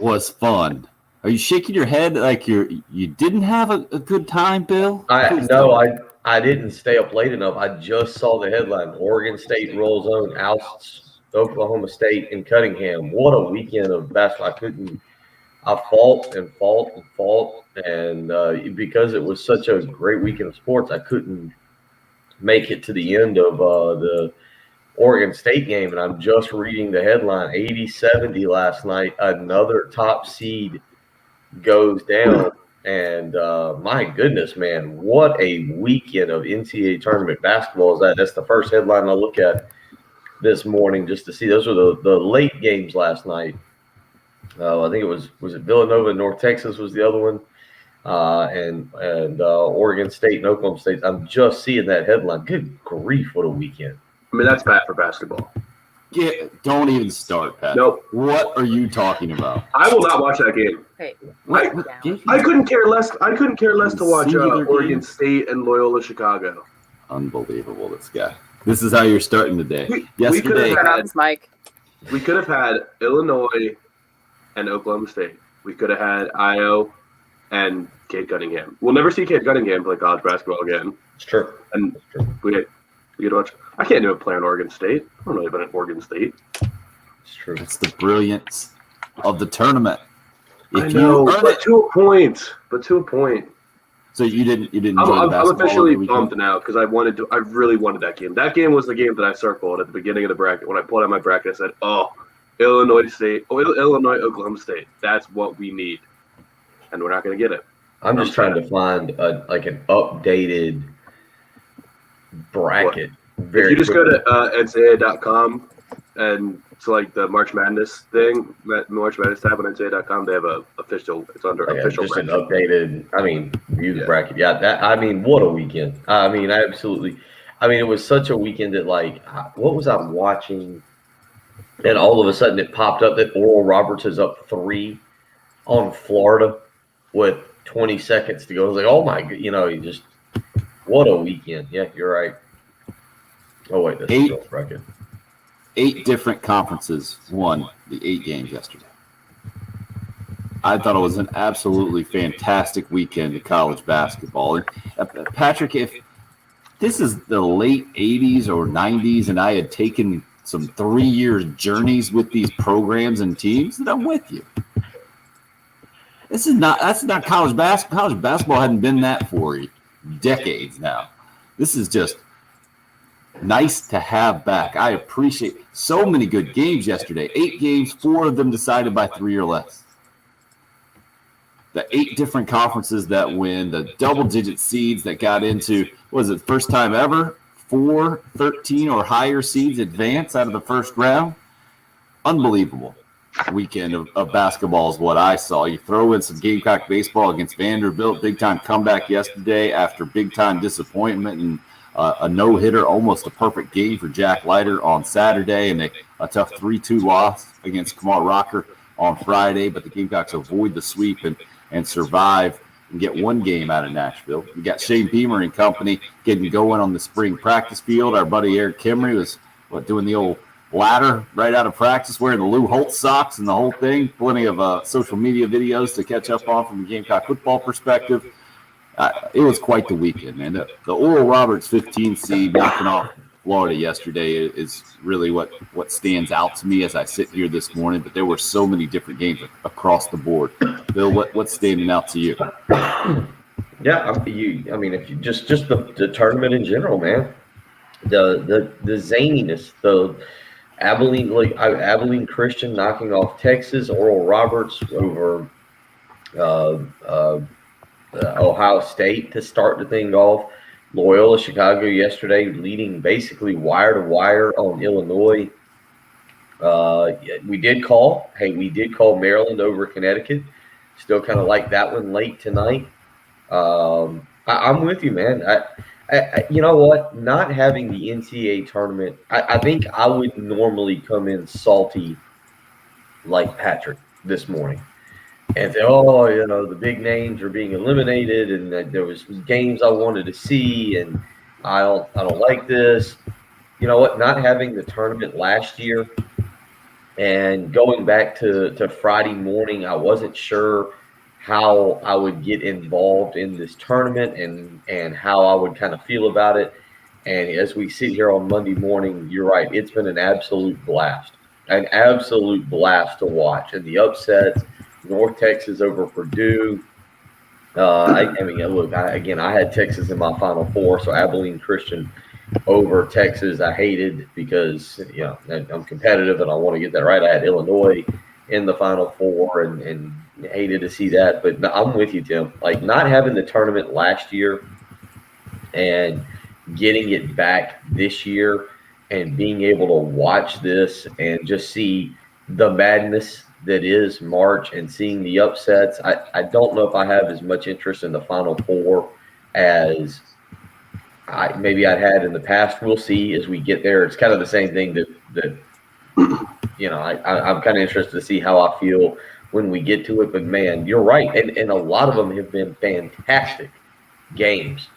was fun. Are you shaking your head like you didn't have a good time, Bill? I didn't stay up late enough. I just saw the headline: Oregon State rolls on ousts Oklahoma State in Cunningham. What a weekend of basketball! I fought and fought and fought, and because it was such a great weekend of sports, I couldn't make it to the end of the Oregon State game, and I'm just reading the headline: 80-70 last night. Another top seed goes down, and my goodness, man, what a weekend of NCAA tournament basketball is that? That's the first headline I look at this morning just to see. Those were the late games last night. I think it was it Villanova and North Texas was the other one, and Oregon State and Oklahoma State. I'm just seeing that headline. Good grief, what a weekend! I mean, that's bad for basketball. Don't even start, Pat. Nope. What are you talking about? I will not watch that game. Hey, I couldn't care less. I couldn't care less to watch Oregon State and Loyola Chicago. Unbelievable, this guy. This is how you're starting the day. Yesterday, Mike. We could have had Illinois and Oklahoma State. We could have had Io and Cade Cunningham. We'll never see Cade Cunningham play college basketball again. It's true. And we get to watch. I can't even play on Oregon State. I don't know about Oregon State. It's true. It's the brilliance of the tournament. I know, but to a point. So you didn't enjoy I'm basketball. I'm officially bummed now because I really wanted that game. That game was the game that I circled at the beginning of the bracket. When I pulled out my bracket, I said, Illinois, Oklahoma State. That's what we need. And we're not going to get it. I'm just trying to find an updated bracket. If you just go to NCAA.com and select the March Madness thing, March Madness tab on NCAA.com, they have it's under official just bracket. An updated, view the bracket. Yeah, what a weekend. Absolutely. It was such a weekend that, what was I watching? And all of a sudden it popped up that Oral Roberts is up 3 on Florida with 20 seconds to go. I was like, oh my God, what a weekend. Yeah, you're right. Oh, wait, that's still bracket. 8 different conferences won the 8 games yesterday. I thought it was an absolutely fantastic weekend of college basketball. And Patrick, if this is the late 80s or 90s and I had taken some 3-year journeys with these programs and teams, then I'm with you. That's not college basketball. College basketball hadn't been that for decades now. This is just nice to have back. I appreciate so many good games yesterday. 8 games, 4 of them decided by 3 or less. The 8 different conferences that win, the double-digit seeds that got into, was it first time ever? 4, 13 or higher seeds advance out of the first round. Unbelievable weekend of basketball is what I saw. You throw in some Gamecock baseball against Vanderbilt, big-time comeback yesterday after big-time disappointment and a no-hitter, almost a perfect game for Jack Leiter on Saturday, and a tough 3-2 loss against Kamal Rocker on Friday. But the Gamecocks avoid the sweep and survive and get 1 game out of Nashville. We got Shane Beamer and company getting going on the spring practice field. Our buddy Eric Kimry was doing the old ladder right out of practice, wearing the Lou Holtz socks and the whole thing. Plenty of social media videos to catch up on from the Gamecock football perspective. It was quite the weekend, man. The Oral Roberts 15 seed knocking off Florida yesterday is really what stands out to me as I sit here this morning. But there were so many different games across the board. Bill, what's standing out to you? Yeah, if you just the tournament in general, man. The zaniness, the Abilene Christian knocking off Texas, Oral Roberts over Ohio State to start the thing off. Loyola Chicago yesterday leading basically wire to wire on Illinois. We did call Maryland over Connecticut. Still kind of like that one late tonight. I'm with you, man. I you know what? Not having the NCAA tournament, I think I would normally come in salty like Patrick this morning and say, the big names are being eliminated, and that there was games I wanted to see, and I don't like this. You know what? Not having the tournament last year And going back to Friday morning, I wasn't sure how I would get involved in this tournament and how I would kind of feel about it. And as we sit here on Monday morning, you're right. It's been an absolute blast to watch. And the upsets, North Texas over Purdue. I mean, look, I had Texas in my Final Four, so Abilene Christian over Texas, I hated because I'm competitive and I want to get that right. I had Illinois in the Final Four and hated to see that. But no, I'm with you, Tim. Like not having the tournament last year and getting it back this year and being able to watch this and just see the madness that is March and seeing the upsets. I don't know if I have as much interest in the Final Four as maybe I'd had in the past. We'll see as we get there. It's kind of the same thing that I'm kind of interested to see how I feel when we get to it. But man, you're right, and a lot of them have been fantastic games,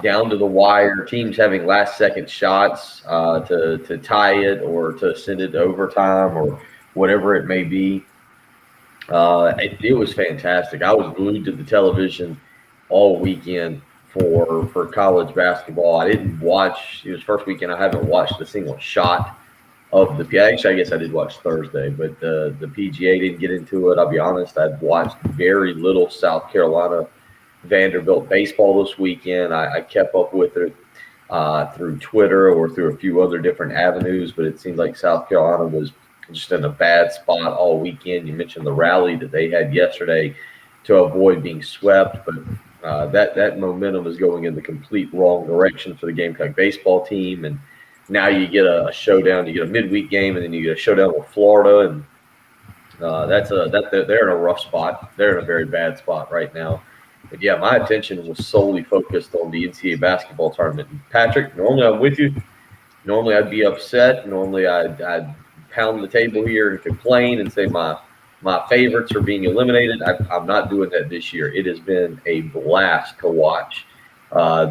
down to the wire. Teams having last second shots to tie it or to send it to overtime or whatever it may be. It was fantastic. I was glued to the television all weekend for college basketball. I didn't watch. It was first weekend. I haven't watched a single shot of the. Actually, I guess I did watch Thursday, but the PGA didn't get into it. I'll be honest. I've watched very little South Carolina Vanderbilt baseball this weekend. I kept up with it through Twitter or through a few other different avenues, but it seemed like South Carolina was just in a bad spot all weekend. You mentioned the rally that they had yesterday to avoid being swept, but that momentum is going in the complete wrong direction for the Gamecock baseball team. And now you get a showdown. You get a midweek game, and then you get a showdown with Florida, and they're in a rough spot. They're in a very bad spot right now. But yeah, my attention was solely focused on the NCAA basketball tournament. And Patrick, normally I'm with you. Normally I'd be upset. Normally I'd pound the table here and complain and say my favorites are being eliminated. I'm not doing that this year. It has been a blast to watch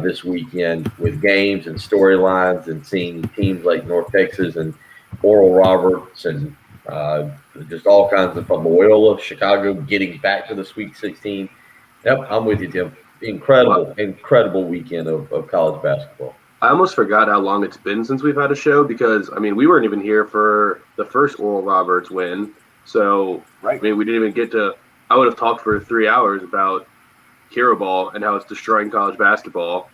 this weekend with games and storylines and seeing teams like North Texas and Oral Roberts and just all kinds of fun. Loyola, Chicago getting back to the Sweet 16. Yep, I'm with you, Tim. Incredible weekend of college basketball. I almost forgot how long it's been since we've had a show because, I mean, we weren't even here for the first Oral Roberts win. So, right. I mean, we didn't even get to – I would have talked for 3 hours about hero ball and how it's destroying college basketball.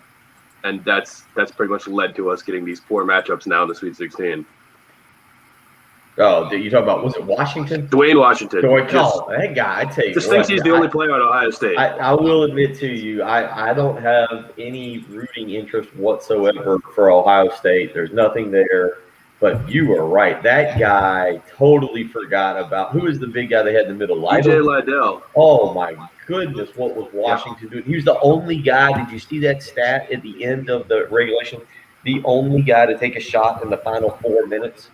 And that's pretty much led to us getting these poor matchups now in the Sweet 16. Oh, you talking about, was it Washington? Dwayne Washington. That guy, I tell you. Just thinks he's the only player at Ohio State. I will admit to you, I don't have any rooting interest whatsoever for Ohio State. There's nothing there. But you are right. That guy totally forgot about – who is the big guy they had in the middle? DJ Liddell. Oh, my goodness. What was Washington doing? He was the only guy – did you see that stat at the end of the regulation? The only guy to take a shot in the final 4 minutes.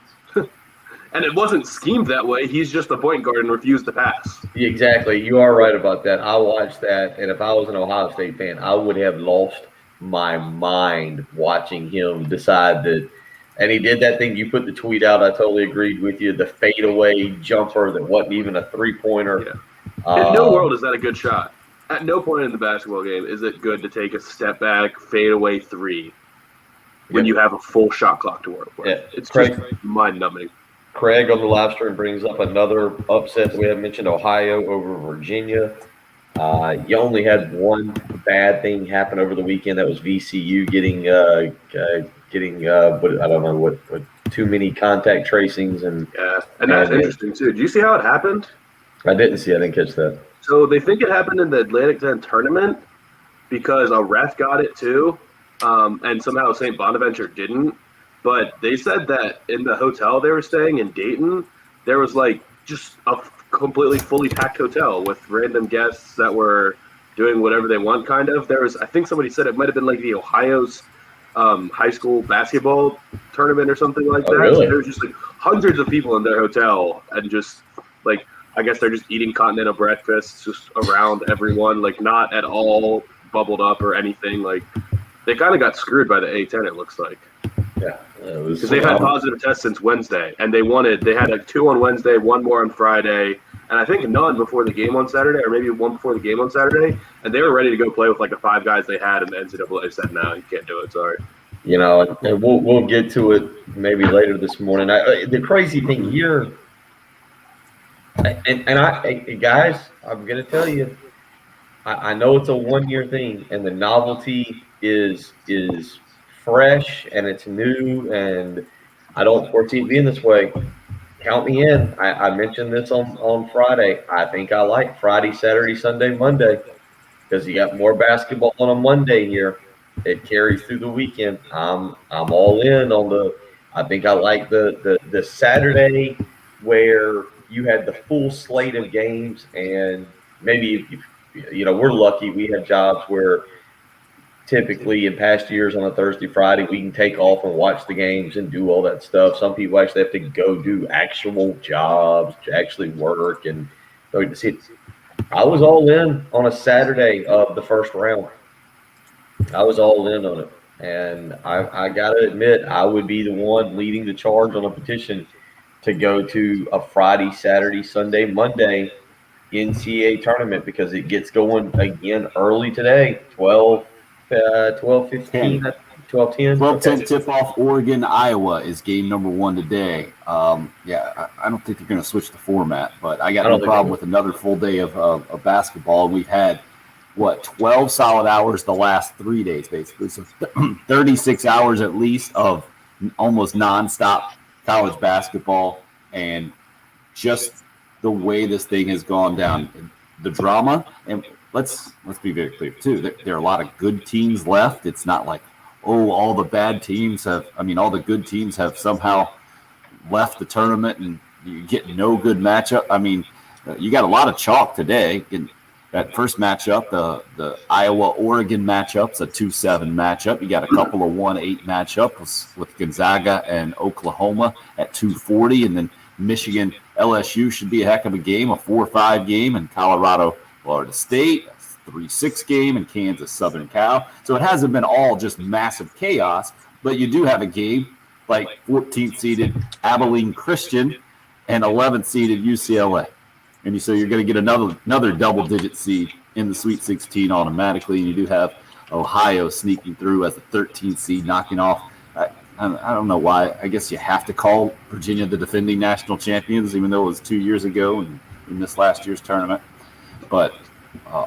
And it wasn't schemed that way. He's just a point guard and refused to pass. Exactly. You are right about that. I watched that, and if I was an Ohio State fan, I would have lost my mind watching him decide that. And he did that thing. You put the tweet out. I totally agreed with you. The fadeaway jumper that wasn't even a three-pointer. Yeah. In no world is that a good shot. At no point in the basketball game is it good to take a step back, fadeaway three when you have a full shot clock to work with. Yeah. It's just mind-numbing. Craig on the live stream brings up another upset that we haven't mentioned, Ohio over Virginia. You only had one bad thing happen over the weekend. That was VCU getting I don't know what too many contact tracings and that's interesting too. Do you see how it happened? I didn't see. I didn't catch that. So they think it happened in the Atlantic 10 tournament because a ref got it too, and somehow St. Bonaventure didn't. But they said that in the hotel they were staying in Dayton, there was like just a completely fully packed hotel with random guests that were doing whatever they want, kind of. There was, I think somebody said it might have been like the Ohio's high school basketball tournament or something like that. Really? So there was just like hundreds of people in their hotel and just like, I guess they're just eating continental breakfasts just around everyone, like not at all bubbled up or anything. Like they kind of got screwed by the A10, it looks like. Yeah, because they've had positive tests since Wednesday, and they had like 2 on Wednesday, 1 more on Friday, and I think none before the game on Saturday, or maybe 1 before the game on Saturday, and they were ready to go play with like the 5 guys they had, and the NCAA said, no, you can't do it, sorry. You know, and we'll get to it maybe later this morning. The crazy thing here, and guys, I'm gonna tell you, I know it's a 1-year thing, and the novelty is fresh and it's new, and I don't foresee it being this way. Count me in. I mentioned this on Friday. I think I like Friday, Saturday, Sunday, Monday, because you got more basketball on a Monday here. It carries through the weekend. I'm all in on the. I think I like the Saturday where you had the full slate of games, and maybe we're lucky we have jobs where typically in past years on a Thursday, Friday we can take off and watch the games and do all that stuff. Some people actually have to go do actual jobs, to actually work, and see. I was all in on a Saturday of the first round. I was all in on it. And I got to admit, I would be the one leading the charge on a petition to go to a Friday, Saturday, Sunday, Monday NCAA tournament, because it gets going again early today, 12:15, 12:10. 12:10 tip-off. Oregon, Iowa is game number 1 today. I don't think they're going to switch the format, but I got no problem with another full day of basketball. We've had 12 solid hours the last 3 days, basically. So 36 hours at least of almost nonstop college basketball, and just the way this thing has gone down, the drama. And let's be very clear too. There are a lot of good teams left. It's not like, all the bad teams all the good teams have somehow left the tournament and you get no good matchup. You got a lot of chalk today. In that first matchup, the Iowa-Oregon matchup's a 2-7 matchup. You got a couple of 1-8 matchups with Gonzaga and Oklahoma at 2:40, and then Michigan LSU should be a heck of a game, a 4-5 game, and Colorado Florida State, a 3-6 game, and Kansas Southern Cal. So it hasn't been all just massive chaos, but you do have a game like 14th seeded Abilene Christian and 11th seeded UCLA. And so you're going to get another double-digit seed in the Sweet 16 automatically, and you do have Ohio sneaking through as a 13th seed, knocking off. I don't know why. I guess you have to call Virginia the defending national champions, even though it was 2 years ago and in this last year's tournament. But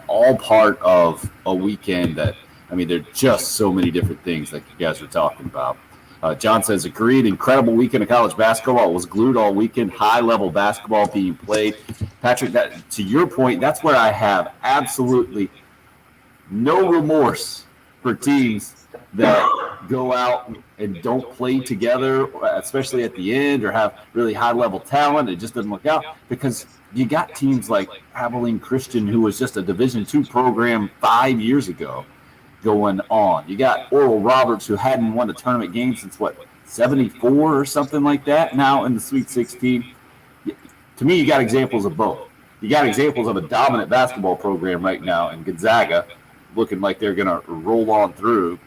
all part of a weekend that, there are just so many different things like you guys were talking about. John says, agreed. Incredible weekend of college basketball. It was glued all weekend. High-level basketball being played. Patrick, to your point, that's where I have absolutely no remorse for teams that go out and don't play together, especially at the end, or have really high-level talent. It just doesn't work out, because you got teams like Abilene Christian, who was just a Division II program 5 years ago, going on. You got Oral Roberts, who hadn't won a tournament game since 74 or something like that, now in the Sweet 16. To me, you got examples of both. You got examples of a dominant basketball program right now in Gonzaga, looking like they're going to roll on through,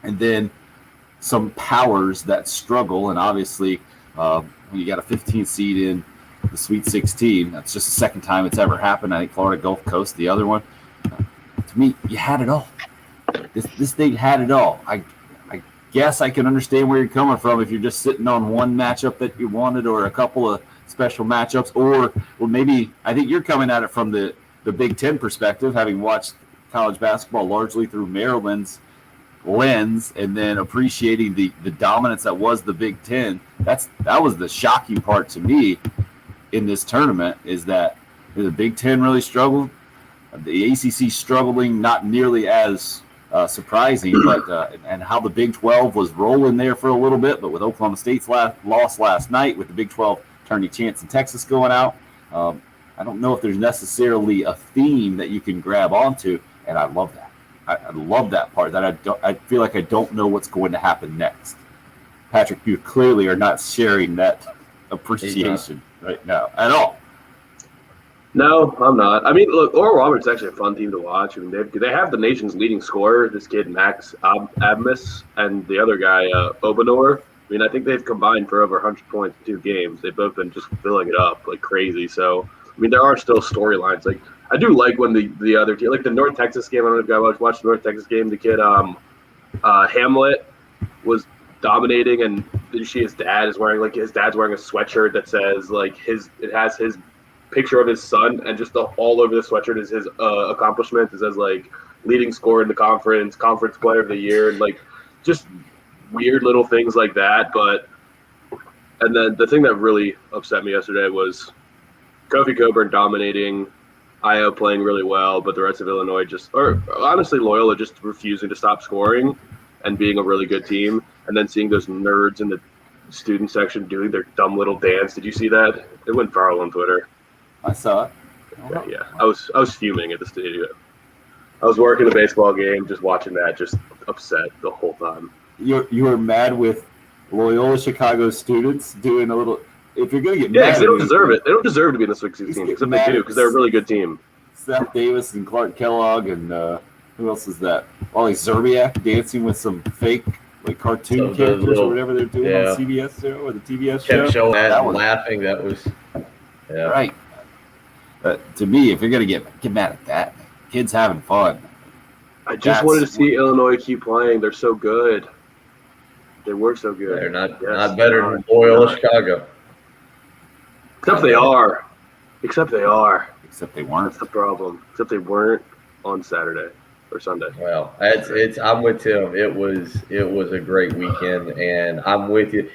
and then some powers that struggle. And obviously, when you got a 15th seed in the Sweet 16, that's just the second time it's ever happened. I think Florida Gulf Coast, the other one. To me, you had it all. This thing had it all. I guess I can understand where you're coming from if you're just sitting on one matchup that you wanted, or a couple of special matchups, or maybe I think you're coming at it from the Big Ten perspective, having watched college basketball largely through Maryland's lens, and then appreciating the dominance that was the Big Ten. That was the shocking part to me in this tournament, is that the Big Ten really struggled. The ACC struggling, not nearly as surprising, but and how the Big 12 was rolling there for a little bit, but with Oklahoma State's loss last night, with the Big 12 turning chance in Texas going out, I don't know if there's necessarily a theme that you can grab onto, and I love that. I love that part. That I feel like I don't know what's going to happen next. Patrick, you clearly are not sharing that appreciation right now at all. No, I'm not. I mean, look, Oral Roberts is actually a fun team to watch. I mean, they have the nation's leading scorer, this kid Max Abmas, and the other guy Obanor. I mean, I think they've combined for over 100 points in 2 games. They've both been just filling it up like crazy. So, I mean, there are still storylines. Like, I do like when the other team, like the North Texas game. I don't know if you guys watched the North Texas game. The kid Hamlet was dominating, and his dad is wearing his dad's wearing a sweatshirt that says it has his picture of his son, and just all over the sweatshirt is his accomplishments. It says leading scorer in the conference player of the year, and just weird little things like that. And then the thing that really upset me yesterday was Kofi Coburn dominating, Io playing really well, but the rest of Illinois honestly Loyola just refusing to stop scoring and being a really good team, and then seeing those nerds in the student section doing their dumb little dance. Did you see that? It went viral on Twitter. I saw it. Yeah. I was fuming at the stadium. I was working a baseball game, just watching that, just upset the whole time. You were mad with Loyola Chicago students doing a little. If you're gonna get Yeah, mad, because they don't deserve it. They don't deserve to be in the Sweet 16, except they do, because they're a really good team. Seth Davis and Clark Kellogg and who else is that? Ollie Zerbiak dancing with some fake cartoon characters or whatever they're doing on CBS show or the TBS show. Kept showing that and was laughing. That was right. To me, if you're gonna get mad at that, kids having fun. I just wanted to see Illinois keep playing. They're so good. They were so good. They're not better than Loyola Chicago. Except they are. Except they weren't. That's the problem. Except they weren't on Saturday or Sunday. Well, I'm with Tim. It was a great weekend, and I'm with you.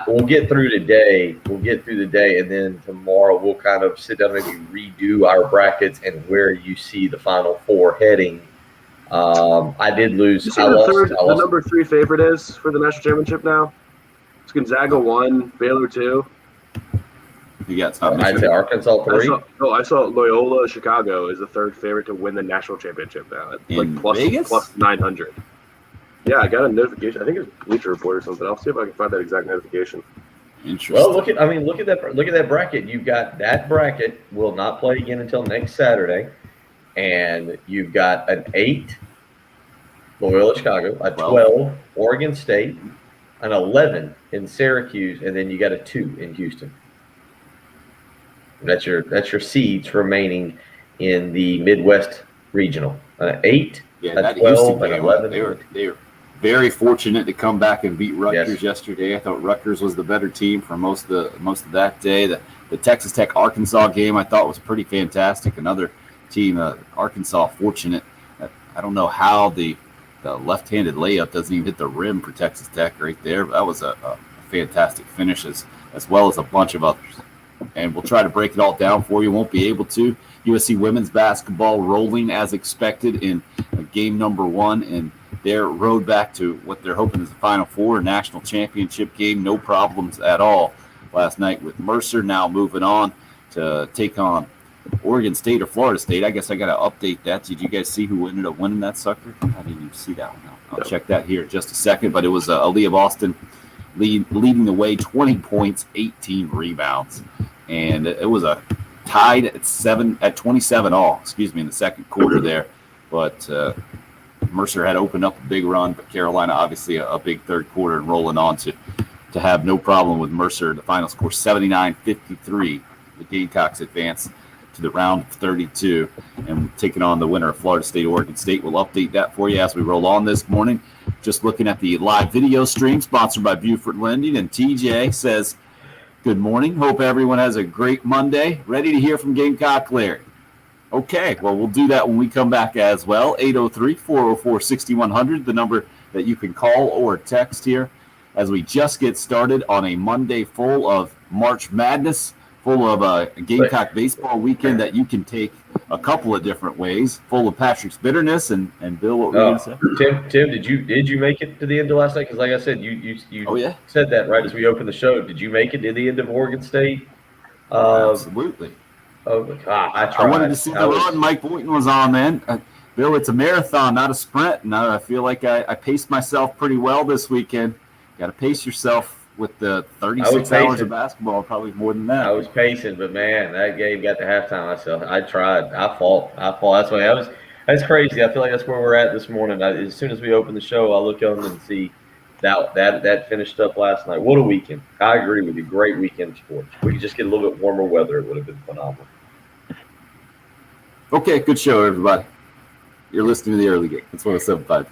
We'll get through today. And then tomorrow we'll kind of sit down and redo our brackets and where you see the Final Four heading. I did lose. The number 3 favorite is for the national championship now. It's Gonzaga 1, Baylor 2. You got something? I'd say Arkansas 3. I saw Loyola Chicago is the 3rd favorite to win the national championship now. It's plus 900. Yeah, I got a notification. I think it's Bleacher Report or something. I'll see if I can find that exact notification. Interesting. Well, look at that bracket. You've got that bracket will not play again until next Saturday, and you've got an 8 Loyola Chicago, a 12 Oregon State, an 11 in Syracuse, and then you got a 2 in Houston. That's your seeds remaining in the Midwest Regional. An 8, a 12, and 11. They were very fortunate to come back and beat Rutgers yesterday. I thought Rutgers was the better team for most of that day. The Texas Tech Arkansas game I thought was pretty fantastic. Another team, Arkansas, fortunate. I don't know how the left-handed layup doesn't even hit the rim for Texas Tech right there. But that was a fantastic finish as well as a bunch of others. And we'll try to break it all down for you. Won't be able to. USC women's basketball rolling as expected in game number 1, and their road back to what they're hoping is the Final Four national championship game. No problems at all last night with Mercer. Now moving on to take on Oregon State or Florida State. I guess I got to update that. Did you guys see who ended up winning that sucker? I didn't even see that one. I'll check that here in just a second. But it was Aaliyah Boston leading the way, 20 points, 18 rebounds. And it was a tied at 27 all, in the second quarter there. But Mercer had opened up a big run, but Carolina obviously a big third quarter and rolling on to have no problem with Mercer. The final score 79-53. The Gamecocks advance to the round of 32 and taking on the winner of Florida State, Oregon State. We'll update that for you as we roll on this morning. Just looking at the live video stream sponsored by Buford Lending, and TJ says, good morning. Hope everyone has a great Monday. Ready to hear from Gamecock Larry. Okay, well, we'll do that when we come back as well. 803-404-6100, the number that you can call or text here as we just get started on a Monday full of March Madness, full of a Gamecock baseball weekend that you can take a couple of different ways, full of Patrick's bitterness. And Bill, what were you going to say? Tim, did you make it to the end of last night? Because like I said, you said that right as we opened the show. Did you make it to the end of Oregon State? Absolutely. I wanted to see the run Mike Boynton was on, man. Bill, it's a marathon, not a sprint. And I feel like I paced myself pretty well this weekend. Got to pace yourself with the I 36 was hours pacing. of basketball, probably more than that. I was pacing, but man, that game got to halftime. I tried. I fought. That's why that's crazy. I feel like that's where we're at this morning. As soon as we open the show, I look on and see that finished up last night. What a weekend! I agree with you. Great weekend of sports. We could just get a little bit warmer weather. It would have been phenomenal. Okay, good show, everybody. You're listening to the early game. That's 107.5.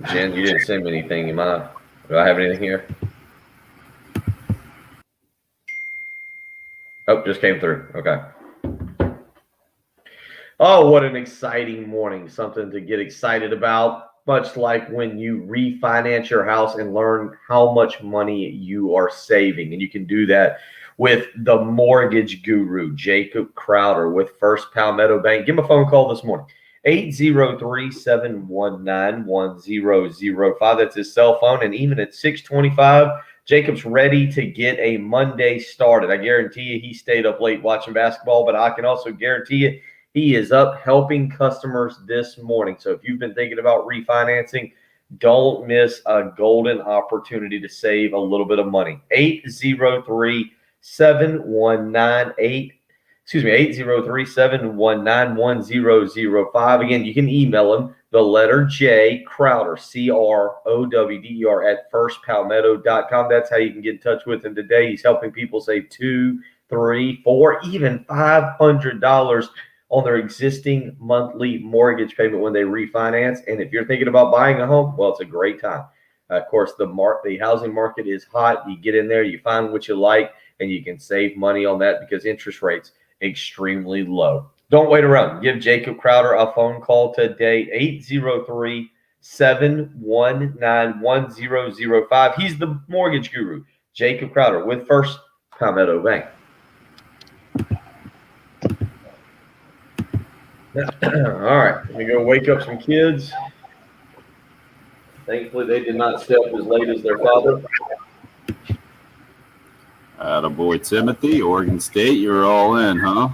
Jen, you didn't send me anything. Do I have anything here? Oh, just came through. Okay. Oh, what an exciting morning. Something to get excited about. Much like when you refinance your house and learn how much money you are saving. And you can do that with the mortgage guru, Jacob Crowder with First Palmetto Bank. Give him a phone call this morning. 803-719-1005. That's his cell phone. And even at 625, Jacob's ready to get a Monday started. I guarantee you he stayed up late watching basketball, but I can also guarantee you he is up helping customers this morning. So if you've been thinking about refinancing, don't miss a golden opportunity to save a little bit of money. 803-719-1005. Again, you can email him the letter J Crowder, CROWDER at firstpalmetto.com. That's how you can get in touch with him today. He's helping people save $200, $300, $400, even $500 on their existing monthly mortgage payment when they refinance. And if you're thinking about buying a home, well, it's a great time. Of course, the housing market is hot. You get in there, you find what you like, and you can save money on that because interest rates extremely low. Don't wait around. Give Jacob Crowder a phone call today, 803-719-1005. He's the mortgage guru, Jacob Crowder with First Palmetto Bank. All right, let me go wake up some kids. Thankfully, they did not stay up as late as their father. Attaboy, Timothy, Oregon State, you're all in, huh?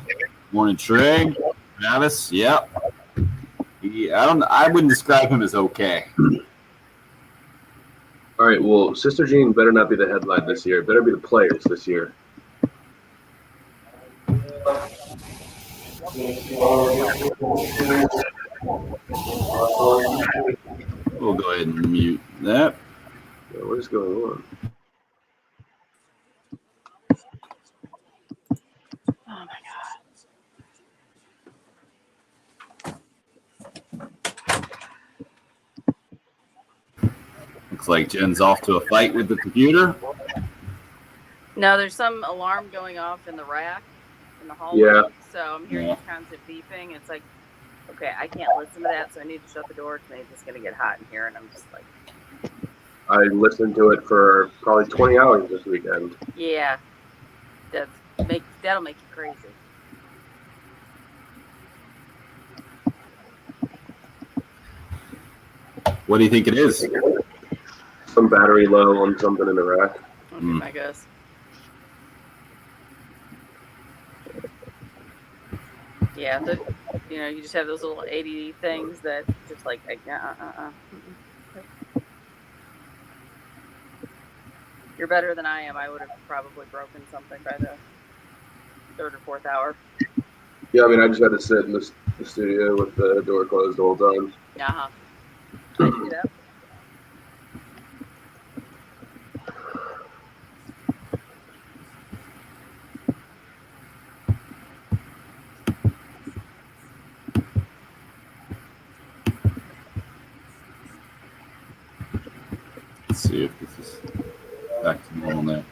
Morning, Trey, Travis, yep. I wouldn't describe him as okay. All right, well, Sister Jean better not be the headline this year. It better be the players this year. We'll go ahead and mute that. Yeah, what is going on? Oh my God. Looks like Jen's off to a fight with the computer. No, there's some alarm going off in the rack in the hallway. Yeah. So I'm hearing Yeah. constant beeping. It's like, okay, I can't listen to that, so I need to shut the door because it's just going to get hot in here. And I'm just like, I listened to it for probably 20 hours this weekend. yeah, that'll make you crazy. What do you think it is? Some battery low on something in the rack. Okay, I guess. Yeah, you just have those little ADD things that just like, You're better than I am. I would have probably broken something by the third or fourth hour. Yeah, I mean, I just had to sit in the studio with the door closed the whole time. Uh-huh. I do that. Let's see if this is back to normal now.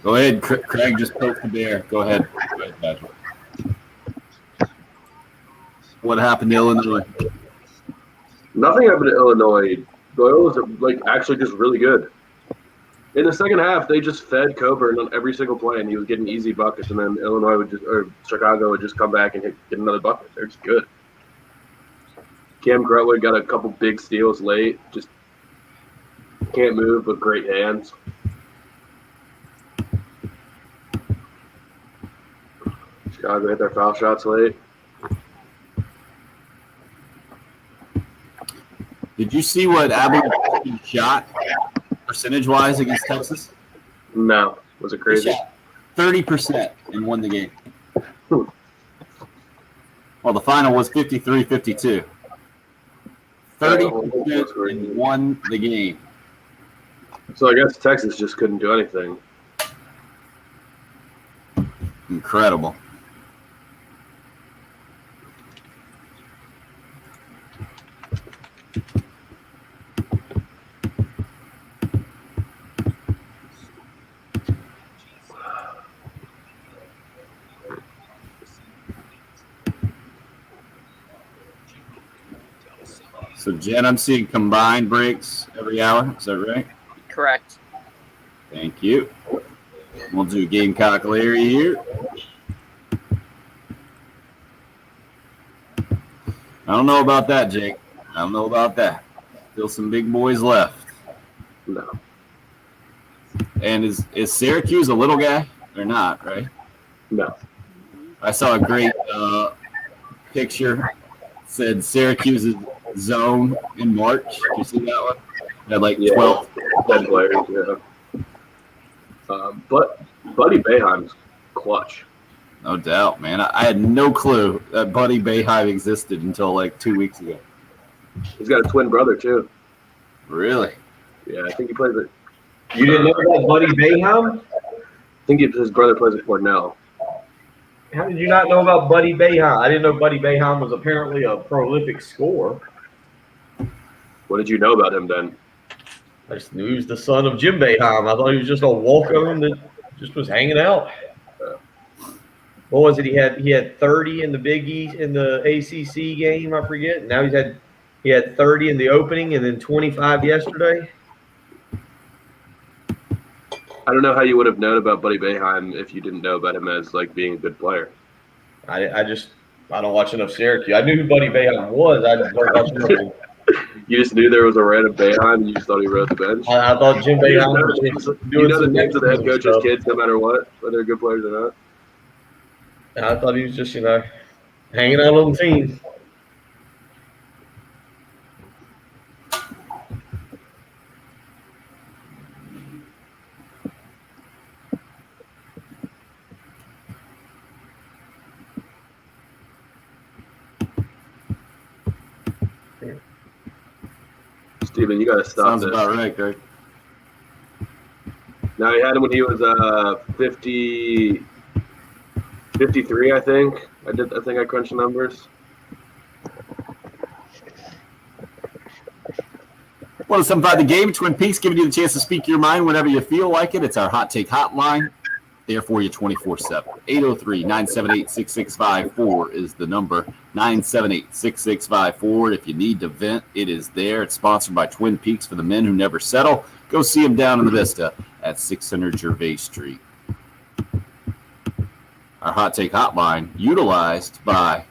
Go ahead, Craig. Just poke the bear. Go ahead. Go ahead, Patrick. What happened to Illinois? Nothing happened to Illinois. Loyola was actually just really good. In the second half, they just fed Coburn on every single play, and he was getting easy buckets. And then Chicago would just come back and get another bucket. They're just good. Cam Crutwood got a couple big steals late. Just can't move, but great hands. Chicago hit their foul shots late. Did you see what Abilene shot percentage-wise against Texas? No. Was it They crazy? shot 30% and won the game. Hmm. Well, the final was 53-52. 30% and won the game. So I guess Texas just couldn't do anything. Incredible. So, Jen, I'm seeing combined breaks every hour. Is that right? Correct. Thank you. We'll do Gamecock Larry here. I don't know about that, Jake. I don't know about that. Still some big boys left. No. And is Syracuse a little guy or not, right? No. I saw a great picture. Said Syracuse's zone in March. Did you see that one? Had like 12. 10 players, yeah. But Buddy Boeheim's clutch. No doubt, man. I had no clue that Buddy Boeheim existed until like 2 weeks ago. He's got a twin brother, too. Really? Yeah, I think he plays it. You didn't know about Buddy Boeheim? I think his brother plays at Cornell. How did you not know about Buddy Boeheim? I didn't know Buddy Boeheim was apparently a prolific scorer. What did you know about him then? I just knew he was the son of Jim Boeheim. I thought he was just a walk-on that just was hanging out. What was it? He had 30 in the Big East in the ACC game. I forget. Now he had 30 in the opening and then 25 yesterday. I don't know how you would have known about Buddy Boeheim if you didn't know about him as like being a good player. I don't watch enough Syracuse. I knew who Buddy Boeheim was. I just don't watch enough. You just knew there was a random Boeheim and you just thought he rode the bench. I thought Jim Boeheim was You know the some names of the head coach's stuff. kids no matter what, whether they're good players or not. I thought he was just, hanging out on the team. Steven, you got to stop Sounds this. about right, Greg. Now, he had him when he was 53, I think. I think I crunched the numbers. Well, it's something about the game. Twin Peaks giving you the chance to speak your mind whenever you feel like it. It's our hot take hotline. There for you 24/7. 803-978-6654 is the number. 978-6654. If you need to vent, it is there. It's sponsored by Twin Peaks for the men who never settle. Go see them down in the Vista at 600 Gervais Street. Our hot take hotline utilized by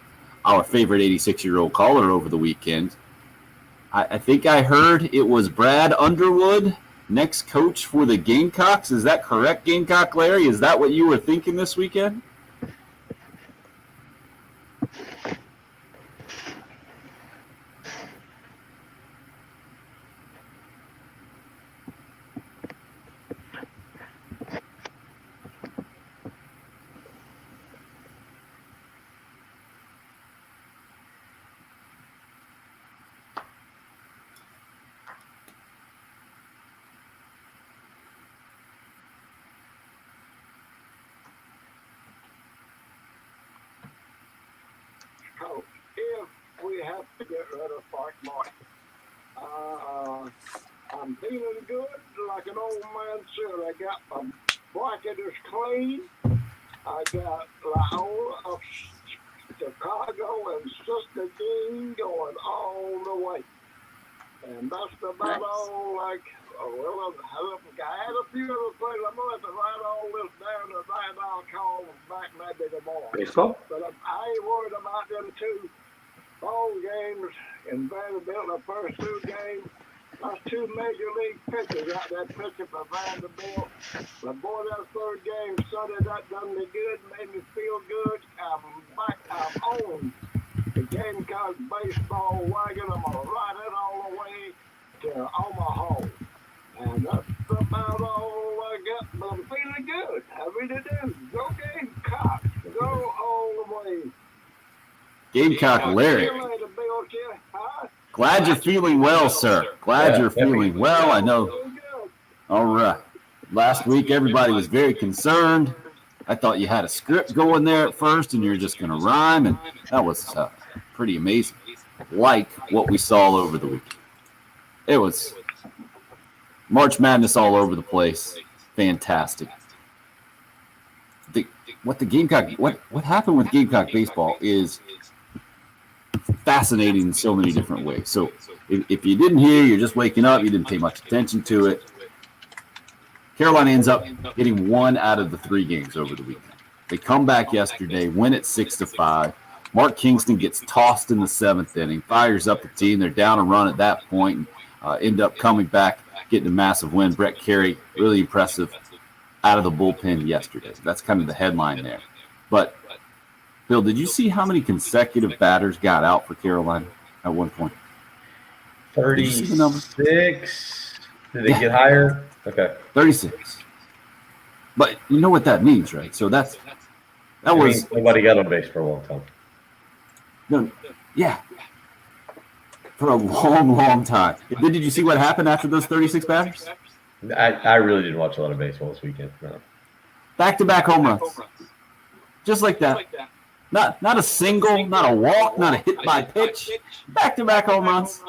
our favorite 86-year-old caller over the weekend. I think I heard it was Brad Underwood, next coach for the Gamecocks. Is that correct, Gamecock Larry? Is that what you were thinking this weekend? If we have to get rid of Frank Martin, I'm feeling good like an old man should. I got my bracket is clean. I got Loyola of Chicago and Sister Jean going all the way. And that's about all I had a few other things. I'm going to have to write all this down tonight. I'll call back maybe tomorrow. Baseball? But I ain't worried about them two ball games in Vanderbilt, the first two games. That's two major league pitchers out there pitching for Vanderbilt. But boy, that third game Sunday, that done me good, made me feel good. I'm on the Gamecock baseball wagon. I'm going to ride it all the way to Omaha. And that's about all I got, but I'm feeling good. I really do. Go Gamecocks. Go all the way. Gamecock Larry. See you later, Bill. Huh? Glad you're feeling well, sir. Glad you're feeling well. I know. Feeling good. All right. Last week, everybody was very concerned. I thought you had a script going there at first, and you're just going to rhyme, and that was pretty amazing. Like what we saw over the weekend. It was March Madness all over the place. Fantastic. What happened with Gamecock baseball is fascinating in so many different ways. So if you didn't hear, you're just waking up, you didn't pay much attention to it. Carolina ends up getting 1 out of the 3 games over the weekend. They come back yesterday, win it 6-5. Mark Kingston gets tossed in the 7th inning, fires up the team. They're down a run at that point, and end up coming back, getting a massive win. Brett Carey, really impressive out of the bullpen yesterday. That's kind of the headline there. But, Bill, did you see how many consecutive batters got out for Carolina at one point? 36. Did it get higher? Okay. 36. But you know what that means, right? So that was nobody got on base for a long time. no, yeah, for a long, long time. Did you see what happened after those 36 batters? I really didn't watch a lot of baseball this weekend. No. Back-to-back home runs, just like that. Not a single, not a walk, not a hit by pitch. Back-to-back home runs.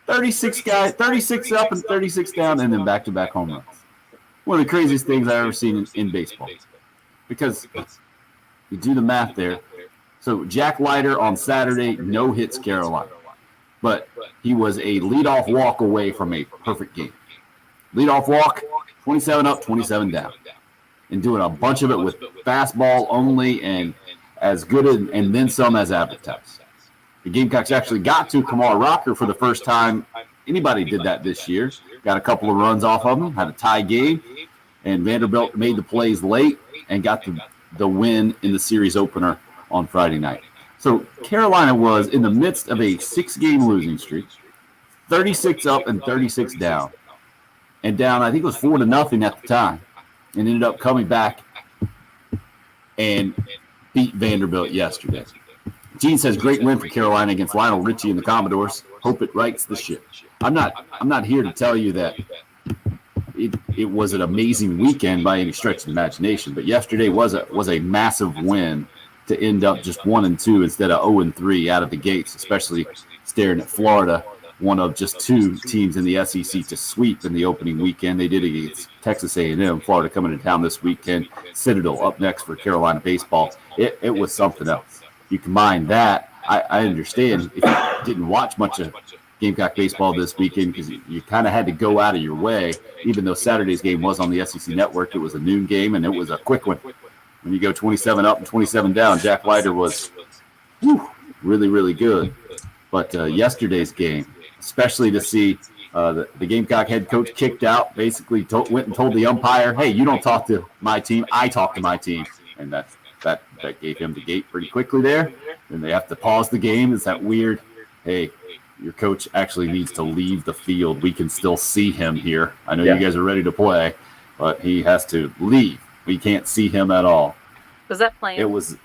36 guys, 36 up and 36 down, and then back-to-back home runs. One of the craziest things I've ever seen in baseball. Because you do the math there. So Jack Leiter on Saturday, no hits Carolina. But he was a leadoff walk away from a perfect game. Leadoff walk, 27 up, 27 down. And doing a bunch of it with fastball only and as good and then some as advertised. The Gamecocks actually got to Kamar Rocker for the first time anybody did that this year. Got a couple of runs off of him, had a tie game, and Vanderbilt made the plays late and got the win in the series opener on Friday night. So Carolina was in the midst of a 6-game losing streak, 36 up and 36 down. And down, I think it was 4-0 at the time, and ended up coming back and beat Vanderbilt yesterday. Gene says, great win for Carolina against Lionel Richie and the Commodores. Hope it rights the ship. I'm not here to tell you that it was an amazing weekend by any stretch of the imagination, but yesterday was a massive win to end up just 1-2 instead of 0-3 out of the gates, especially staring at Florida, one of just 2 teams in the SEC to sweep in the opening weekend. They did it against Texas A&M. Florida coming to town this weekend. Citadel up next for Carolina baseball. It was something else. You combine that, I understand if you didn't watch much of Gamecock baseball this weekend because you kind of had to go out of your way. Even though Saturday's game was on the SEC Network, it was a noon game, and it was a quick one. When you go 27 up and 27 down, Jack Leiter was really, really good. But yesterday's game, especially to see the Gamecock head coach kicked out, basically went and told the umpire, hey, you don't talk to my team, I talk to my team. And that gave him the gate pretty quickly there. Then they have to pause the game. It's that weird, hey, your coach actually needs to leave the field. We can still see him here. I know you guys are ready to play, but he has to leave. We can't see him at all. Was that planned? Was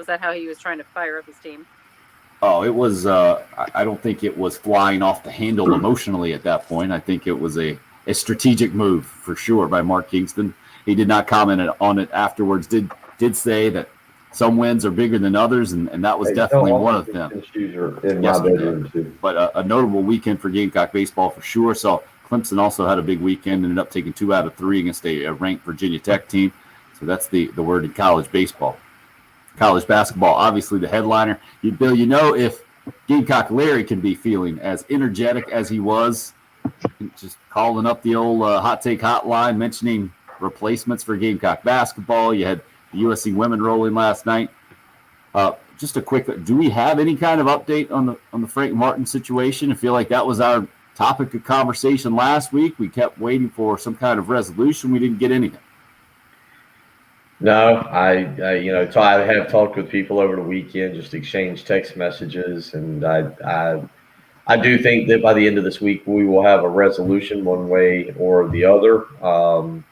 that how he was trying to fire up his team? Oh, it was. I don't think it was flying off the handle emotionally at that point. I think it was a strategic move for sure by Mark Kingston. He did not comment on it afterwards. Did say that some wins are bigger than others, and that was definitely one of them. But a notable weekend for Gamecock baseball for sure. So Clemson also had a big weekend, ended up taking 2 out of 3 against a ranked Virginia Tech team. So that's the word in college baseball. College basketball, obviously the headliner. Bill, if Gamecock Larry can be feeling as energetic as he was, just calling up the old hot take hotline, mentioning replacements for Gamecock basketball. You had the USC women rolling last night. Just a quick, do we have any kind of update on the Frank Martin situation? I feel like that was our topic of conversation last week. We kept waiting for some kind of resolution. We didn't get anything. No, so I have talked with people over the weekend, just exchanged text messages, and I do think that by the end of this week we will have a resolution one way or the other. I'm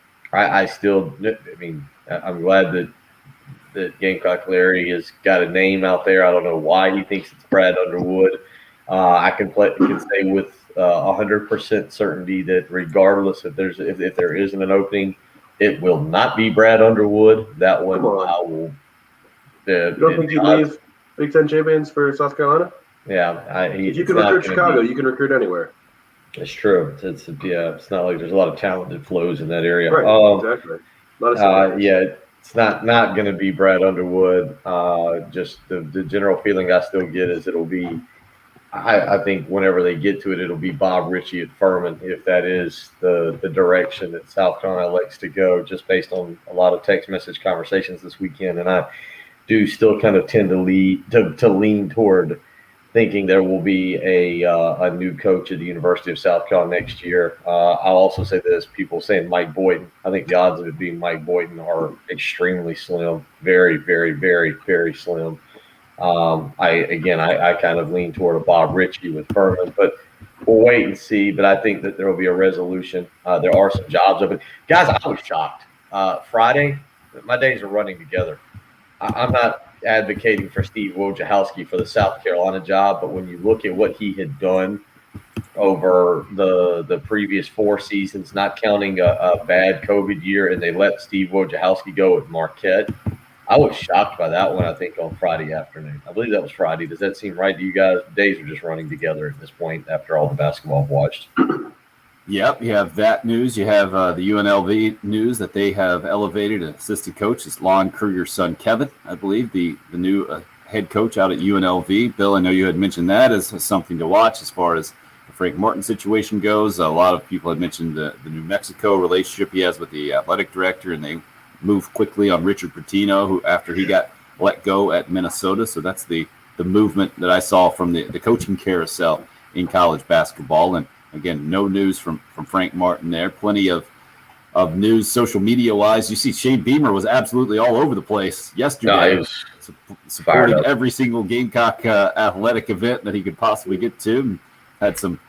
glad that Gamecock Larry has got a name out there. I don't know why he thinks it's Brad Underwood. I can say with 100% certainty that regardless if there isn't an opening, it will not be Brad Underwood. That one I will. You don't think he'd leave Big Ten champions for South Carolina? Yeah, if you can recruit Chicago, you can recruit anywhere. It's true. It's not like there's a lot of talent that flows in that area. Right, exactly. It's not going to be Brad Underwood. Just the general feeling I still get is it'll be. I think whenever they get to it, it'll be Bob Ritchie at Furman, if that is the direction that South Carolina likes to go, just based on a lot of text message conversations this weekend. And I do still kind of tend to lean toward thinking there will be a new coach at the University of South Carolina next year. I'll also say this: people saying Mike Boynton. I think the odds of it being Mike Boynton are extremely slim, very, very, very, very slim. I kind of lean toward a Bob Ritchie with Furman, but we'll wait and see. But I think that there will be a resolution. There are some jobs open. Guys, I was shocked. Friday, my days are running together. I'm not advocating for Steve Wojciechowski for the South Carolina job, but when you look at what he had done over the previous 4 seasons, not counting a bad COVID year, and they let Steve Wojciechowski go at Marquette, I was shocked by that one, I think, on Friday afternoon. I believe that was Friday. Does that seem right to you guys? Days are just running together at this point after all the basketball I've watched. Yep, you have that news. You have the UNLV news that they have elevated an assistant coach. It's Lon Kruger's son, Kevin, I believe, the new head coach out at UNLV. Bill, I know you had mentioned that as something to watch as far as the Frank Martin situation goes. A lot of people had mentioned the New Mexico relationship he has with the athletic director, and they moved quickly on Richard Pitino, who after he got let go at Minnesota. So that's the movement that I saw from the coaching carousel in college basketball. And again, no news from Frank Martin there. Plenty of news social media wise. You see Shane Beamer was absolutely all over the place yesterday. No, supporting every single Gamecock athletic event that he could possibly get to. And had some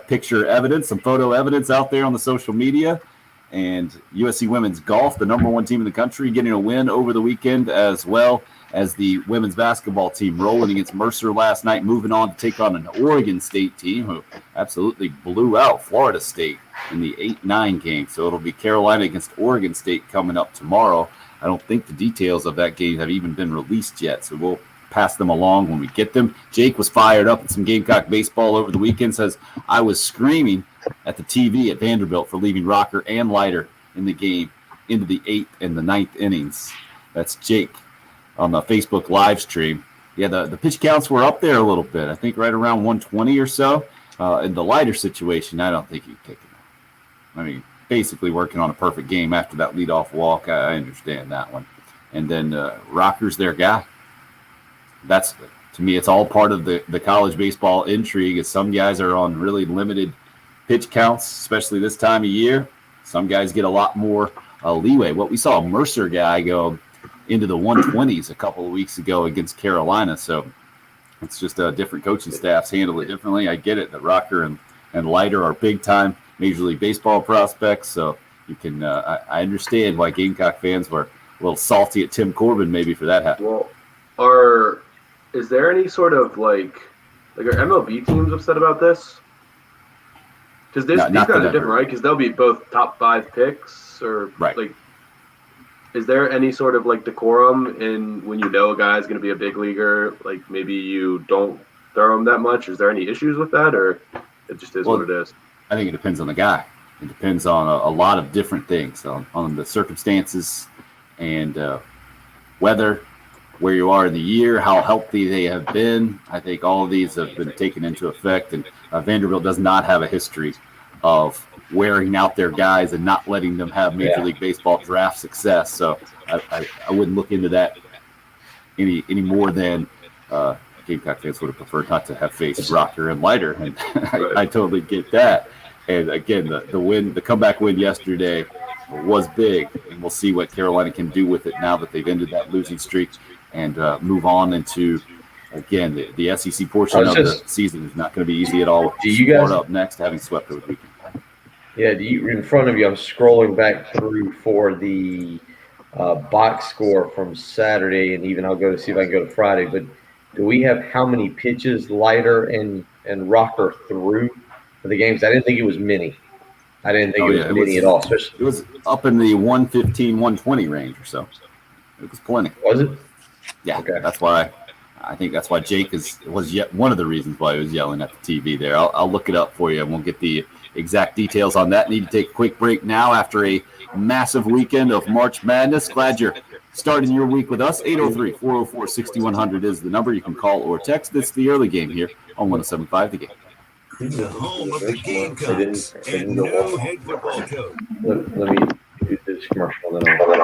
picture evidence, some photo evidence out there on the social media. And USC women's golf, the number 1 team in the country, getting a win over the weekend, as well as the women's basketball team rolling against Mercer last night, moving on to take on an Oregon State team who absolutely blew out Florida State in the 8-9 game. So it'll be Carolina against Oregon State coming up tomorrow. I don't think the details of that game have even been released yet, so we'll pass them along when we get them. Jake was fired up at some Gamecock baseball over the weekend, says, I was screaming at the TV at Vanderbilt for leaving Rocker and Leiter in the game into the 8th and the 9th innings. That's Jake on the Facebook live stream. Yeah, the pitch counts were up there a little bit. I think right around 120 or so. In the Leiter situation, I don't think he'd take it. I mean, basically working on a perfect game after that leadoff walk. I understand that one. And then Rocker's their guy. That's, to me, it's all part of the college baseball intrigue. Is some guys are on really limited pitch counts, especially this time of year. Some guys get a lot more leeway. What we saw a Mercer guy go into the 120s a couple of weeks ago against Carolina. So it's just different coaching staffs handle it differently. I get it that Rocker and Leiter are big-time Major League Baseball prospects. So you can I understand why Gamecock fans were a little salty at Tim Corbin maybe for that happening. Well, is there any sort of like are MLB teams upset about this? Because these guys are different, right? Because they'll be both top 5 picks, or right. Like, is there any sort of like decorum in when you know a guy's going to be a big leaguer? Like maybe you don't throw him that much. Is there any issues with that, or it just is what it is? I think it depends on the guy. It depends on a lot of different things, on the circumstances and weather, where you are in the year, how healthy they have been. I think all of these have been taken into effect, and Vanderbilt does not have a history of wearing out their guys and not letting them have Major League Baseball draft success. So I wouldn't look into that any more than Gamecock fans would have preferred not to have faced Rocker and Leiter, and I totally get that. And again, the comeback win yesterday was big, and we'll see what Carolina can do with it now that they've ended that losing streak and move on into, again, the SEC portion of the season is not going to be easy at all. Do you guys up next, having swept over the weekend? Yeah, in front of you, I'm scrolling back through for the box score from Saturday, and even I'll go to see if I can go to Friday. But do we have how many pitches Leiter and Rocker threw for the games? I didn't think it was many. I didn't think it was many at all. Especially, it was up in the 115, 120 range or so. It was plenty. Was it? Yeah, okay. I think that's why Jake was yet one of the reasons why he was yelling at the TV there. I'll look it up for you, and we'll get the exact details on that. Need to take a quick break now after a massive weekend of March Madness. Glad you're starting your week with us. 803-404-6100 is the number. You can call or text. It's the early game here on 107.5 The Game. The home of the Gamecocks and no head football coach. Let me do this commercial. Then I'll...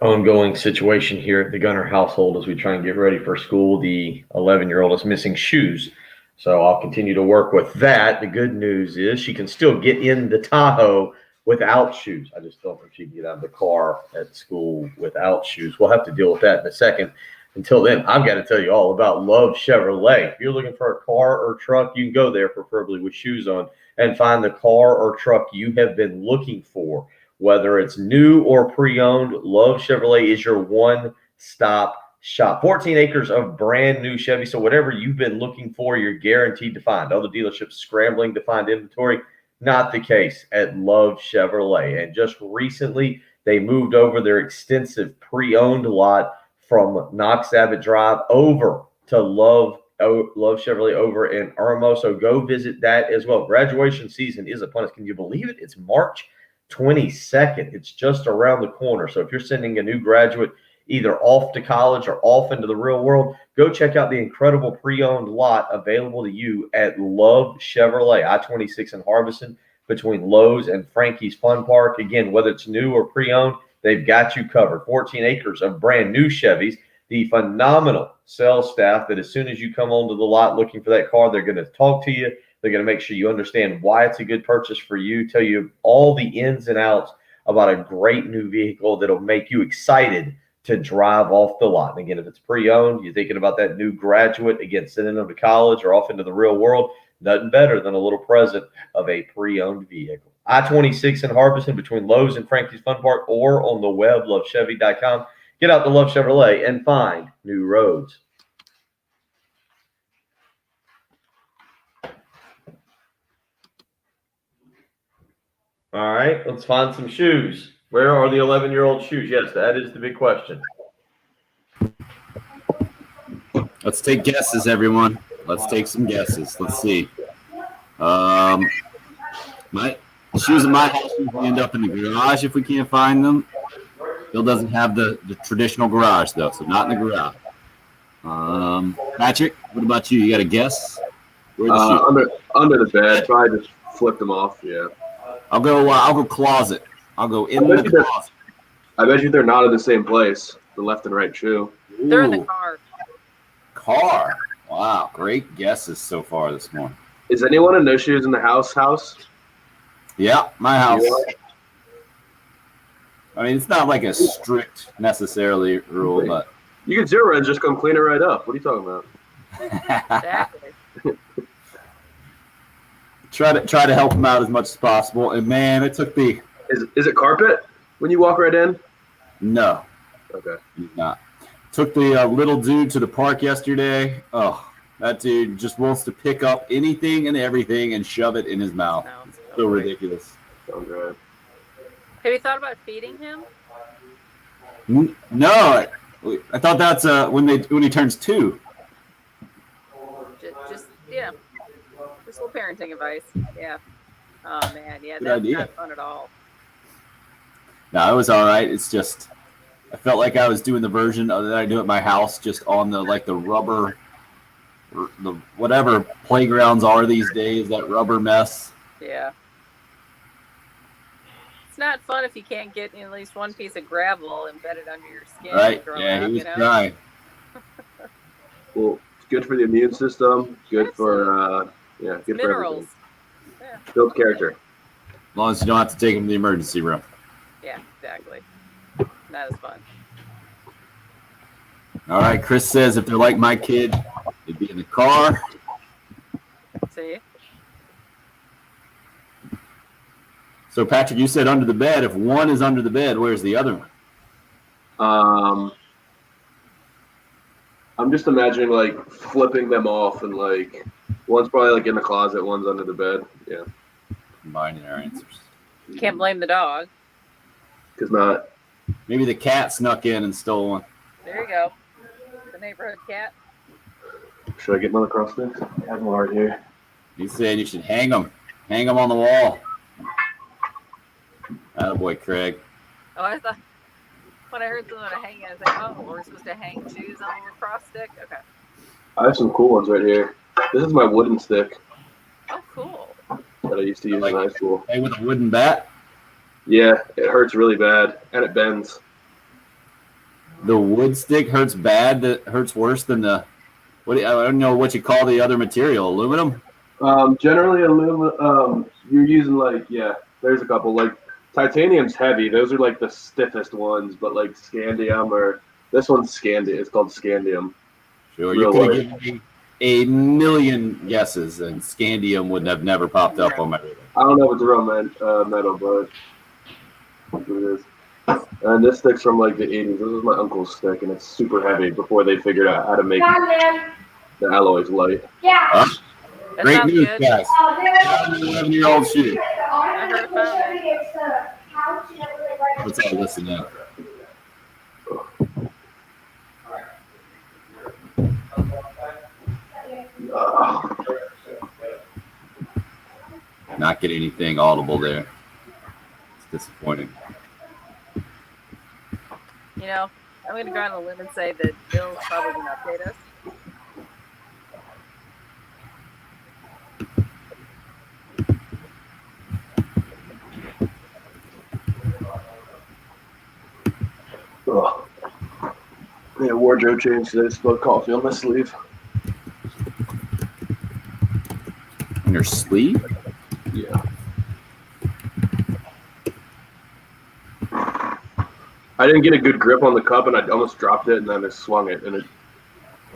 Ongoing situation here at the Gunner household as we try and get ready for school. The 11-year-old is missing shoes, so I'll continue to work with that. The good news is she can still get in the Tahoe without shoes. I just don't think she can get out of the car at school without shoes. We'll have to deal with that in a second. Until then, I've got to tell you all about Love Chevrolet. If you're looking for a car or truck, you can go there, preferably with shoes on, and find the car or truck you have been looking for. Whether it's new or pre-owned, Love Chevrolet is your one-stop shop. 14 acres of brand new Chevy, so whatever you've been looking for, you're guaranteed to find. Other dealerships scrambling to find inventory. Not the case at Love Chevrolet. And just recently, they moved over their extensive pre-owned lot from Knox Abbott Drive over to Love Chevrolet over in Irmo. So go visit that as well. Graduation season is upon us. Can you believe it? It's March 22nd. It's just around the corner. So if you're sending a new graduate either off to college or off into the real world, go check out the incredible pre-owned lot available to you at Love Chevrolet, I-26 in Harbison, between Lowe's and Frankie's Fun Park. Again, whether it's new or pre-owned, they've got you covered. 14 acres of brand new Chevys. The phenomenal sales staff that as soon as you come onto the lot looking for that car, they're going to talk to you. They're going to make sure you understand why it's a good purchase for you, tell you all the ins and outs about a great new vehicle that'll make you excited to drive off the lot. And again, if it's pre-owned, you're thinking about that new graduate, again, sending them to college or off into the real world, nothing better than a little present of a pre-owned vehicle. I-26 in Harbison between Lowe's and Frankie's Fun Park, or on the web, lovechevy.com. Get out to Love Chevrolet and find new roads. All right, let's find some shoes. Where are the 11-year-old shoes? Yes, that is the big question. Let's take guesses, everyone. Let's take some guesses. Let's see. My shoes in my house usually end up in the garage if we can't find them. Still doesn't have the traditional garage, though, so not in the garage. Patrick, what about you? You got a guess? Where are the shoes? Under the bed. Probably just flipped them off. Yeah. I'll go closet. I'll go in the closet. I bet you they're not in the same place. The left and right shoe. They're in the Ooh, car. car. Wow, great guesses so far this morning. Is anyone in no shoes in the house? Yeah, my house. Yeah. I mean, it's not like a strict necessarily rule, but You get zero and just come clean it right up. What are you talking about? Exactly. try to help them out as much as possible. And man, it took the Is it carpet when you walk right in? no, Okay. not. Took the little dude to the park yesterday. Oh, that dude just wants to pick up anything and everything and shove it in his mouth. No, It's so ridiculous. Sounds right. Have you thought about feeding him? No, I thought that's when he turns 2. Just yeah. Just a little parenting advice. Yeah. Oh man, yeah, Good that's idea. not fun at all. No, it was all right. It's just I felt like I was doing the version that I do at my house, just on the rubber, the whatever playgrounds are these days, that rubber mess. Yeah. It's not fun if you can't get at least one piece of gravel embedded under your skin. Right? growing Yeah, up, he was you know? trying. Well, it's good for the immune system. Good for good for Minerals. everything. Builds character. As long as you don't have to take him to the emergency room. Yeah, exactly. Not as fun. All right, Chris says if they're like my kid, they'd be in the car. See? So, Patrick, you said under the bed. If one is under the bed, where's the other one? I'm just imagining like flipping them off and like one's probably like in the closet, one's under the bed. Yeah, Combining our answers. Can't blame the dog. because not. Maybe the cat snuck in and stole one. There you go. The neighborhood cat. Should I get another cross sticks? I have one right here. He said you should hang them. Hang them on the wall. Attaboy, Craig. Oh, I thought when I heard someone hanging, I was like, oh, we're supposed to hang shoes on the lacrosse stick? Okay. I have some cool ones right here. This is my wooden stick Oh, cool. that I used to use in high school. Hey, with a wooden bat. Yeah, it hurts really bad and it bends. The wood stick hurts bad. That hurts worse than the. I don't know what you call the other material. Aluminum. Generally, aluminum. You're using there's a couple like titanium's heavy. Those are like the stiffest ones, but like scandium or this one's scandium. It's called scandium. Sure, you could have given me a million guesses, and scandium would have never popped up on my radar. I don't know if it's a real metal, but that's what it is. And this stick's from like the 80s. This is my uncle's stick, and it's super heavy before they figured out how to make the alloys light. Huh? That Great sounds news, good. guys. 11-year-old shoe. I heard about it. Let's all listen now. Not get anything audible there. It's disappointing. You know, I'm going to go on a limb and say that Bill's probably going to update us. Oh. Yeah, wardrobe change today. Spilled coffee on my sleeve. On your sleeve? Yeah. I didn't get a good grip on the cup, and I almost dropped it, and then I swung it, and it.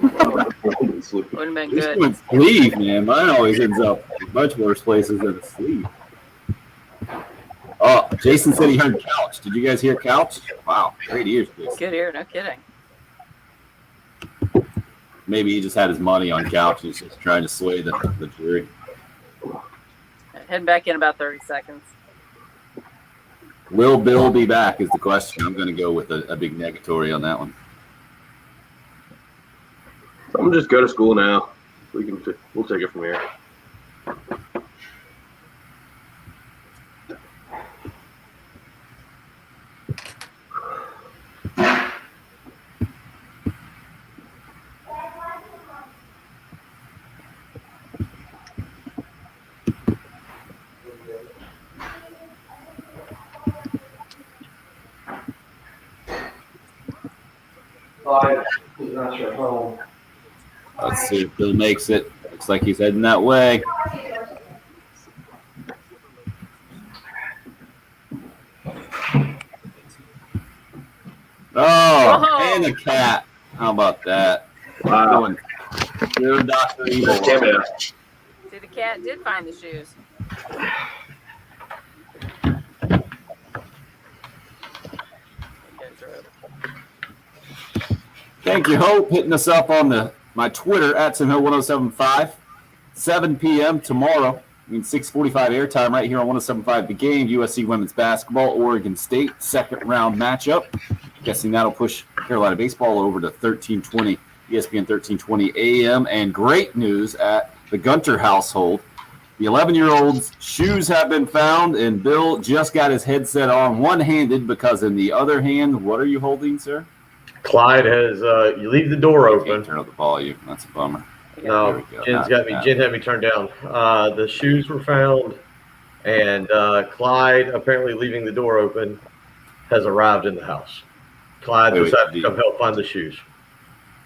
Wouldn't have been This good. one's sleeve, man. Mine always ends up in much worse places than a sleeve. Oh, Jason said he heard couch. Did you guys hear couch? Wow, great ears, Jason. Good ear, no kidding. Maybe he just had his money on couch and he's just trying to sway the jury. Head back in about 30 seconds. Will Bill be back is the question. I'm going to go with a big negatory on that one. I'm gonna just go to school now. We'll take it from here. Let's see if Bill makes it. Looks like he's heading that way. Oh, Whoa. and a cat. How about that? Wow. You're Dr. Evil. Cameo. See, the cat did find the shoes. Thank you, Hope, hitting us up on my Twitter at SimHill1075. 7 p.m. tomorrow. 6:45 airtime right here on 1075 The Game. USC women's basketball, Oregon State, second round matchup. Guessing that'll push Carolina baseball over to 1320, ESPN 1320 AM. And great news at the Gunter household. The 11-year-old's shoes have been found, and Bill just got his headset on one-handed because in the other hand, what are you holding, sir? Clyde has you leave the door Can't open. turn up the volume. That's a bummer. No, There we go. Jen had me turned down. The shoes were found And Clyde, apparently leaving the door open, has arrived in the house. Clyde Wait, decided to come help find the shoes.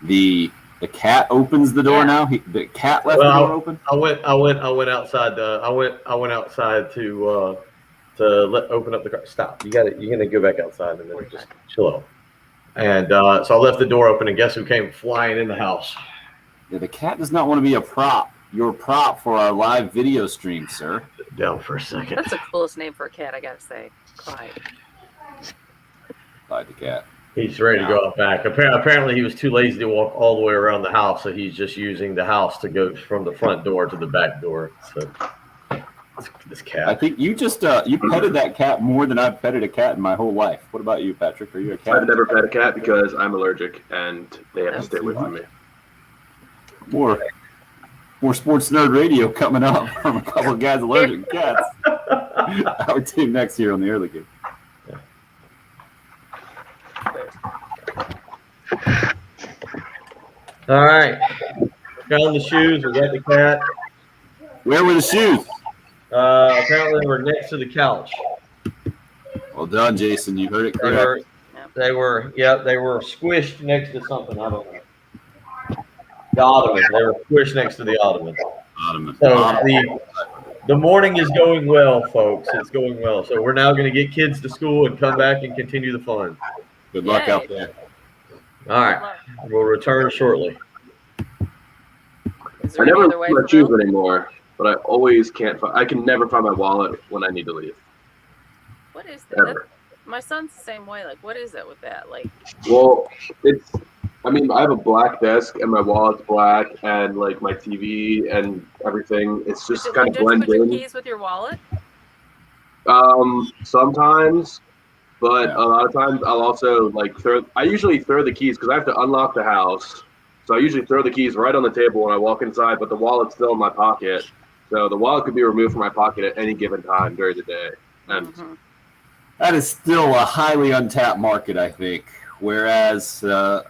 The cat opens the door Yeah. now. The cat left the Well, door open. I went outside. I went outside to open up the car. Stop! You're gonna go back outside and then just chill out. And so I left the door open, and guess who came flying in the house? Yeah, the cat does not want to be a prop. You're a prop for our live video stream, sir. Sit down for a second. That's the coolest name for a cat, I gotta say. Clyde. By the cat. He's ready to go out back. Apparently, he was too lazy to walk all the way around the house, so he's just using the house to go from the front door to the back door. So this I cat. think you just you petted that cat more than I've petted a cat in my whole life. What about you, Patrick? Are you a cat? I've never pet a cat because I'm allergic and they have to stay away from me. More sports nerd radio coming up from a couple of guys allergic to cats. Our team next year on the early game. All right. Found the shoes. We got the cat. Where were the shoes? Apparently, they were next to the couch. Well done, Jason. You heard it They correct. they were squished next to something. I don't know. The ottoman. They were squished next to the ottoman. Ottoman. So the morning is going well, folks. It's going well. So we're now going to get kids to school and come back and continue the fun. Good luck Yay. out there. All right. We'll return shortly. Is I there any never other way wear for shoes Bill? anymore, but I always can't find. I can never find my wallet when I need to leave. What is that? Ever. My son's the same way. Like, what is it with that? Like, Well, it's. I mean, I have a black desk and my wallet's black and like my TV and everything. It's just don't kind of you blends put your in. keys with your wallet? Sometimes, but Yeah. a lot of times I'll also like throw. I usually throw the keys because I have to unlock the house. So I usually throw the keys right on the table when I walk inside, but the wallet's still in my pocket. So the wallet could be removed from my pocket at any given time during the day. And Mhm. That is still a highly untapped market, I think. Whereas the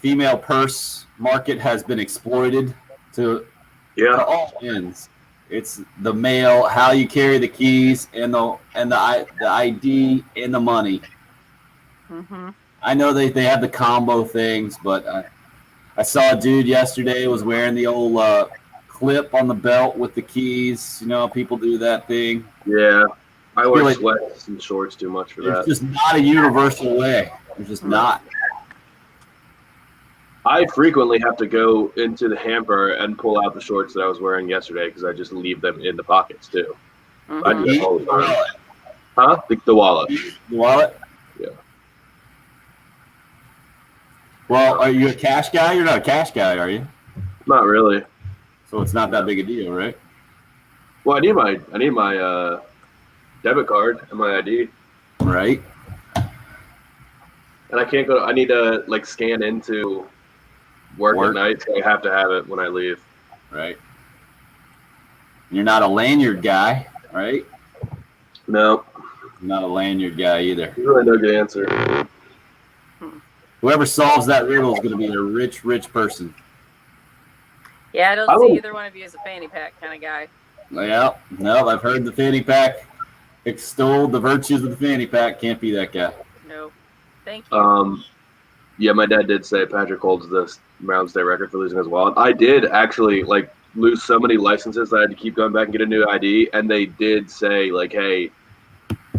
female purse market has been exploited to yeah, all ends. It's the male, how you carry the keys, and the ID and the money. Mhm. I know they have the combo things, but I saw a dude yesterday was wearing the old clip on the belt with the keys. You know, people do that thing. yeah. I wear Like- sweats and shorts too much for It's that. just not a universal way. It's just not. I frequently have to go into the hamper and pull out the shorts that I was wearing yesterday because I just leave them in the pockets too. I do Mhm. that all the time. Huh? The wallet. The wallet? Yeah. Well, are you a cash guy? You're not a cash guy, are you? Not really. So it's not that big a deal, right? Well, I need my debit card and my ID, Right. and I can't go. I need to like scan into work at Work. night, so I have to have it when I leave. Right. You're not a lanyard guy, right? No, I'm not a lanyard guy either. really no good answer. Whoever solves that riddle is going to be a rich, rich person. Yeah, I don't I see would- either one of you as a fanny pack kind of guy. Yeah. No, I've heard the fanny pack extolled the virtues of the fanny pack. Can't be that guy. No. Thank you. Yeah, my dad did say Patrick holds the Brown State record for losing his wallet. I did actually like lose so many licenses that I had to keep going back and get a new ID, and they did say like, "Hey,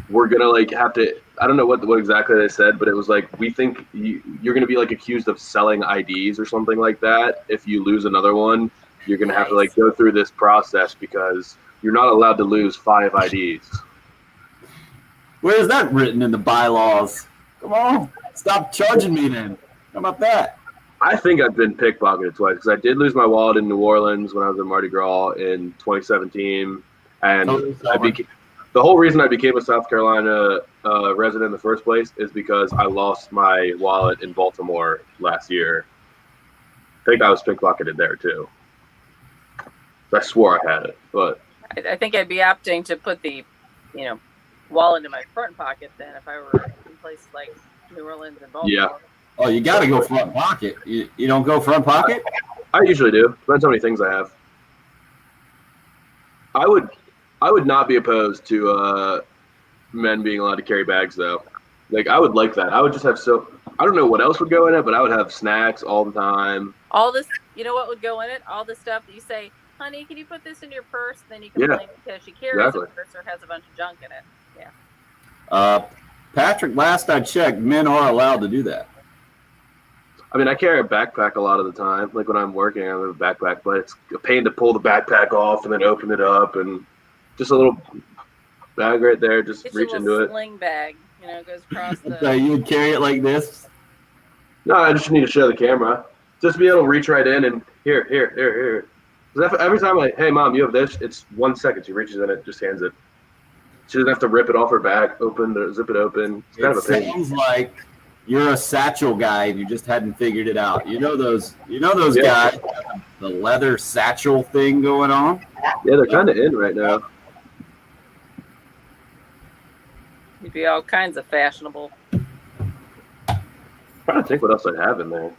we're gonna like have to." I don't know what exactly they said, but it was like, "We think you're gonna be like accused of selling IDs or something like that. If you lose another one, you're gonna have to like go through this process because you're not allowed to lose 5 IDs." Where is that written in the bylaws? Come on. Stop charging me then. How about that? I think I've been pickpocketed twice because I did lose my wallet in New Orleans when I was in Mardi Gras in 2017, and Totally the whole reason I became a South Carolina resident in the first place is because I lost my wallet in Baltimore last year. I think I was pickpocketed there too. I swore I had it, but I think I'd be opting to put the, wallet in my front pocket then if I were in places like New Orleans and Baltimore. Yeah. Oh, you got to go front pocket. You don't go front pocket? I usually do. Depends how many things I have. I would not be opposed to men being allowed to carry bags, though. Like, I would like that. I would just have I don't know what else would go in it, but I would have snacks all the time. All this, you know what would go in it? All the stuff that you say, honey, can you put this in your purse? Then you complain because she carries a purse or has a bunch of junk in it. Yeah. Patrick, last I checked, men are allowed to do that. I mean, I carry a backpack a lot of the time. Like when I'm working, I have a backpack, but it's a pain to pull the backpack off and then open it up, and just a little bag right there. Just It's reach a into little it. sling bag, goes across the. So you would carry it like this? No, I just need to show the camera. Just be able to reach right in and here. 'Cause every time hey, Mom, you have this, it's 1 second. She reaches in it, just hands it. She doesn't have to rip it off her back, zip it open. It's kind of a pain. Sounds like you're a satchel guy and you just hadn't figured it out. You know those guys, the leather satchel thing going on? Yeah, they're kind of in right now. You'd be all kinds of fashionable. I'm trying to think what else I'd have in there.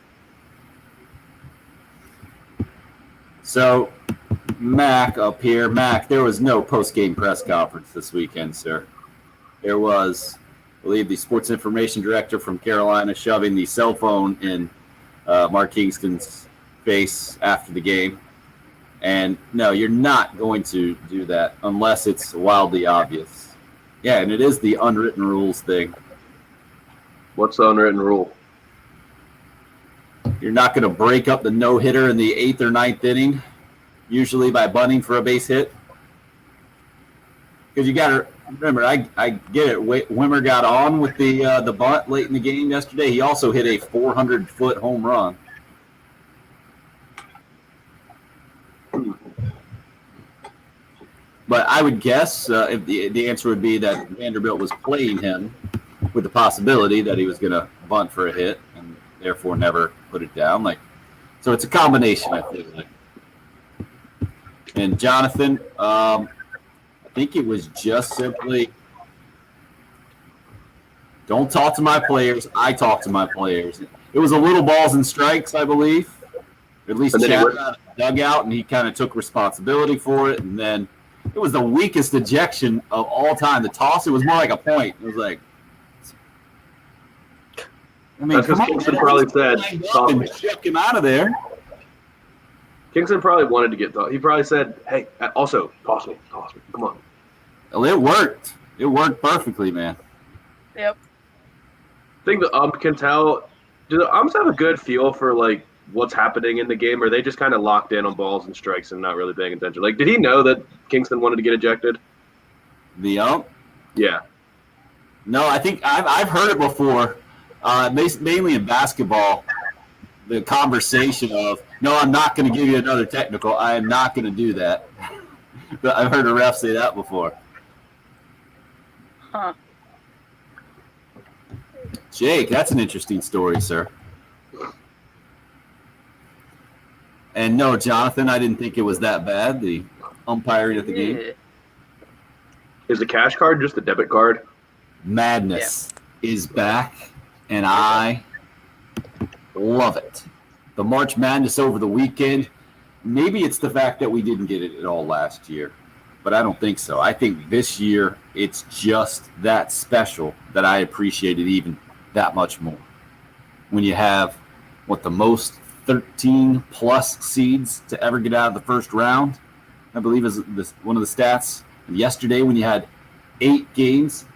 So, Mac up here. Mac, there was no post-game press conference this weekend, sir. There was, I believe, the sports information director from Carolina shoving the cell phone in Mark Kingston's face after the game. And no, you're not going to do that unless it's wildly obvious. Yeah, and it is the unwritten rules thing. What's the unwritten rule? You're not going to break up the no-hitter in the 8th or 9th inning, usually by bunting for a base hit. Because you got to remember, I get it. Wimmer got on with the bunt late in the game yesterday. He also hit a 400-foot home run. But I would guess if the answer would be that Vanderbilt was playing him with the possibility that he was going to bunt for a hit and therefore never put it down. So it's a combination, I feel like. And Jonathan, I think it was just simply don't talk to my players. I talk to my players. It was a little balls and strikes, I believe. At least Chad got out of the dugout, and he kind of took responsibility for it. And then it was the weakest ejection of all time. The toss, it was more like a point. It was like, I mean, That's because Kingston probably said, toss him, chuck him out of there. Kingston probably wanted to get tossed. He probably said, hey, also, toss me. Come on. Well, it worked. It worked perfectly, man. Yep. I think the ump can tell. Do the umps have a good feel for, what's happening in the game, or are they just kind of locked in on balls and strikes and not really paying attention? Did he know that Kingston wanted to get ejected? The ump? Yeah. No, I think I've heard it before, mainly in basketball, the conversation of, no, I'm not going to give you another technical. I am not going to do that. But I've heard a ref say that before. Huh. Jake, that's an interesting story, sir. And no, Jonathan, I didn't think it was that bad, the umpiring at the game. Is the cash card just a debit card? Madness is back, and I love it. The March Madness over the weekend, maybe it's the fact that we didn't get it at all last year, but I don't think so. I think this year it's just that special that I appreciate it even that much more. When you have, the most 13-plus seeds to ever get out of the first round, I believe is one of the stats. And yesterday when you had 8 games,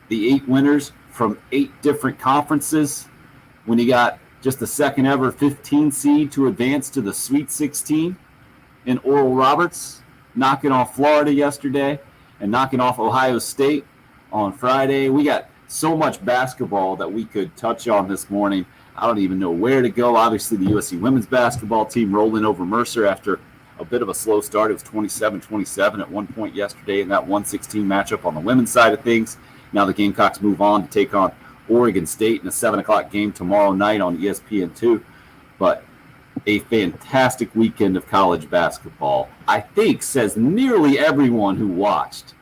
the 8 winners from 8 different conferences, when you got just the second ever 15 seed to advance to the Sweet 16 in Oral Roberts, knocking off Florida yesterday and knocking off Ohio State on Friday. We got so much basketball that we could touch on this morning. I don't even know where to go. Obviously, the USC women's basketball team rolling over Mercer after a bit of a slow start. It was 27-27 at one point yesterday in that 116 matchup on the women's side of things. Now the Gamecocks move on to take on Oregon State in a 7 o'clock game tomorrow night on ESPN2. But a fantastic weekend of college basketball, I think, says nearly everyone who watched,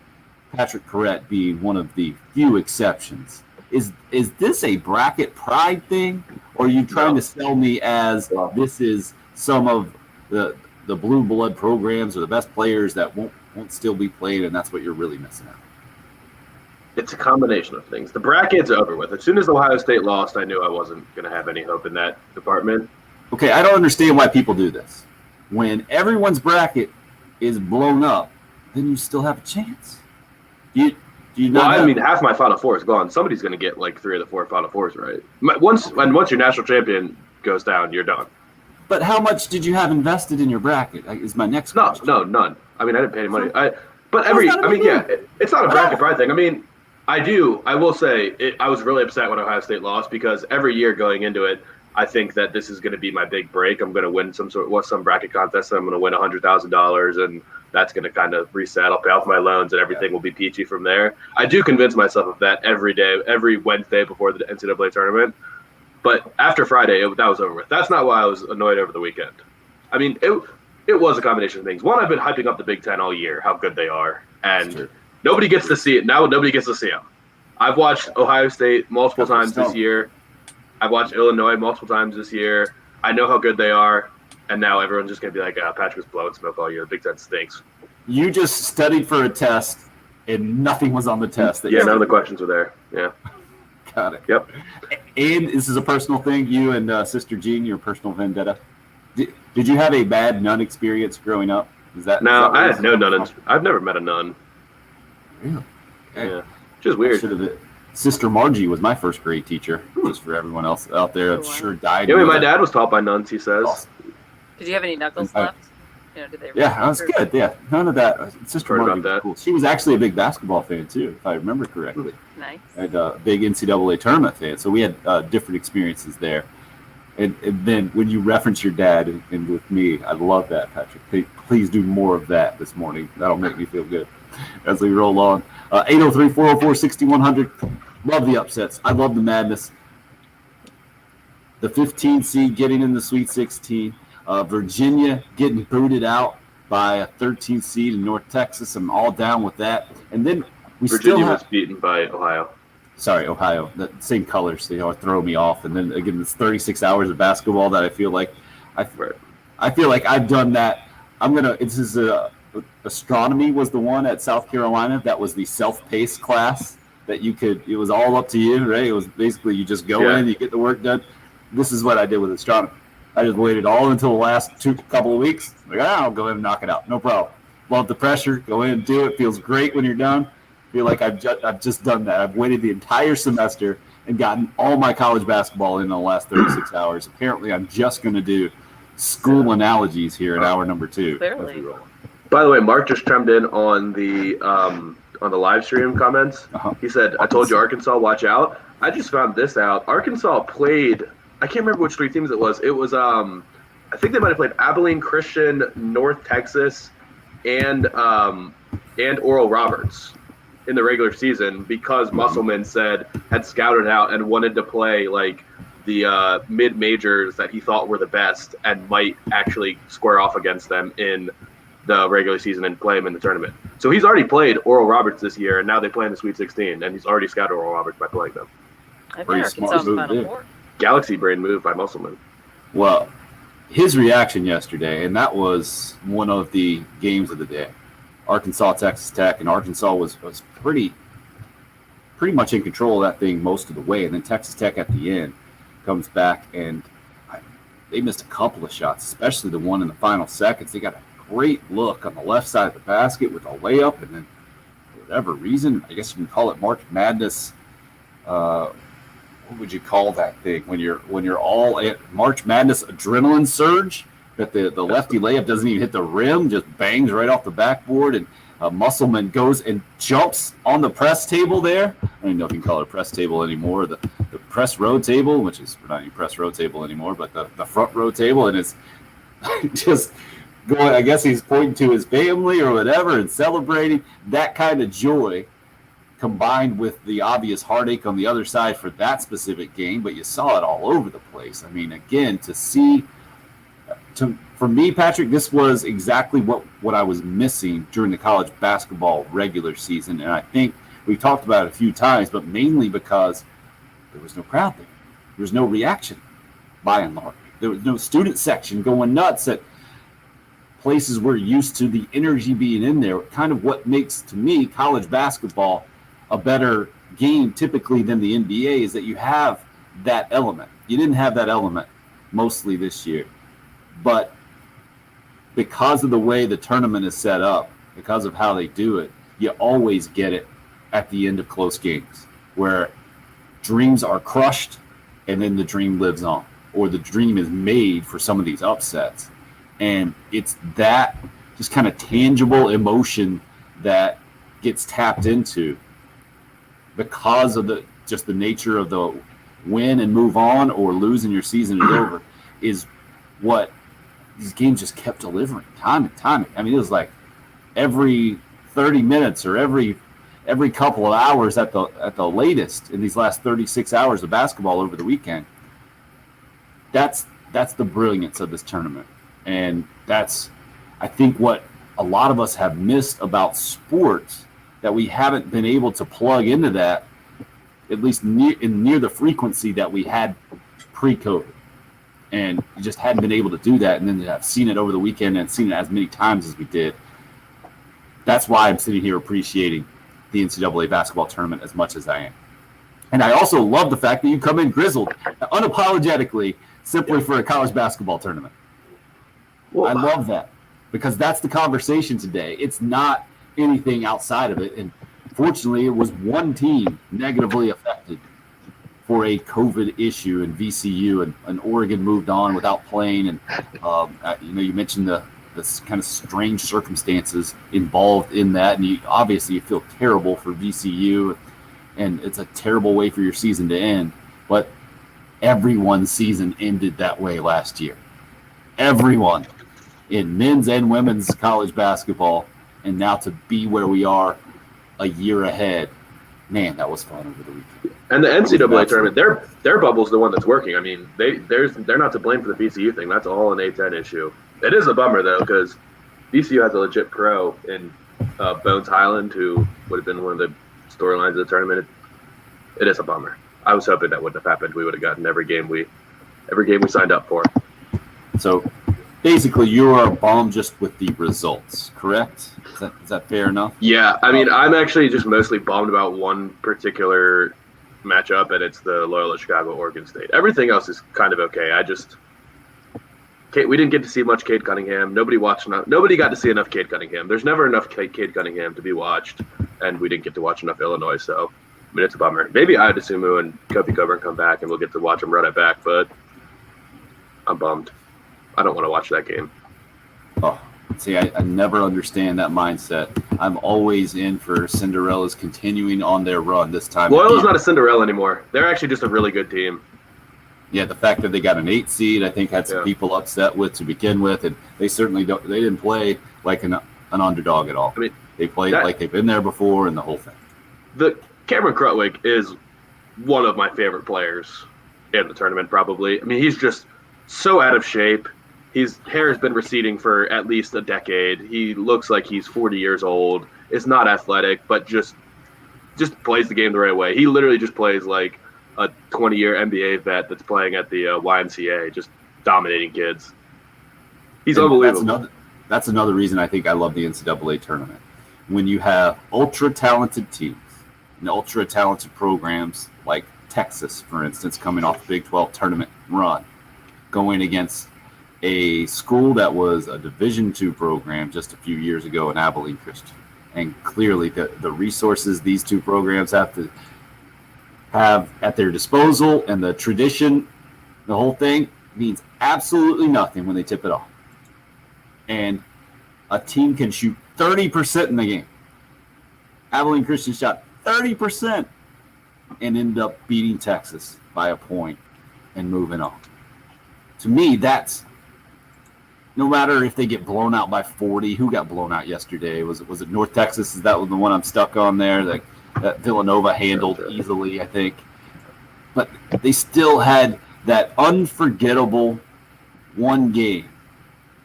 Patrick Corrett being one of the few exceptions. Is this a bracket pride thing, or are you trying to sell me as this is some of the blue blood programs or the best players that won't won't still be played, and that's what you're really missing out. It's a combination of things. The bracket's over with. As soon as Ohio State lost, I knew I wasn't going to have any hope in that department. Okay, I don't understand why people do this. When everyone's bracket is blown up, then you still have a chance. Do you Well, not I mean, half my Final Four is gone. Somebody's going to get like 3 of the 4 Final Fours, right? Once your national champion goes down, you're done. But how much did you have invested in your bracket? Is my next question. No, none. I mean, I didn't pay any money. It's not a bracket pride thing. I mean, I will say, I was really upset when Ohio State lost because every year going into it, I think that this is going to be my big break. I'm going to win some bracket contest. And I'm going to win $100,000, and that's going to kind of reset. I'll pay off my loans, and everything will be peachy from there. I do convince myself of that every day, every Wednesday before the NCAA tournament. But after Friday, that was over with. That's not why I was annoyed over the weekend. I mean, it was a combination of things. One, I've been hyping up the Big Ten all year, how good they are, and nobody gets to see it. Now nobody gets to see them. I've watched Ohio State multiple times this year. I've watched Illinois multiple times this year. I know how good they are, and now everyone's just going to be like, Patrick was blowing smoke all year. The Big Ten stinks. You just studied for a test, and nothing was on the test. None of the questions were there. Yeah. Got it. Yep. And this is a personal thing. You and Sister Jean, your personal vendetta. Did you have a bad nun experience growing up? I had no nuns. I've never met a nun. Really? Okay. Yeah. Which is weird. Sister Margie was my first grade teacher. Just for everyone else out there, I'm sure died. Yeah, my dad was taught by nuns, he says. Awesome. Did you have any knuckles left? Did they? Yeah, that was good. Yeah, none of that. Sister Margie was cool. She was actually a big basketball fan too, if I remember correctly. Nice. And a big NCAA tournament fan. So we had different experiences there. And then when you reference your dad and with me, I love that, Patrick. Please do more of that this morning. That'll make me feel good as we roll on. 803-404-6100. Love the upsets. I love the madness. The 15 seed getting in the Sweet 16. Virginia getting booted out by a 13 seed in North Texas. I'm all down with that. And then Virginia was beaten by Ohio. Sorry, Ohio. The same colors, throw me off. And then again, it's 36 hours of basketball that I feel like I've done that. Astronomy was the one at South Carolina. That was the self-paced class that it was all up to you, right? It was basically you just go in, you get the work done. This is what I did with astronomy. I just waited all until the last couple of weeks. I'll go in and knock it out. No problem. Love the pressure. Go in and do it. Feels great when you're done. Feel like I've just done that. I've waited the entire semester and gotten all my college basketball in the last 36 hours. Apparently, I'm just going to do school analogies here in hour number 2. Clearly. By the way, Mark just chimed in on the live stream comments. He said, "I told you Arkansas, watch out." I just found this out. Arkansas played. I can't remember which 3 teams it was. It was I think they might have played Abilene Christian, North Texas, and Oral Roberts in the regular season because Musselman had scouted out and wanted to play like the mid majors that he thought were the best and might actually square off against them in the regular season and play him in the tournament. So he's already played Oral Roberts this year, and now they play in the Sweet 16, and he's already scouted Oral Roberts by playing them. I think Arkansas Final Four. Galaxy brain move by Musselman. Well, his reaction yesterday, and that was one of the games of the day. Arkansas, Texas Tech, and Arkansas was pretty much in control of that thing most of the way. And then Texas Tech at the end comes back, and they missed a couple of shots, especially the one in the final seconds. They got a great look on the left side of the basket with a layup, and then for whatever reason, I guess you can call it March Madness. What would you call that thing when you're all at March Madness adrenaline surge? That the lefty layup doesn't even hit the rim, just bangs right off the backboard, and Musselman goes and jumps on the press table there. I don't even know if you can call it a press table anymore. The press row table, which is not even press row table anymore, but the front row table, and it's just going. I guess he's pointing to his family or whatever and celebrating. That kind of joy combined with the obvious heartache on the other side for that specific game, but you saw it all over the place. I mean, again, for me, Patrick, this was exactly what I was missing during the college basketball regular season. And I think we've talked about it a few times, but mainly because there was no crowd there. There was no reaction, by and large. There was no student section going nuts at places we're used to the energy being in there. Kind of what makes, to me, college basketball a better game typically than the NBA is that you have that element. You didn't have that element mostly this year, but because of the way the tournament is set up, because of how they do it, you always get it at the end of close games where dreams are crushed and then the dream lives on, or the dream is made for some of these upsets. And it's that just kind of tangible emotion that gets tapped into because of the nature of the win and move on or lose and your season is over is what these games just kept delivering time and time. I mean, it was like every 30 minutes or every couple of hours at the latest in these last 36 hours of basketball over the weekend. That's the brilliance of this tournament. And that's, I think, what a lot of us have missed about sports, that we haven't been able to plug into that, at least near the frequency that we had pre-COVID. And you just hadn't been able to do that. And then I've seen it over the weekend and seen it as many times as we did. That's why I'm sitting here appreciating the NCAA basketball tournament as much as I am. And I also love the fact that you come in grizzled, unapologetically, simply for a college basketball tournament. Well, I love that, because that's the conversation today. It's not anything outside of it. And fortunately, it was one team negatively affected for a COVID issue in VCU, and Oregon moved on without playing. And you mentioned the kind of strange circumstances involved in that, and you feel terrible for VCU, and it's a terrible way for your season to end. But everyone's season ended that way last year. Everyone in men's and women's college basketball, and now to be where we are a year ahead, man, that was fun over the weekend. And the NCAA tournament, their bubble's the one that's working. I mean, they're not to blame for the VCU thing. That's all an A10 issue. It is a bummer though, because VCU has a legit pro in Bones Highland, who would have been one of the storylines of the tournament. It is a bummer. I was hoping that wouldn't have happened. We would have gotten every game we signed up for. So basically, you are bummed just with the results, correct? Is that fair enough? Yeah, I mean, I'm actually just mostly bummed about one particular matchup, and it's the Loyola Chicago Oregon State. Everything else is kind of okay. We didn't get to see much Cade Cunningham. Nobody got to see enough Cade Cunningham. There's never enough Cade Cunningham to be watched, and we didn't get to watch enough Illinois. So, I mean, it's a bummer. Maybe Adesunu and Kofi Coburn come back, and we'll get to watch them run it back. But I'm bummed. I don't want to watch that game. Oh, see, I never understand that mindset. I'm always in for Cinderella's continuing on their run this time. Loyola's not a Cinderella anymore. They're actually just a really good team. Yeah, the fact that they got an 8 seed, I think, had some people upset with to begin with, and they certainly don't. They didn't play like an underdog at all. I mean, they played like they've been there before, and the whole thing. The Cameron Krutwig is one of my favorite players in the tournament, probably. I mean, he's just so out of shape. His hair has been receding for at least a decade. He looks like he's 40 years old. Is not athletic, but just plays the game the right way. He literally just plays like a 20-year NBA vet that's playing at the YMCA, just dominating kids. He's unbelievable. That's another reason I think I love the NCAA tournament. When you have ultra-talented teams and ultra-talented programs like Texas, for instance, coming off the Big 12 tournament run, going against a school that was a Division II program just a few years ago in Abilene Christian. And clearly the resources these two programs have at their disposal, and the tradition, the whole thing means absolutely nothing when they tip it off. And a team can shoot 30% in the game. Abilene Christian shot 30% and ended up beating Texas by a point and moving on. To me, that's no matter if they get blown out by 40. Who got blown out yesterday? Was it North Texas? Is that the one I'm stuck on there? That Villanova handled easily, I think. But they still had that unforgettable one game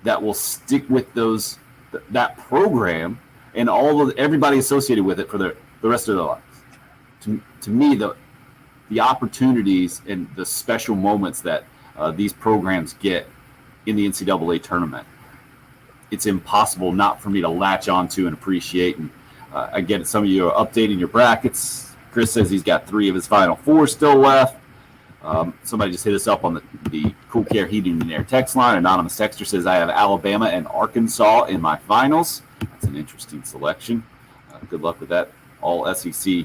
that will stick with that program and everybody associated with it for the rest of their lives. To me, the opportunities and the special moments that these programs get in the NCAA tournament it's impossible not for me to latch onto and appreciate. And I get it. Some of you are updating your brackets. Chris says he's got 3 of his final 4 still left. Somebody just hit us up on the Cool Care Heating and Air text line. Anonymous texter says I have Alabama and Arkansas in my finals. That's an interesting selection. Good luck with that. All SEC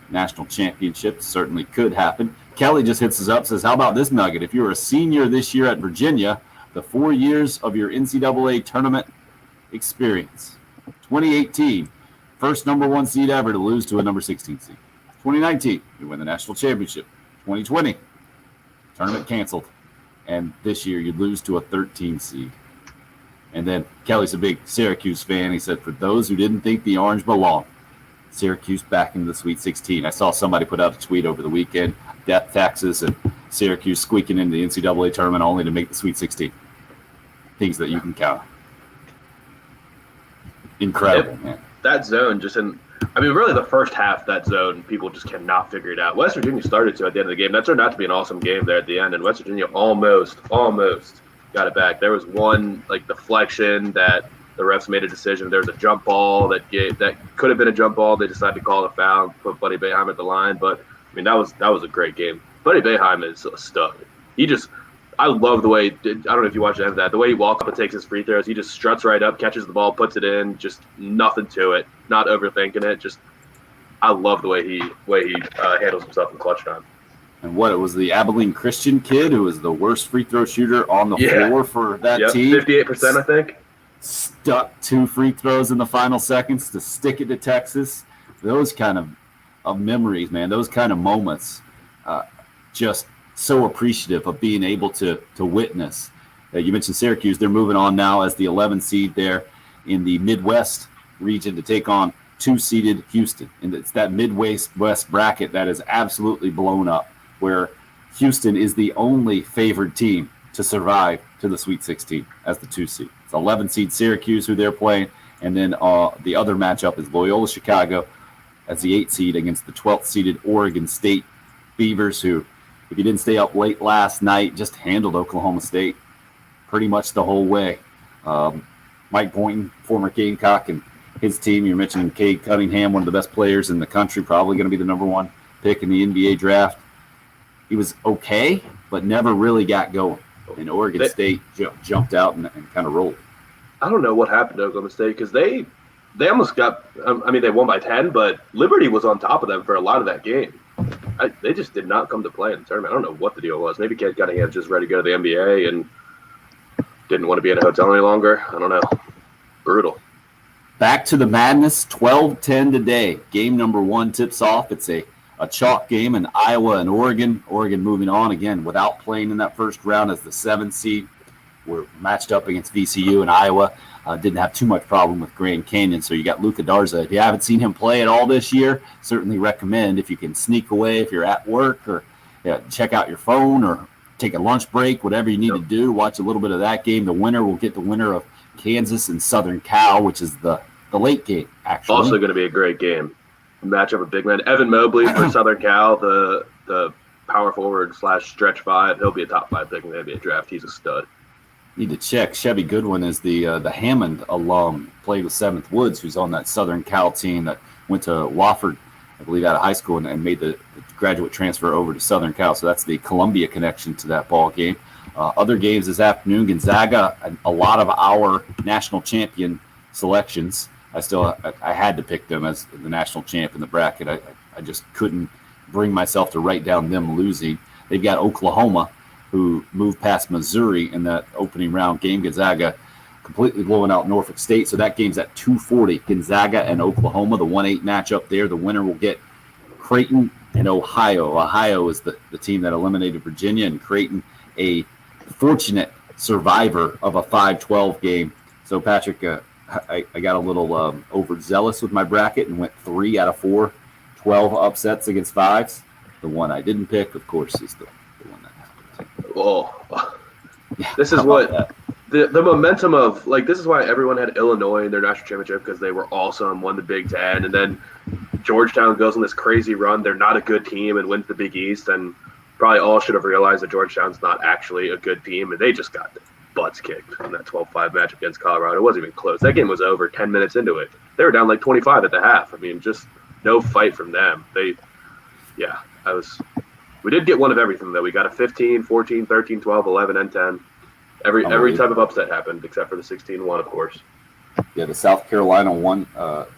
national championships certainly could happen. Kelly just hits us up, says, how about this nugget? If you were a senior this year at Virginia, the 4 years of your NCAA tournament experience. 2018, first number 1 seed ever to lose to a number 16 seed. 2019, you win the national championship. 2020, tournament canceled. And this year, you lose to a 13 seed. And then Kelly's a big Syracuse fan. He said, for those who didn't think the Orange belonged, Syracuse back into the Sweet 16. I saw somebody put out a tweet over the weekend, death taxes and Syracuse squeaking into the NCAA tournament only to make the Sweet 16. Things that you can count on. Incredible, man. That zone really the first half, that zone, people just cannot figure it out. West Virginia started to at the end of the game. That turned out to be an awesome game there at the end, and West Virginia almost got it back. There was one deflection that the refs made a decision. There was a jump ball that could have been a jump ball. They decided to call it a foul and put Buddy Boeheim at the line. But I mean, that was a great game. Buddy Boeheim is a stud. I love the way, I don't know if you watched that, the way he walks up and takes his free throws. He just struts right up, catches the ball, puts it in, just nothing to it, not overthinking it. Just, I love the way he handles himself in clutch time. And it was the Abilene Christian kid who was the worst free throw shooter on the floor for that team. 58%, I think. Stuck 2 free throws in the final seconds to stick it to Texas. Those kind of memories, man, those kind of moments, just so appreciative of being able to witness. You mentioned Syracuse. They're moving on now as the 11 seed there in the Midwest region to take on 2-seeded Houston. And it's that Midwest bracket that is absolutely blown up, where Houston is the only favored team to survive to the Sweet 16 as the 2 seed. It's 11 seed Syracuse who they're playing, and then the other matchup is Loyola Chicago as the 8 seed against the 12th seeded Oregon State Beavers, who, if you didn't stay up late last night, just handled Oklahoma State pretty much the whole way. Mike Boynton, former Gamecock, and his team, you're mentioning Cade Cunningham, one of the best players in the country, probably going to be the number 1 pick in the NBA draft. He was okay, but never really got going. And Oregon State jumped out and kind of rolled. I don't know what happened to Oklahoma State because they almost got they won by 10, but Liberty was on top of them for a lot of that game. They just did not come to play in the tournament. I don't know what the deal was. Maybe Cade Cunningham was just ready to go to the NBA and didn't want to be in a hotel any longer. I don't know. Brutal. Back to the madness, 12-10 today. Game number 1 tips off. It's a chalk game in Iowa and Oregon. Oregon moving on again without playing in that first round as the 7th seed. We're matched up against VCU and Iowa. Didn't have too much problem with Grand Canyon. So you got Luka Darza. If you haven't seen him play at all this year, certainly recommend if you can sneak away if you're at work or check out your phone or take a lunch break, whatever you need to do, watch a little bit of that game. The winner will get the winner of Kansas and Southern Cal, which is the late game, actually. Also going to be a great game. Matchup of big men. Evan Mobley for Southern Cal, the power forward / stretch 5. He'll be a top 5 pick in the NBA draft. He's a stud. Need to check. Chevy Goodwin is the Hammond alum, played with 7th Woods, who's on that Southern Cal team that went to Wofford, I believe, out of high school and made the graduate transfer over to Southern Cal. So that's the Columbia connection to that ball game. Other games this afternoon, Gonzaga, a lot of our national champion selections. I had to pick them as the national champ in the bracket. I just couldn't bring myself to write down them losing. They've got Oklahoma, who moved past Missouri in that opening round game. Gonzaga completely blowing out Norfolk State. So that game's at 2:40. Gonzaga and Oklahoma, the 1-8 matchup there. The winner will get Creighton and Ohio. Ohio is the team that eliminated Virginia, and Creighton a fortunate survivor of a 5-12 game. So, Patrick, I got a little overzealous with my bracket and went 3 out of 4 12 upsets against 5s. The one I didn't pick, of course, is the one that happened. Oh, this is what the momentum of, this is why everyone had Illinois in their national championship, because they were awesome, won the Big Ten, and then Georgetown goes on this crazy run. They're not a good team and wins the Big East, and probably all should have realized that Georgetown's not actually a good team, and they just got butts kicked in that 12-5 match against Colorado. It wasn't even close. That game was over 10 minutes into it. They were down like 25 at the half. I mean, just no fight from them. We did get one of everything, though. We got a 15, 14, 13, 12, 11, and 10. Every type of upset happened except for the 16-1, of course. Yeah, the South Carolina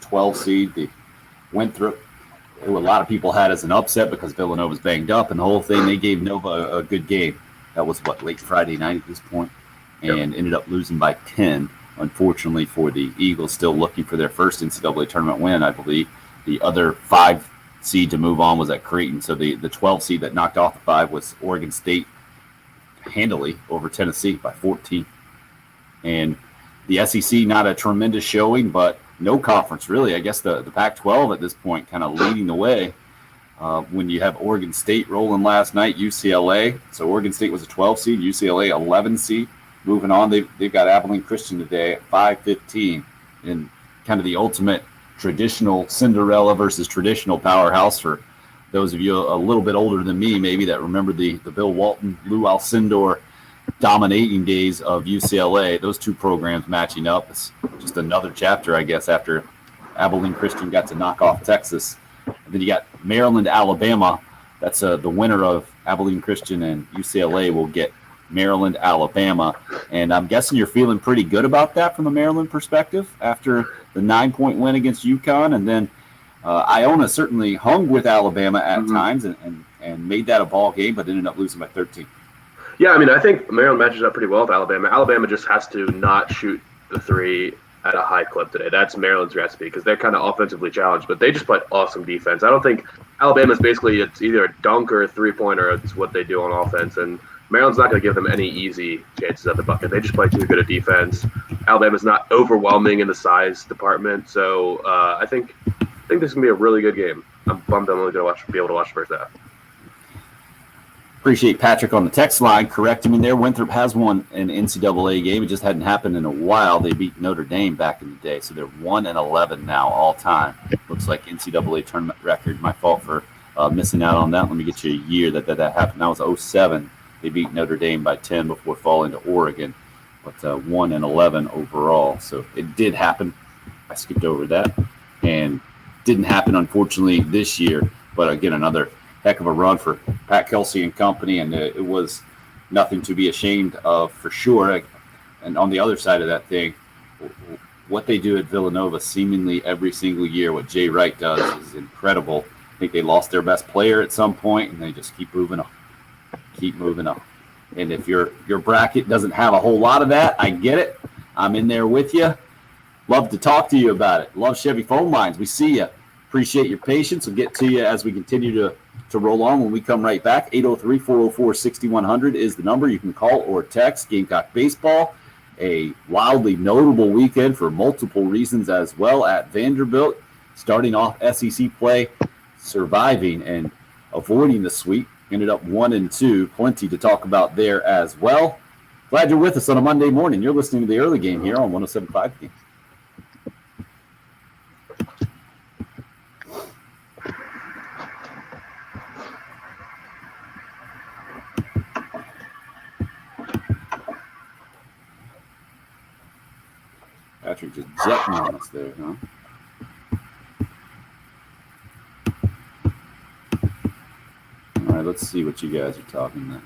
12 seed, the Winthrop, who a lot of people had as an upset because Villanova's banged up and the whole thing. They gave Nova a good game. That was late Friday night at this point, and ended up losing by 10. Unfortunately for the Eagles, still looking for their first NCAA tournament win, I believe. The other 5 seed to move on was at Creighton. So the 12 seed that knocked off the 5 was Oregon State, handily over Tennessee by 14. And the SEC, not a tremendous showing, but no conference really. I guess the Pac-12 at this point kind of leading the way when you have Oregon State rolling last night, UCLA. So Oregon State was a 12 seed, UCLA 11 seed. Moving on, they've got Abilene Christian today at 5-15 in kind of the ultimate traditional Cinderella versus traditional powerhouse for those of you a little bit older than me, maybe, that remember the Bill Walton, Lou Alcindor dominating days of UCLA. Those two programs matching up. It's just another chapter, I guess, after Abilene Christian got to knock off Texas. And then you got Maryland, Alabama. That's the winner of Abilene Christian and UCLA will get Maryland, Alabama. And I'm guessing you're feeling pretty good about that from the Maryland perspective after the 9-point win against UConn. And then Iona certainly hung with Alabama at times and made that a ball game, but ended up losing by 13. Yeah, I mean, I think Maryland matches up pretty well with Alabama. Alabama just has to not shoot the 3 at a high clip today. That's Maryland's recipe because they're kind of offensively challenged, but they just play awesome defense. I don't think Alabama's basically it's either a dunk or a 3-pointer. It's what they do on offense, and Maryland's not going to give them any easy chances at the bucket. They just play too good a defense. Alabama's not overwhelming in the size department, so I think this is going to be a really good game. I'm bummed I'm only going to be able to watch the first half. Appreciate Patrick on the text line correcting me there. Winthrop has won an NCAA game. It just hadn't happened in a while. They beat Notre Dame back in the day, so they're 1-11 now all time. Looks like NCAA tournament record. My fault for missing out on that. Let me get you a year that happened. That was 2007. They beat Notre Dame by 10 before falling to Oregon, but 1-11 overall. So it did happen. I skipped over that, and didn't happen unfortunately this year. But again, another heck of a run for Pat Kelsey and company, and it was nothing to be ashamed of for sure. And on the other side of that thing, what they do at Villanova seemingly every single year, what Jay Wright does is incredible. I think they lost their best player at some point, and they just keep moving on. And if your bracket doesn't have a whole lot of that, I get it. I'm in there with you. Love to talk to you about it. Love Chevy phone lines. We see you. Appreciate your patience. We'll get to you as we continue to roll on when we come right back. 803-404-6100 is the number. You can call or text. Gamecock Baseball, a wildly notable weekend for multiple reasons as well at Vanderbilt. Starting off SEC play, surviving and avoiding the sweep. Ended up 1-2. Plenty to talk about there as well. Glad you're with us on a Monday morning. You're listening to the early game here on 107.5 Game. Patrick just jetting on us there, huh? All right, let's see what you guys are talking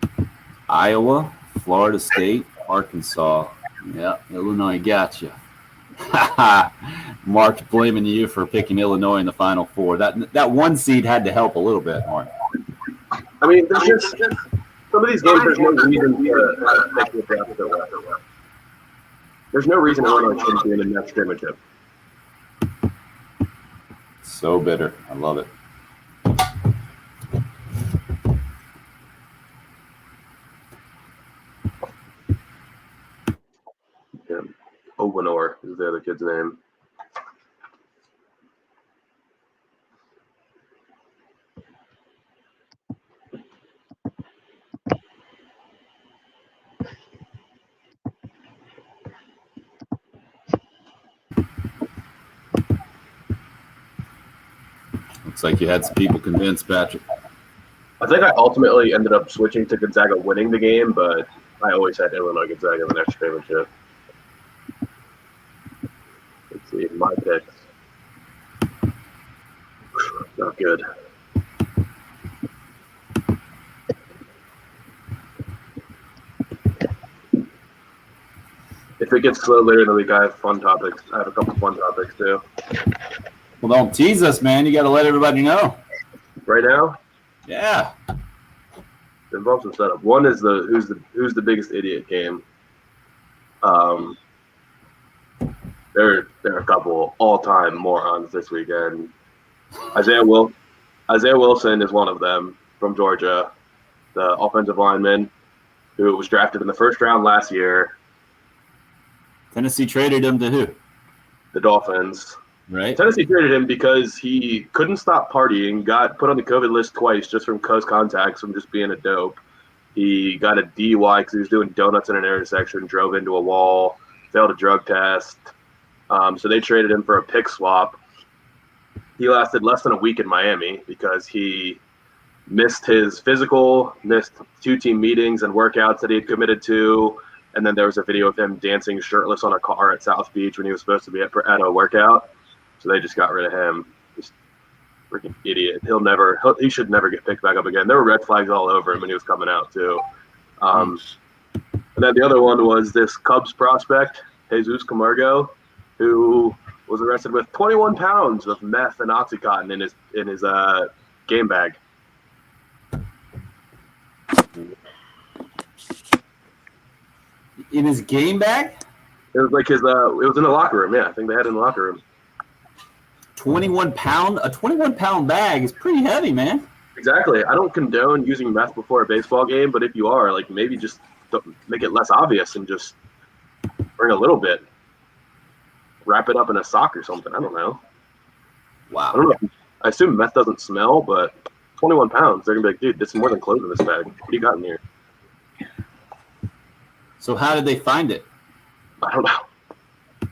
about. Iowa, Florida State, Arkansas. Yeah, Illinois got you. Mark blaming you for picking Illinois in the Final Four. That 1 seed had to help a little bit, Mark. I mean, there's just some of these games, there's no reason to make the draft go well. There's no reason Illinois shouldn't be in the next championship. So bitter. I love it. Yeah. Owenor is the other kid's name. Looks like you had some people convinced, Patrick. I think I ultimately ended up switching to Gonzaga winning the game, but I always had Illinois Gonzaga in the next championship. Let's see, my picks. Not good. If it gets slow later in the week, I have fun topics. I have a couple fun topics too. Well, don't tease us, man. You got to let everybody know. Right now, Yeah. it involves some setup. One is who's the biggest idiot game. There are a couple all-time morons this weekend. Isaiah Wilson is one of them from Georgia, the offensive lineman who was drafted in the first round last year. Tennessee traded him to who? The Dolphins. Right. Tennessee traded him because he couldn't stop partying, got put on the COVID list twice just from close contacts from just being a dope. He got a DUI because he was doing donuts in an intersection, drove into a wall, failed a drug test. So they traded him for a pick swap. He lasted less than a week in Miami because he missed his physical, missed 2 team meetings and workouts that he had committed to. And then there was a video of him dancing shirtless on a car at South Beach when he was supposed to be at a workout. So they just got rid of him. Just freaking idiot. He should never get picked back up again. There were red flags all over him when he was coming out too. And then the other one was this Cubs prospect, Jesus Camargo, who was arrested with 21 pounds of meth and Oxycontin in his game bag. In his game bag? It was like it was in the locker room. Yeah, I think they had it in the locker room. 21-pound bag is pretty heavy, man. Exactly. I don't condone using meth before a baseball game, but if you are, like, maybe just make it less obvious and just bring a little bit. Wrap it up in a sock or something. I don't know. Wow. I don't know. I assume meth doesn't smell, but 21 pounds. They're gonna be like, dude, this is more than clothes in this bag. What do you got in here? So how did they find it? I don't know. I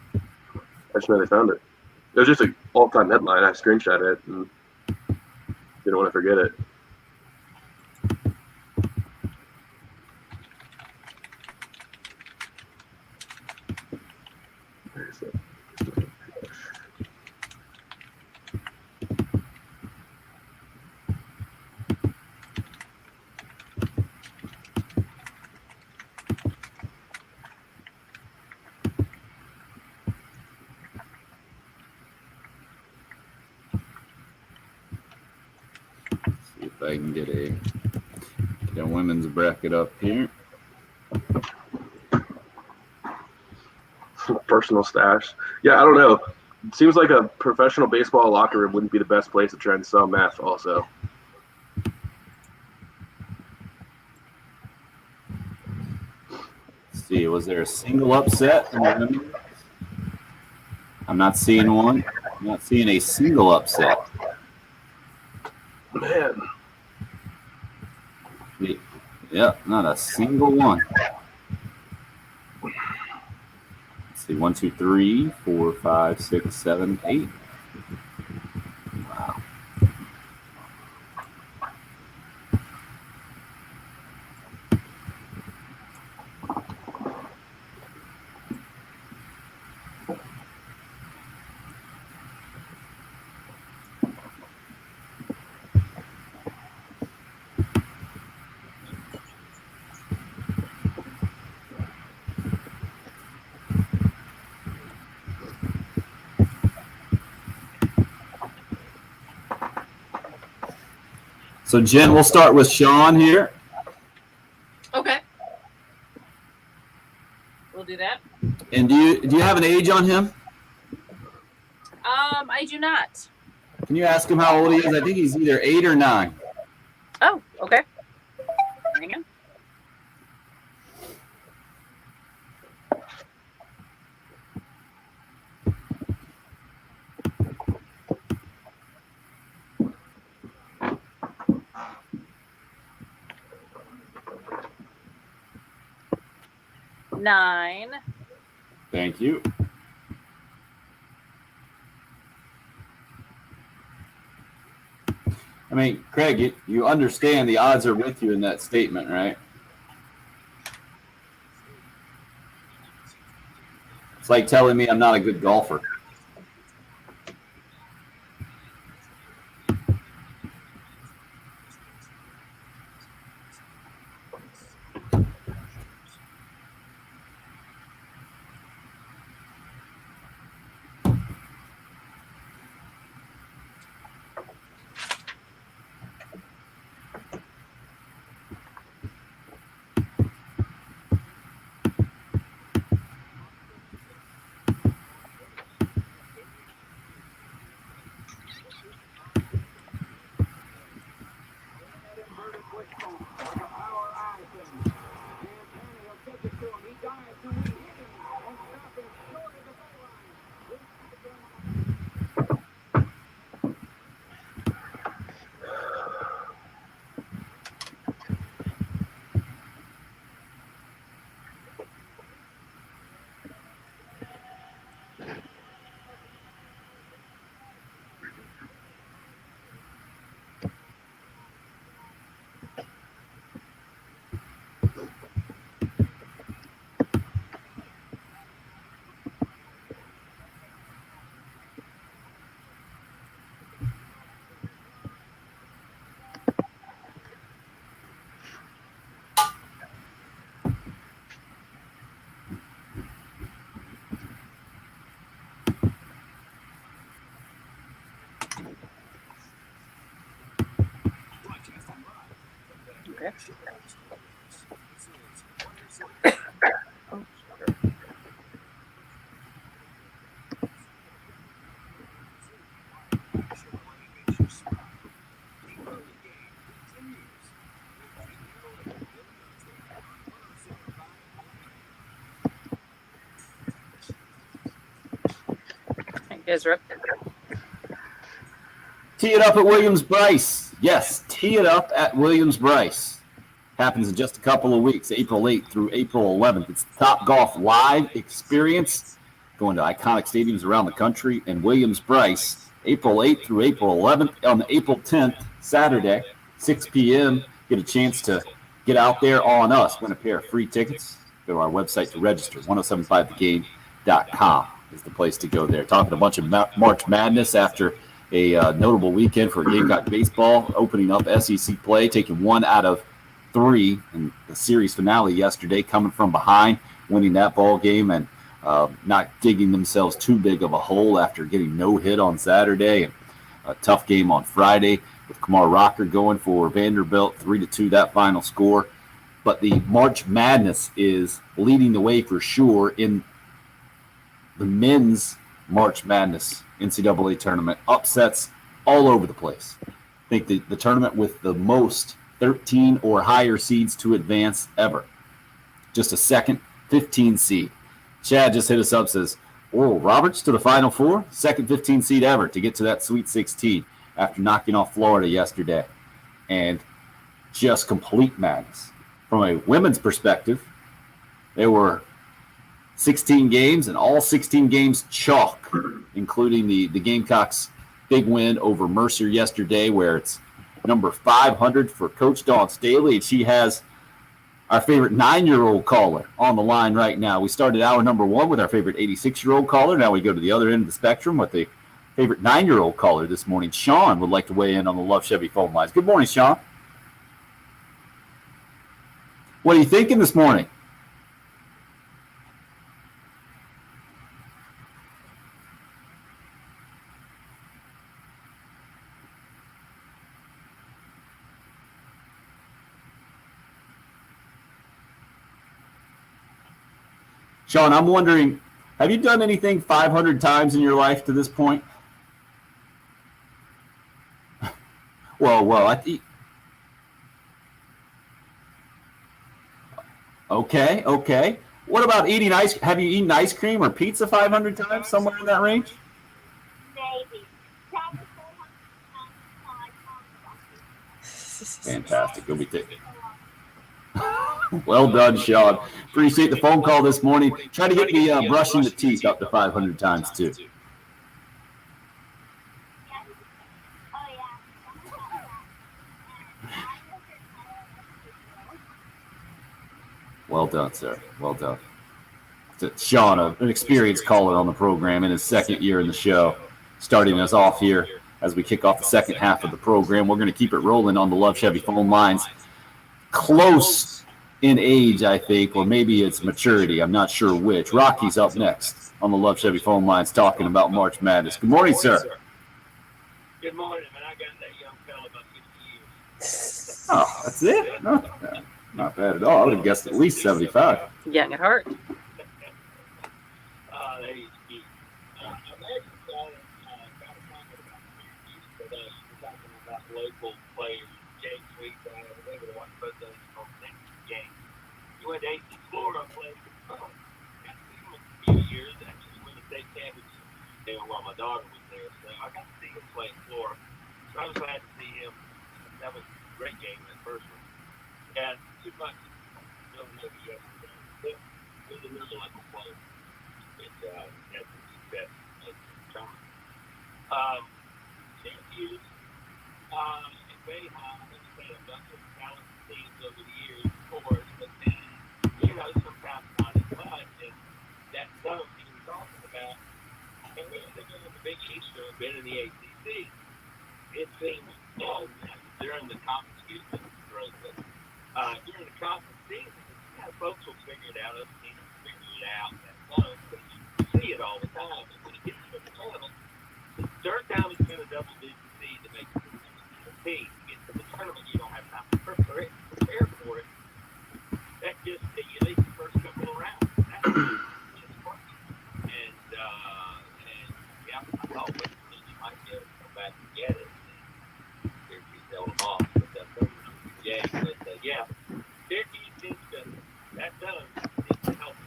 just know they found it. It was just an all-time headline. I screenshot it and didn't want to forget it. There's it. See if I can get a women's bracket up here. Personal stash. Yeah, I don't know. It seems like a professional baseball locker room wouldn't be the best place to try and sell meth also. Let's see, was there a single upset? I'm not seeing one. I'm not seeing a single upset. Man. Yep, not a single one. Let's see, 1, 2, 3, 4, 5, 6, 7, 8. Wow. So, Jen, we'll start with Sean here. Okay. We'll do that. And do you have an age on him? I do not. Can you ask him how old he is? I think he's either 8 or 9. Oh, okay. Hang on. Nine. Thank you. I mean, Craig, you understand the odds are with you in that statement, right? It's like telling me I'm not a good golfer. Tee it up at Williams-Brice. Yes, tee it up at Williams-Brice. Happens in just a couple of weeks, April 8th through April 11th. It's the Top Golf live experience, going to iconic stadiums around the country. And Williams-Brice, April 8th through April 11th. On April 10th, Saturday, 6 p.m., get a chance to get out there on us. Win a pair of free tickets. Go to our website to register. 1075thegame.com is the place to go there. Talking a bunch of March Madness after a notable weekend for Gamecock baseball, opening up SEC play, taking 1 out of 3 in the series finale yesterday, coming from behind, winning that ball game, and not digging themselves too big of a hole after getting no hit on Saturday. And a tough game on Friday with Kamar Rocker going for Vanderbilt, 3-2 that final score. But the March Madness is leading the way for sure in the men's March Madness NCAA tournament. Upsets all over the place. I think the tournament with the most 13 or higher seeds to advance ever. Just a second 15 seed. Chad just hit us up, says, Oral Roberts to the Final Four, second 15 seed ever to get to that Sweet 16 after knocking off Florida yesterday. And just complete madness. From a women's perspective, there were 16 games, and all 16 games chalk, including the Gamecocks' big win over Mercer yesterday, where it's number 500 for Coach Dawn Staley, and she has our favorite 9-year-old caller on the line right now. We started hour number 1 with our favorite 86-year-old caller. Now we go to the other end of the spectrum with the favorite 9-year-old caller this morning. Sean would like to weigh in on the Love Chevy phone lines. Good morning, Sean. What are you thinking this morning? Sean, I'm wondering, have you done anything 500 times in your life to this point? Whoa. Okay. What about eating ice? Have you eaten ice cream or pizza 500 times, somewhere in that range? Maybe. Fantastic. Go be taking. Well done, Sean. Appreciate the phone call this morning. Try to get me brushing the teeth up to 500 times, too. Well done, sir. Well done. Sean, an experienced caller on the program in his second year in the show, starting us off here as we kick off the second half of the program. We're going to keep it rolling on the Love Chevy phone lines. Close in age, I think, or maybe it's maturity. I'm not sure which. Rocky's up next on the Love Chevy phone lines talking about March Madness. Good morning, sir. Good morning, man. I got that young fella about 50 years. Oh, that's it? No, not bad at all. I would have guessed at least 75. Young at heart. That is cute. I'm actually calling, kind of talking about Syracuse today. We're talking about local players. Jake Sweet, I was able to watch both those on the next game. He went to AC Florida, played got to see him a few years, actually won the state championship there while my daughter was there. So I got to see him play in Florida. So I was glad to see him. That was a great game, that first one. And too much, no yesterday. But it was another local player. Had some success at the time. Syracuse and Bayham have played a bunch of talented teams over the years, of course, but then, sometimes not as much. And that zone he was talking about, and when they've been in the Big East or been in the ACC, it seems during the conference season, during the conference season, folks will figure it out, other teams will figure it out. See it all the time. And when it gets to the tournament, Durham has been a double-digit seed to make it to the team. To get to the tournament, you don't have time to prepare for it. That just stimulates the first couple of rounds. That's just working. And yeah, I thought you might be able to come back and get it. And Syracuse held them off with that third game. But yeah, Syracuse seems to, that does seems to help.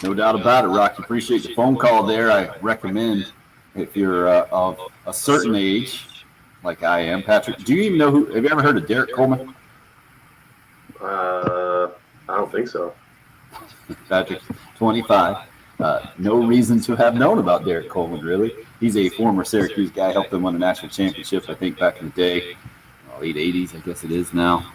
No doubt about it, Rocky. Appreciate the phone call there. I recommend if you're of a certain age, like I am, Patrick. Do you even know have you ever heard of Derek Coleman? I don't think so. Patrick, 25. No reason to have known about Derek Coleman, really. He's a former Syracuse guy, helped them win a national championship, I think, back in the day, late 80s, I guess it is now.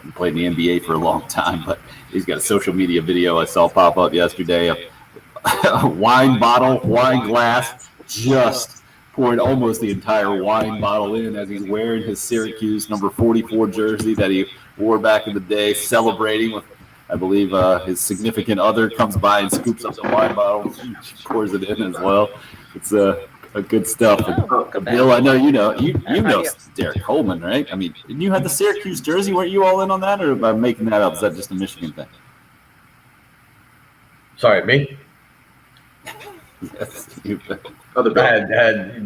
He played in the NBA for a long time, but he's got a social media video I saw pop up yesterday. A wine glass, just poured almost the entire wine bottle in as he's wearing his Syracuse number 44 jersey that he wore back in the day, celebrating with, I believe, his significant other comes by and scoops up the wine bottle, pours it in as well. It's good stuff. And, Bill, I know you know Derek Coleman, right? I mean, didn't you have the Syracuse jersey? Weren't you all in on that, or am I making that up? Is that just a Michigan thing? Sorry, me? Yes.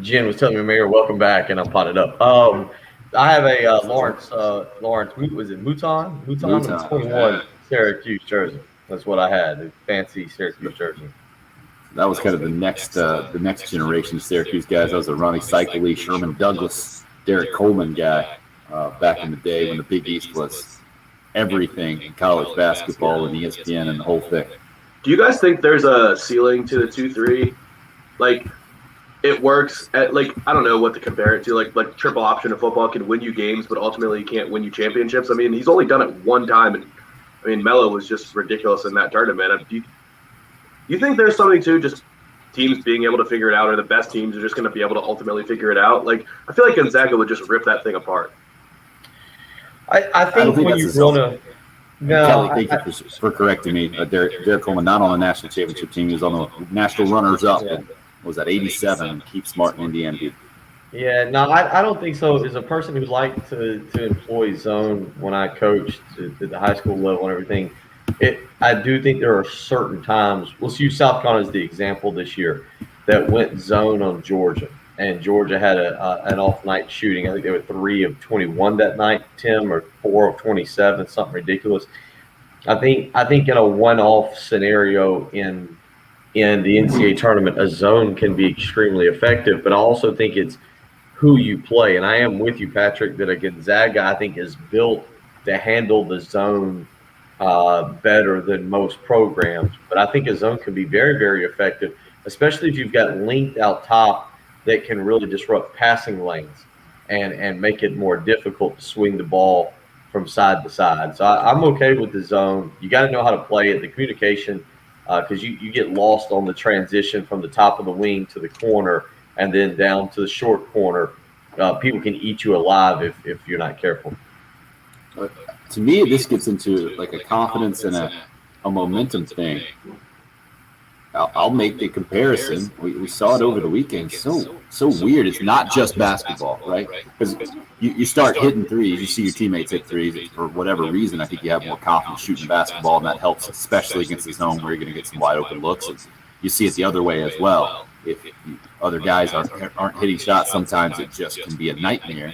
Jen was telling me, Mayor, welcome back, and I'm potted up. I have a Lawrence, was it Mouton? Mouton 21 Syracuse jersey. That's what I had, a fancy Syracuse jersey. That was kind of the next generation of Syracuse guys. That was a Ronnie Cycli, Sherman Douglas, Derek Coleman guy back in the day when the Big East was everything in college basketball and ESPN and the whole thing. Do you guys think there's a ceiling to the 2-3? Like, it works at, like, I don't know what to compare it to. Like triple option of football can win you games, but ultimately you can't win you championships. I mean, he's only done it one time, and I mean, Melo was just ridiculous in that tournament. You think there's something to just teams being able to figure it out, or the best teams are just going to be able to ultimately figure it out? Like, I feel like Gonzaga would just rip that thing apart. I think when you want to – no, Kelly, thank you for correcting me. Derek Coleman, not on the national championship team. He was on the national runners-up. Yeah. Was that 87? Keep Smart in Indiana. Yeah, no, I don't think so. As a person who liked to employ zone when I coached at the high school level and everything, I do think there are certain times. Let's use South Carolina as the example this year that went zone on Georgia, and Georgia had an off-night shooting. I think they were 3 of 21 that night, Tim, or 4 of 27, something ridiculous. I think in a one-off scenario in the NCAA tournament, a zone can be extremely effective, but I also think it's who you play. And I am with you, Patrick, that a Gonzaga, I think, is built to handle the zone better than most programs. But I think a zone can be very, very effective, especially if you've got length out top that can really disrupt passing lanes and make it more difficult to swing the ball from side to side. So I'm okay with the zone. You got to know how to play it. The communication, because you get lost on the transition from the top of the wing to the corner and then down to the short corner. People can eat you alive if you're not careful. To me, this gets into like a confidence and a momentum thing. I'll make the comparison. We saw it over the weekend. So weird. It's not just basketball, right? Because you start hitting threes. You see your teammates hit threes for whatever reason. I think you have more confidence shooting basketball, and that helps, especially against the zone where you're going to get some wide open looks. And you see it the other way as well. If other guys aren't hitting shots, sometimes it just can be a nightmare.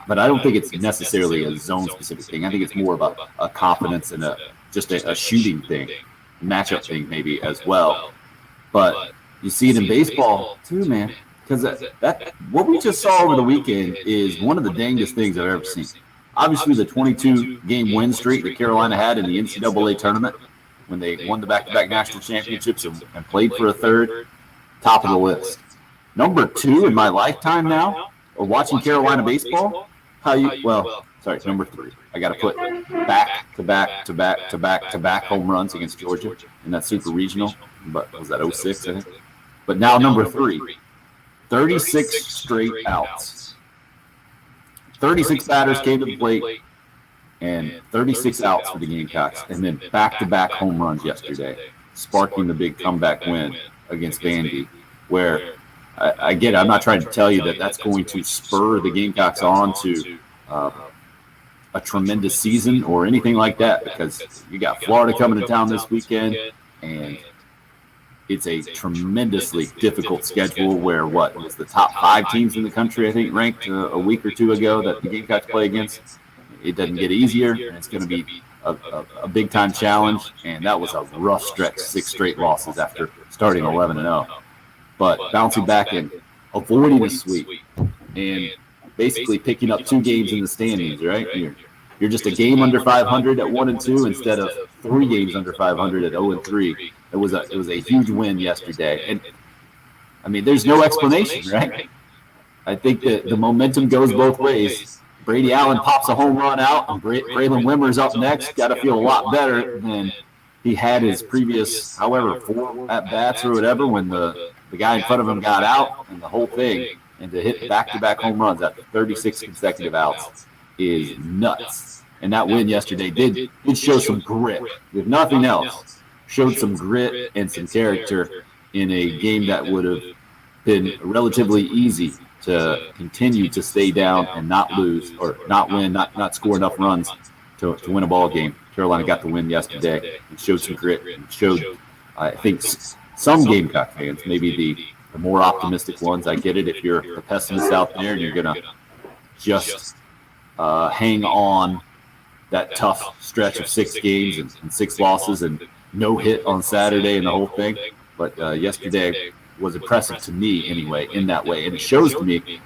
But I don't think it's necessarily a zone-specific thing. I think it's more about a confidence and just a shooting thing, matchup thing maybe as well. But you see it in baseball too, man. Because that what we just saw over the weekend is one of the dangest things I've ever seen. Obviously, the 22-game win streak that Carolina had in the NCAA tournament when they won the back-to-back national championships and played for a third, top of the list. Number 2 in my lifetime now, of watching Carolina baseball. Number 3. I got to put back home runs against Georgia in that super regional. But was that 06, I think? But now number 3, 36 straight outs. 36 batters came to the plate and 36 outs for the Gamecocks, and then back-to-back home runs yesterday, sparking the big comeback win against Vandy, where I get it. I'm not trying to tell you that that's going to spur the Gamecocks on to a tremendous season or anything like that, because you got Florida coming to town this weekend, and it's a tremendously difficult schedule where it was the top 5 teams in the country, I think, ranked a week or two ago that the Gamecocks play against. It doesn't get easier, and it's going to be a big-time challenge, and that was a rough stretch, 6 straight losses after starting 11-0. But bouncing back and avoiding a sweep and basically picking up 2 games in the standings, right? You're just a game under 500 at 1-2 instead of 3 games under 500 at 0-3. It was a huge win yesterday, and I mean, there's no explanation, right? I think that the momentum goes both ways. Brady Allen pops a home run out, and Braylon Wimmer's up next. Got to feel a lot better than he had his previous, 4 at-bats or whatever, when the guy in front of him got out and the whole thing. And to hit back-to-back home runs after 36 consecutive outs is nuts. And that win yesterday did show some grit. If nothing else, showed some grit and some character in a game that would have been relatively easy to continue to stay down and not lose or not win, not score enough runs to win a ball game. Carolina got the win yesterday and showed some grit and showed, I think, some Gamecock fans, maybe the more optimistic ones. I get it if you're a pessimist out there and you're going to just hang on that tough stretch of 6 games and 6 losses and no hit on Saturday and the whole thing. But yesterday was impressive to me anyway in that way. And it shows to me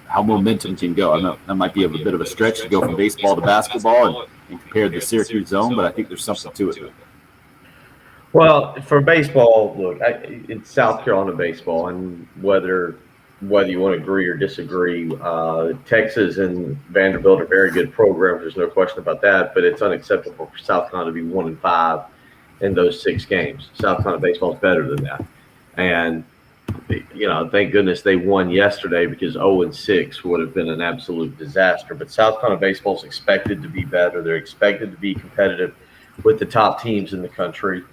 how momentum can go. I know that might be a bit of a stretch to go from baseball to basketball and compare the Syracuse zone, but I think there's something to it. Well, for baseball, look, it's South Carolina baseball, and whether you want to agree or disagree, Texas and Vanderbilt are very good programs. There's no question about that, but it's unacceptable for South Carolina to be 1-5 in those 6 games. South Carolina baseball is better than that. And, thank goodness they won yesterday, because 0-6 would have been an absolute disaster. But South Carolina baseball is expected to be better. They're expected to be competitive with the top teams in the country.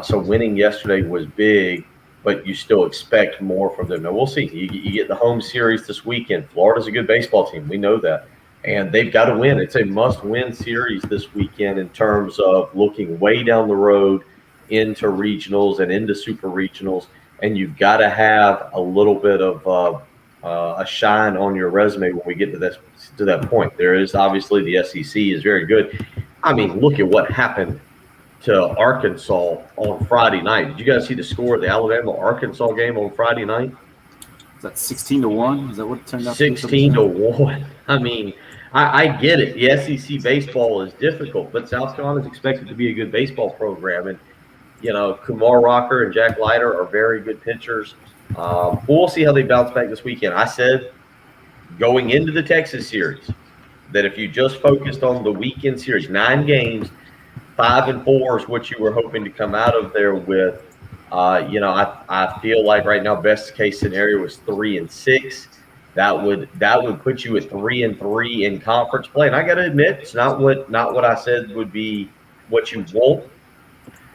So winning yesterday was big, but you still expect more from them. Now, we'll see. You get the home series this weekend. Florida's a good baseball team. We know that. And they've got to win. It's a must-win series this weekend in terms of looking way down the road into regionals and into super regionals. And you've got to have a little bit of a shine on your resume when we get to that point. There is obviously the SEC is very good. I mean, look at what happened to Arkansas on Friday night. Did you guys see the score of the Alabama-Arkansas game on Friday night? Is that 16-1? Is that what it turned out? 16-1. I mean, I get it. The SEC baseball is difficult, but South Carolina is expected to be a good baseball program. And, Kumar Rocker and Jack Leiter are very good pitchers. We'll see how they bounce back this weekend. I said going into the Texas series, that if you just focused on the weekend series, 9 games, 5-4 is what you were hoping to come out of there with. I feel like right now best case scenario was 3-6. That would put you at 3-3 in conference play. And I got to admit, it's not what I said would be what you want.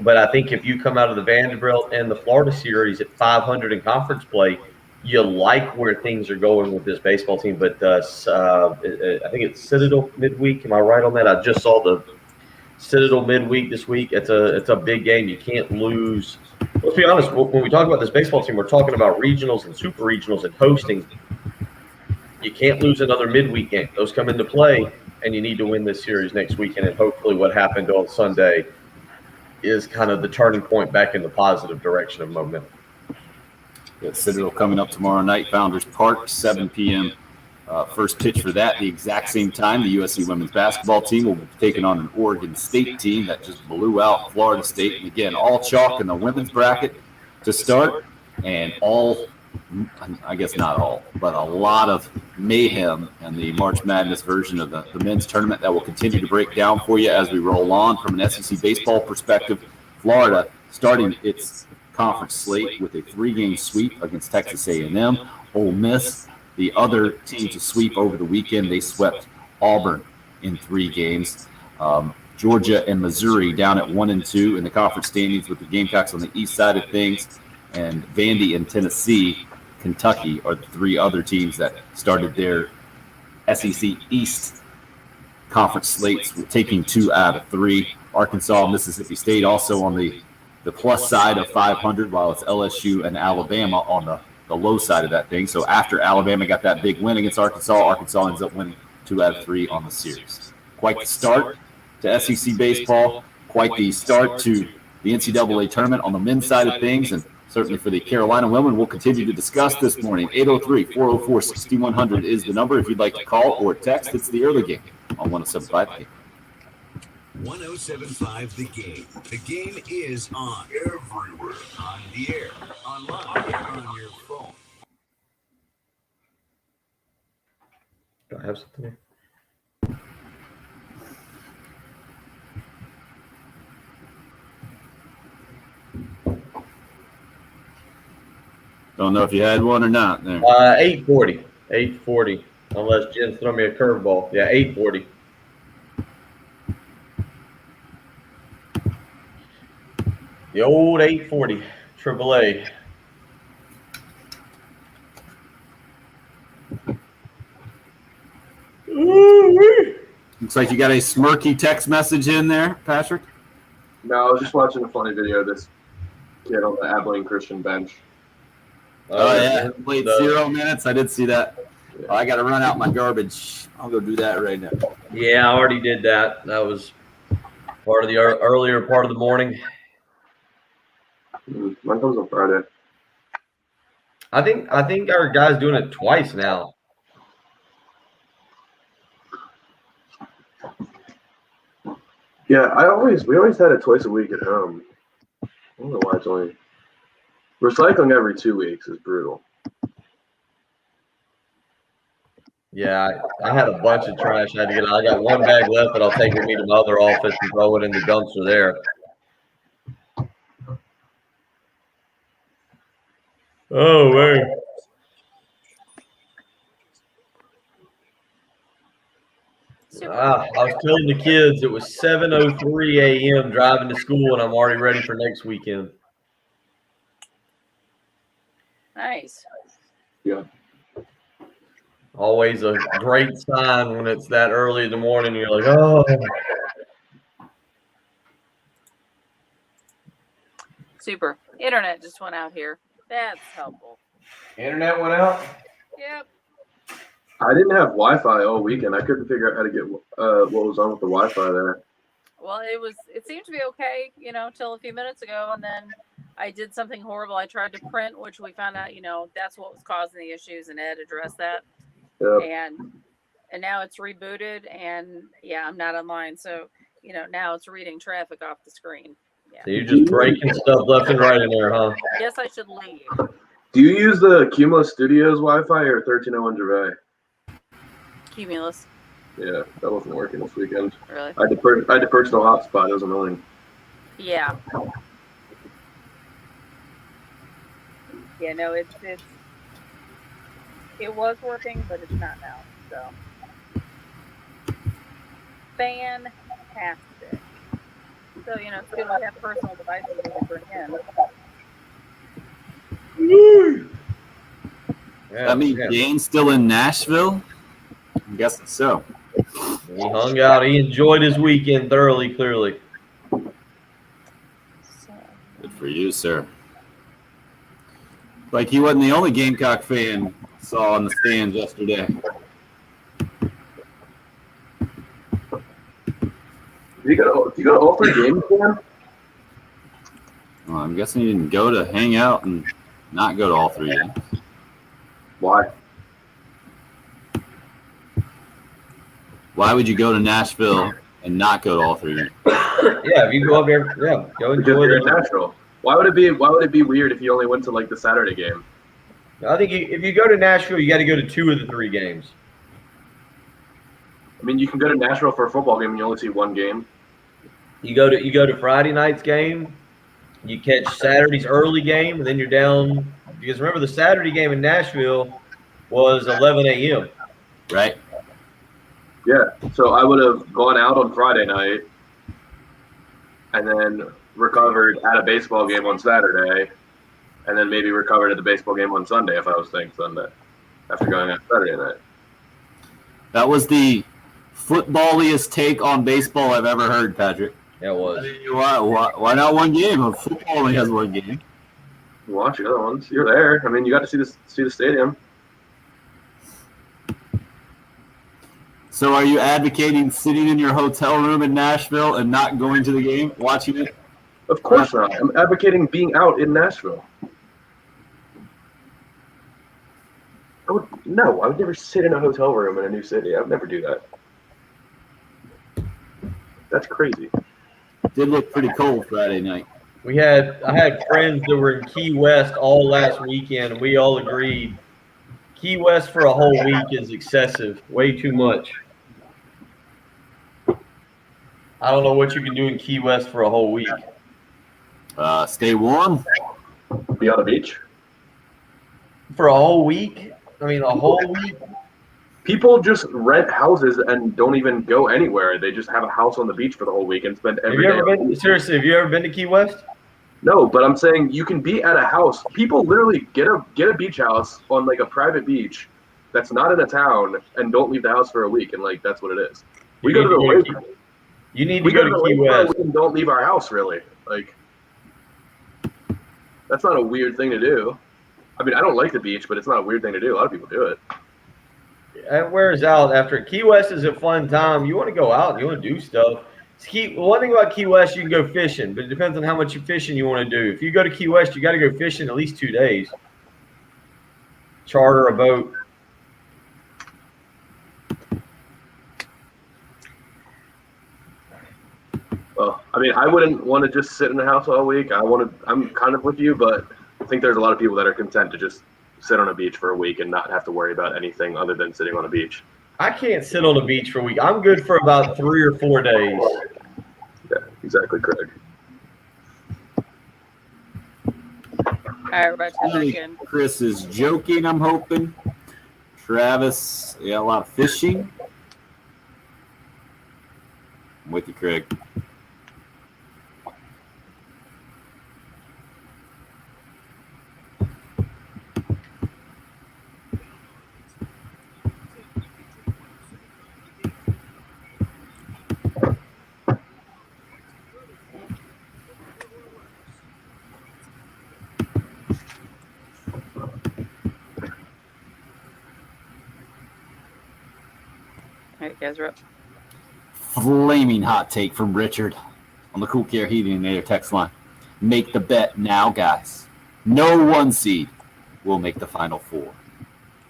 But I think if you come out of the Vanderbilt and the Florida series at 500 in conference play, you like where things are going with this baseball team. But I think it's Citadel midweek. Am I right on that? I just saw the Citadel midweek this week. It's a big game. You can't lose. Let's be honest. When we talk about this baseball team, we're talking about regionals and super regionals and hosting. You can't lose another midweek game. Those come into play, and you need to win this series next weekend. And hopefully what happened on Sunday is kind of the turning point back in the positive direction of momentum. Yeah, Citadel coming up tomorrow night, Founders Park, 7 p.m. First pitch for that, the exact same time. The USC women's basketball team will be taking on an Oregon State team that just blew out Florida State. And again, all chalk in the women's bracket to start, and all, I guess not all, but a lot of mayhem in the March Madness version of the men's tournament that will continue to break down for you as we roll on. From an SEC baseball perspective, Florida starting its conference slate with a 3-game sweep against Texas A&M. Ole Miss, the other team to sweep over the weekend, they swept Auburn in 3 games. Georgia and Missouri down at 1-2 in the conference standings with the Gamecocks on the east side of things. And Vandy and Tennessee, Kentucky are the 3 other teams that started their SEC East conference slates, taking 2 out of 3. Arkansas, Mississippi State also on the plus side of 500, while it's LSU and Alabama on the low side of that thing. So after Alabama got that big win against Arkansas ends up winning 2 out of 3 on the series. Quite the start to SEC baseball, quite the start to the NCAA tournament on the men's side of things, and certainly for the Carolina women, we'll continue to discuss this morning. 803-404-6100 is the number if you'd like to call or text. It's the early game on 107.5. 107.5 The Game. The Game is on everywhere. On the air, online, on your phone. Do I have something here? Don't know if you had one or not there. 840. Unless Jen's throw me a curveball. Yeah, 840. The old 840, AAA. Looks like you got a smirky text message in there, Patrick. No, I was just watching a funny video of this kid on the Abilene Christian bench. Oh, yeah. Played 0 minutes. I did see that. Yeah. Oh, I got to run out my garbage. I'll go do that right now. Yeah, I already did that. That was part of the earlier part of the morning. Mine comes on Friday. I think our guy's doing it twice now. Yeah, we always had it twice a week at home. I don't know why it's only recycling every 2 weeks is brutal. Yeah, I had a bunch of trash I had to get out. I got 1 bag left that I'll take with me to my other office and throw it in the dumpster there. Oh, man. I was telling the kids it was 7:03 a.m. driving to school, and I'm already ready for next weekend. Nice. Yeah. Always a great sign when it's that early in the morning. You're like, oh. Super. Internet just went out here. That's helpful. Internet went out? Yep. I didn't have Wi-Fi all weekend. I couldn't figure out how to get what was on with the Wi-Fi there. Well, it seemed to be okay, till a few minutes ago, and then I did something horrible. I tried to print, which we found out, that's what was causing the issues, and Ed addressed that. Yep. And now it's rebooted, and yeah, I'm not online, so now it's reading traffic off the screen. Yeah. So you're just breaking stuff left and right in there, huh? I guess I should leave. Do you use the Cumulus Studios Wi-Fi or 1301 Gervais? Cumulus. Yeah, that wasn't working this weekend. Really? I had to personal hotspot. It was annoying. Yeah. Yeah, no, it was working, but it's not now. So fantastic. So, it's good to have personal devices we can bring in. Yeah, I mean, Dane's still in Nashville? I'm guessing so. He hung out. He enjoyed his weekend thoroughly, clearly. Good for you, sir. Like he wasn't the only Gamecock fan I saw on the stands yesterday. You go to all 3 games, man? Well, I'm guessing you didn't go to hang out and not go to all 3 games. Why? Why would you go to Nashville and not go to all 3 games? Yeah, if you go up there, go Because enjoy you're it. natural. Why would it be weird if you only went to like the Saturday game? I think if you go to Nashville, you got to go to 2 of the 3 games. I mean, you can go to Nashville for a football game and you only see 1 game. You go to Friday night's game, you catch Saturday's early game, and then you're down because remember the Saturday game in Nashville was 11 a.m. Right? Yeah. So I would have gone out on Friday night and then recovered at a baseball game on Saturday, and then maybe recovered at the baseball game on Sunday if I was staying Sunday after going out Saturday night. That was the footballiest take on baseball I've ever heard, Patrick. That was. I mean, why not 1 game? Football only has 1 game. You watch the other ones. You're there. I mean, you got to see the stadium. So are you advocating sitting in your hotel room in Nashville and not going to the game, watching it? Of course not. I'm advocating being out in Nashville. I would never sit in a hotel room in a new city. I would never do that. That's crazy. Did look pretty cold Friday night. I had friends that were in Key West all last weekend, and we all agreed Key West for a whole week is excessive, way too much. I don't know what you can do in Key West for a whole week. Stay warm. Be on the beach. For a whole week? I mean, a whole week? People just rent houses and don't even go anywhere. They just have a house on the beach for the whole week and spend every day. Seriously, have you ever been to Key West? No, but I'm saying you can be at a house. People literally get a beach house on like a private beach that's not in a town and don't leave the house for a week, and like that's what it is. We go to the lake. You need to go to Key West. And don't leave our house really. Like that's not a weird thing to do. I mean, I don't like the beach, but it's not a weird thing to do. A lot of people do it. It wears out after. Key West is a fun time. You want to go out and you want to do stuff. One thing about Key West, you can go fishing, but it depends on how much fishing you want to do. If you go to Key West, you got to go fishing at least 2 days. Charter a boat. Well, I mean, I wouldn't want to just sit in the house all week. I'm kind of with you, but I think there's a lot of people that are content to just sit on a beach for a week and not have to worry about anything other than sitting on a beach. I can't sit on the beach for a week. I'm good for about 3 or 4 days. Yeah, exactly, Craig. All right, we're about to check in. Chris is joking, I'm hoping. Travis, a lot of fishing. I'm with you, Craig. All right, guys, we're up. Flaming hot take from Richard on the Cool Care Heating and Air text line. Make the bet now, guys. No 1 seed will make the Final Four.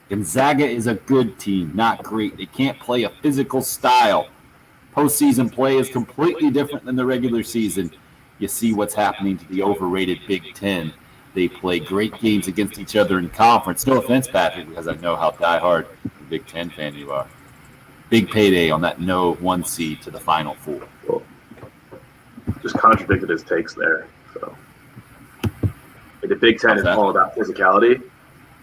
Gonzaga is a good team, not great. They can't play a physical style. Postseason play is completely different than the regular season. You see what's happening to the overrated Big Ten. They play great games against each other in conference. No offense, Patrick, because I know how diehard a Big Ten fan you are. big payday on that no 1 seed to the Final Four. Well, just contradicted his takes there. So the Big Ten is all about physicality.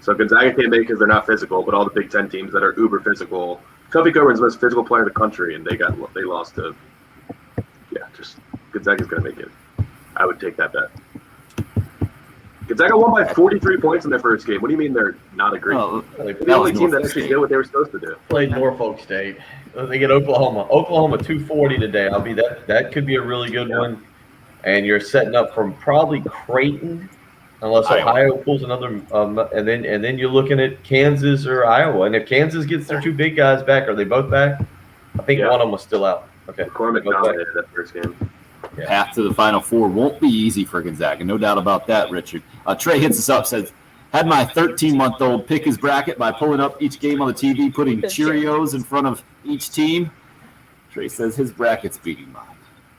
So Gonzaga can't make it because they're not physical, but all the Big Ten teams that are uber physical. Kofi Coburn's the most physical player in the country, and they lost to. Yeah, just Gonzaga's gonna make it. I would take that bet. Gonzaga won by 43 points in their first game. What do you mean they're not a great? Oh, They're the only team that actually did what they were supposed to do. Played Norfolk State. They get Oklahoma. Oklahoma 240 today. That could be a really good one. And you're setting up from probably Creighton, unless Ohio pulls another. And then you're looking at Kansas or Iowa. And if Kansas gets their 2 big guys back, are they both back? I think one of them was still out. Okay. McCormick dominated that first game. Yeah. Path to the Final Four won't be easy for Gonzaga. No doubt about that, Richard. Trey hits us up, says, had my 13-month-old pick his bracket by pulling up each game on the TV, putting Cheerios in front of each team. Trey says his bracket's beating mine.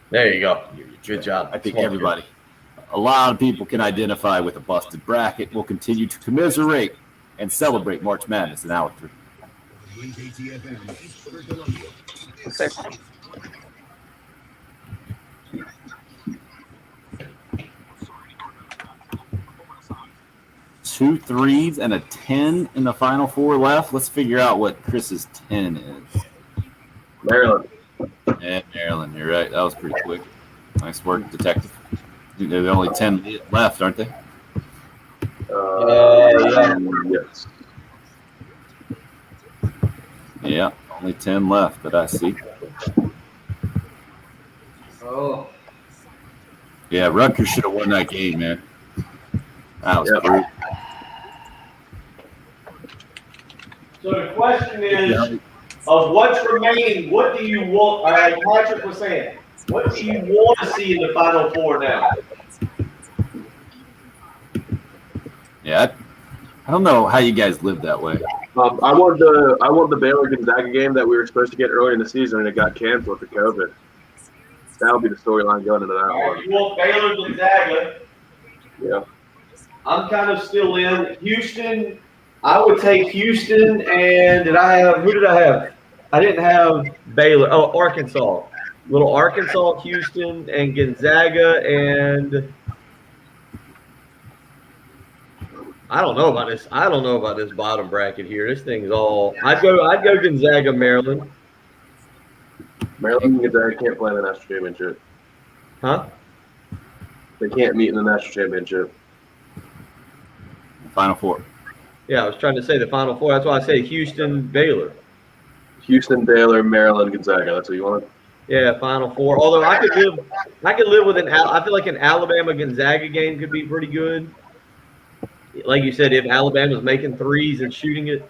There you go. Good job. I think everybody, a lot of people can identify with a busted bracket. We'll continue to commiserate and celebrate March Madness in hour 3. Okay. 2 threes and a 10 in the Final Four left. Let's figure out what Chris's 10 is. Maryland. And Maryland, you're right. That was pretty quick. Nice work, detective. There's only 10 left, aren't they? Yes. Yeah, only 10 left that I see. Oh. Yeah, Rutgers should have won that game, man. That was brutal. So the question is, of what's remaining, what do you want, like Patrick was saying, what do you want to see in the Final Four now? Yeah, I don't know how you guys live that way. I want the Baylor Gonzaga game that we were supposed to get earlier in the season, and it got canceled for COVID. That'll be the storyline going into that one. You want Baylor Gonzaga? Yeah. I'm kind of still in Houston. I would take Houston, and who did I have? I didn't have Baylor. Oh, Arkansas. Little Arkansas, Houston, and Gonzaga, and I don't know about this. I don't know about this bottom bracket here. This thing's all. I'd go Gonzaga, Maryland. Maryland and Gonzaga can't play in the national championship. Huh? They can't meet in the national championship. Final Four. Yeah, I was trying to say the Final Four. That's why I say Houston, Baylor. Houston, Baylor, Maryland, Gonzaga. That's what you want. Yeah, Final Four. Although I could live with I feel like an Alabama Gonzaga game could be pretty good. Like you said, if Alabama's making threes and shooting it.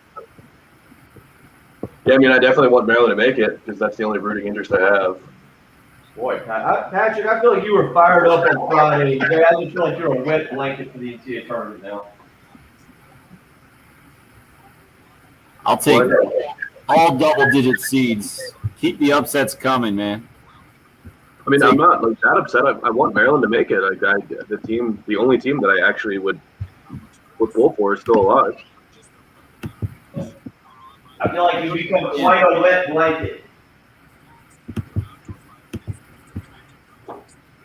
Yeah, I mean, I definitely want Maryland to make it because that's the only rooting interest I have. boy, Patrick, I feel like you were fired up on Friday. I just feel like you're a wet blanket for the NCAA tournament now. I'll take all double-digit seeds. Keep the upsets coming, man. I mean, I'm not like that upset. I want Maryland to make it. The only team that I actually would pull for is still alive. I feel like you become quite a wet blanket.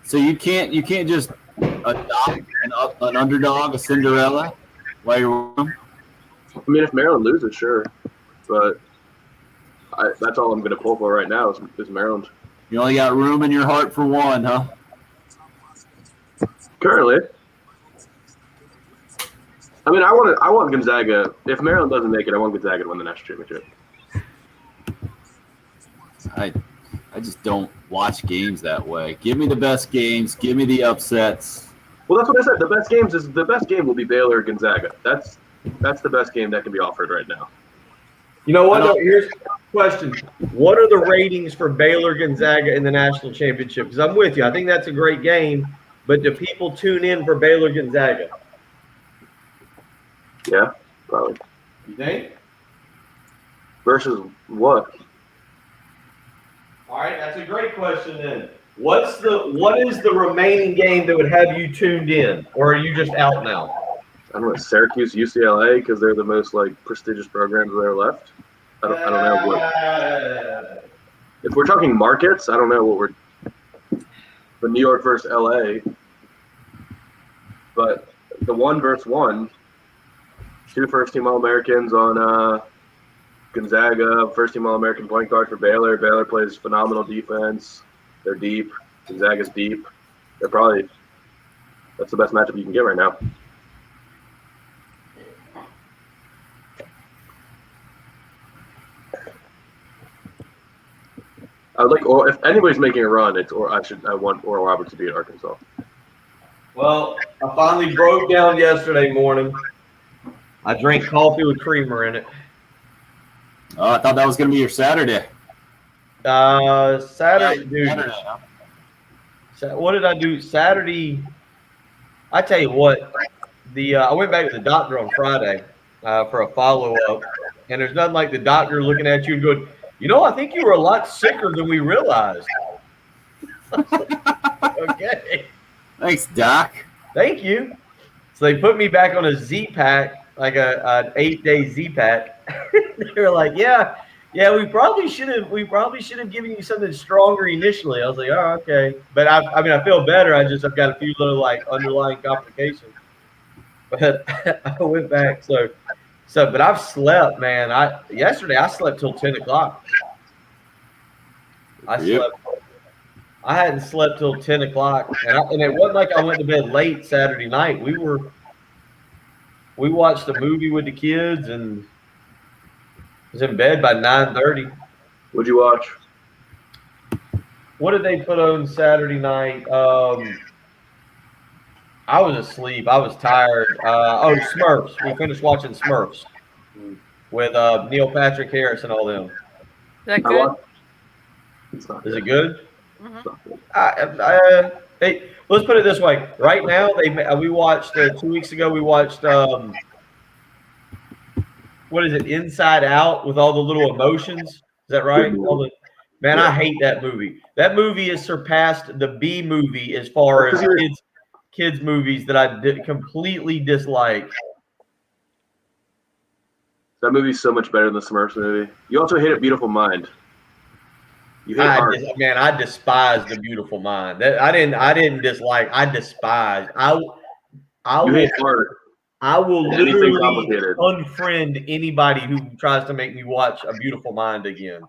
So you can't just adopt an underdog, a Cinderella, while you're with them? I mean, if Maryland loses, sure, but that's all I'm going to pull for right now is Maryland. You only got room in your heart for one, huh? Currently. I mean, I want Gonzaga. If Maryland doesn't make it, I want Gonzaga to win the national championship. I just don't watch games that way. Give me the best games. Give me the upsets. Well, that's what I said. The best game will be Baylor Gonzaga. That's the best game that can be offered right now. You know what? Here's the question. What are the ratings for Baylor Gonzaga in the national championship? Because I'm with you. I think that's a great game. But do people tune in for Baylor Gonzaga? Yeah, probably. You think? Versus what? All right, that's a great question then. What is the remaining game that would have you tuned in? Or are you just out now? I don't know, Syracuse, UCLA, because they're the most prestigious programs that are left. I don't know what. If we're talking markets, I don't know what the New York versus LA, but the 1 versus 1, 2 first-team All-Americans on Gonzaga, first-team All-American point guard for Baylor. Baylor plays phenomenal defense. They're deep. Gonzaga's deep. That's the best matchup you can get right now. If anybody's making a run, I want Oral Roberts to be at Arkansas. Well, I finally broke down yesterday morning. I drank coffee with creamer in it. Oh, I thought that was going to be your Saturday. Saturday, dude. Saturday, huh? What did I do Saturday? I tell you what, I went back to the doctor on Friday for a follow-up, and there's nothing like the doctor looking at you and going, I think you were a lot sicker than we realized. Okay. Thanks, Doc. Thank you. So they put me back on a Z-Pack, like an 8-day Z-Pack. They were like, yeah, we probably should have given you something stronger initially. I was like, oh, okay. But I feel better. I've got a few little underlying complications. But I went back. But I've slept, man. Yesterday I slept till 10 o'clock. I hadn't slept till 10 o'clock, and it wasn't like I went to bed late Saturday night. We watched a movie with the kids and was in bed by 9:30. What'd you watch? What did they put on Saturday night? I was asleep. I was tired. Smurfs. We finished watching Smurfs with Neil Patrick Harris and all them. Is that good? Is it good? Mm-hmm. Hey, let's put it this way. Right now, we watched 2 weeks ago. We watched what is it? Inside Out with all the little emotions. Is that right? Man, I hate that movie. That movie has surpassed the B movie as far as kids movies that I completely dislike. That movie's so much better than the Smurfs movie. You also hate A Beautiful Mind. You hate art. Man, I despise The Beautiful Mind. I didn't dislike. I despise. You hate art. I will literally unfriend anybody who tries to make me watch A Beautiful Mind again.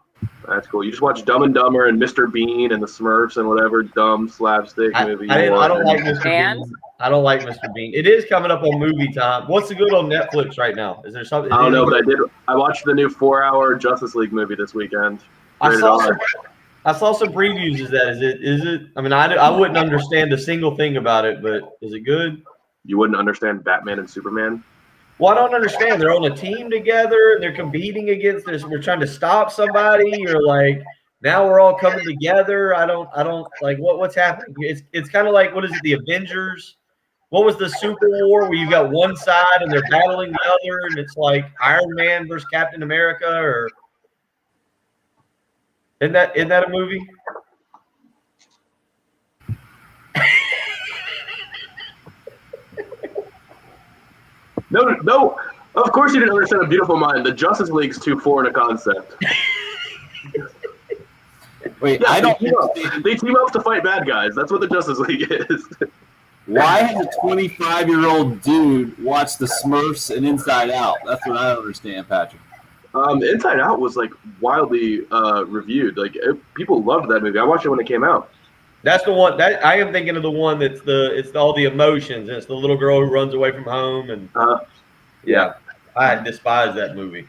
That's cool. You just watch Dumb and Dumber and Mr. Bean and the Smurfs and whatever dumb slapstick movie. I don't like Mr. Bean. I don't like Mr. Bean. It is coming up on movie time. What's the good on Netflix right now? Is there something? I don't know, but I watched the new 4-hour Justice League movie this weekend. I saw some previews. Is it? I mean, I wouldn't understand a single thing about it, but is it good? You wouldn't understand Batman and Superman? Well, I don't understand. They're on a team together and they're competing against this. We're trying to stop somebody, or now we're all coming together. I don't like what's happening. It's kind of like, what is it? The Avengers. What was the Super War where you got one side and they're battling the other, and it's like Iron Man versus Captain America, or isn't that a movie? No. Of course you didn't understand A Beautiful Mind. The Justice League's too foreign a concept. Wait, yeah, I don't. They team up to fight bad guys. That's what the Justice League is. Why has a 25-year-old dude watched the Smurfs and Inside Out? That's what I don't understand, Patrick. Inside Out was wildly reviewed. People loved that movie. I watched it when it came out. That's the one that I am thinking of. The one it's all the emotions. And it's the little girl who runs away from home, and yeah, I despise that movie.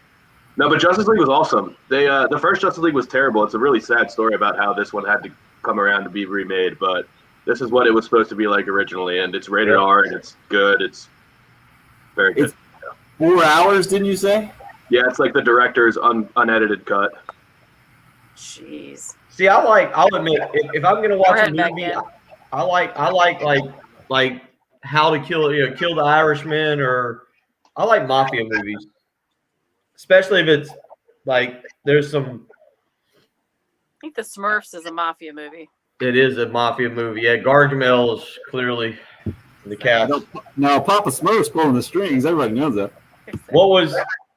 No, but Justice League was awesome. The first Justice League was terrible. It's a really sad story about how this one had to come around to be remade, but this is what it was supposed to be like originally, and it's rated R, and it's good. It's very good. It's 4 hours, didn't you say? Yeah, it's like the director's unedited cut. Jeez. See, I'll admit, if I'm gonna watch a movie, I like How to Kill the Irishman, or I like mafia movies, especially if it's there's some. I think the Smurfs is a mafia movie. It is a mafia movie. Yeah, Gargamel is clearly the cast. No, Papa Smurf's pulling the strings. Everybody knows that. What was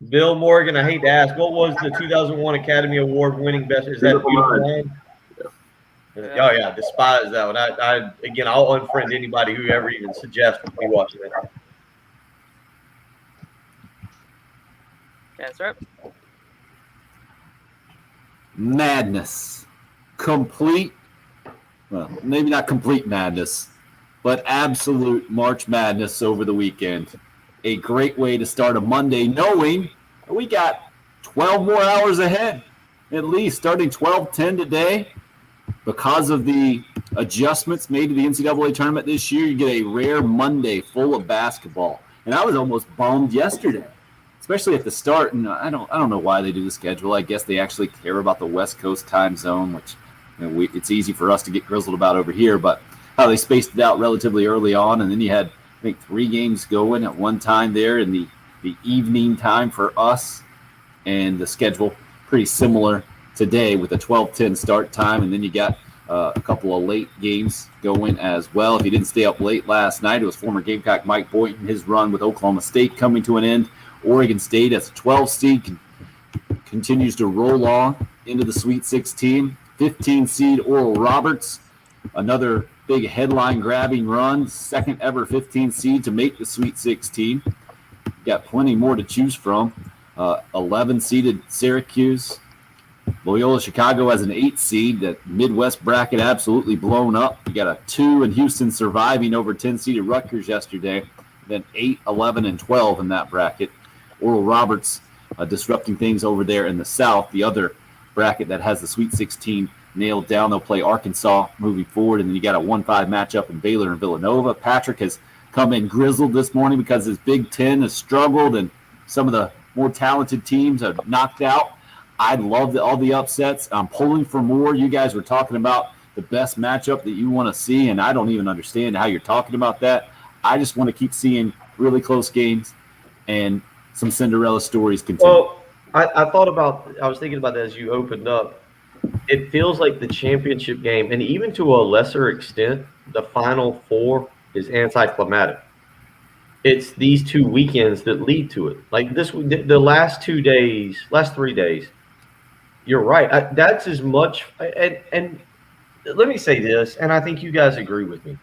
Bill Morgan, I hate to ask, what was the 2001 Academy Award winning best? Is that Beautiful Beautiful Mind? Mind? Oh yeah, despise that one. I'll unfriend anybody who ever even suggests me watching it. That's right. Madness. Complete, well, maybe not complete madness, but absolute March Madness over the weekend. A great way to start a Monday, knowing we got 12 more hours ahead, at least starting 12:10 today. Because of the adjustments made to the NCAA tournament this year, you get a rare Monday full of basketball. And I was almost bummed yesterday, especially at the start. And I don't know why they do the schedule. I guess they actually care about the West Coast time zone, which it's easy for us to get grizzled about over here. But how they spaced it out relatively early on, and then you had, I think, 3 games going at one time there in the evening time for us, and the schedule pretty similar today with a 12:10 start time, and then you got a couple of late games going as well. If you didn't stay up late last night, it was former Gamecock Mike Boynton, his run with Oklahoma State coming to an end. Oregon State as a 12 seed continues to roll on into the Sweet 16. 15 seed Oral Roberts, another big headline-grabbing run, second ever 15 seed to make the Sweet 16. Got plenty more to choose from. 11-seeded Syracuse. Loyola Chicago has an 8 seed. That Midwest bracket absolutely blown up. You got a 2 in Houston surviving over 10-seeded Rutgers yesterday. Then 8, 11, and 12 in that bracket. Oral Roberts disrupting things over there in the South. The other bracket that has the Sweet 16 nailed down. They'll play Arkansas moving forward. And then you got a 1-5 matchup in Baylor and Villanova. Patrick has come in grizzled this morning because his Big Ten has struggled and some of the more talented teams are knocked out. I love all the upsets. I'm pulling for more. You guys were talking about the best matchup that you want to see, and I don't even understand how you're talking about that. I just want to keep seeing really close games and some Cinderella stories continue. Well, I was thinking about that as you opened up. It feels like the championship game, and even to a lesser extent, the Final Four is anticlimactic. It's these 2 weekends that lead to it. Like the last 3 days, you're right. That's as much. And let me say this, and I think you guys agree with me.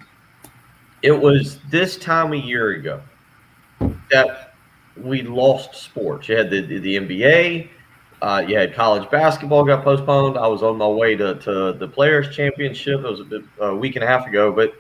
It was this time a year ago that we lost sports. You had the NBA. You had college basketball got postponed. I was on my way to the Players Championship. It was a week and a half ago, but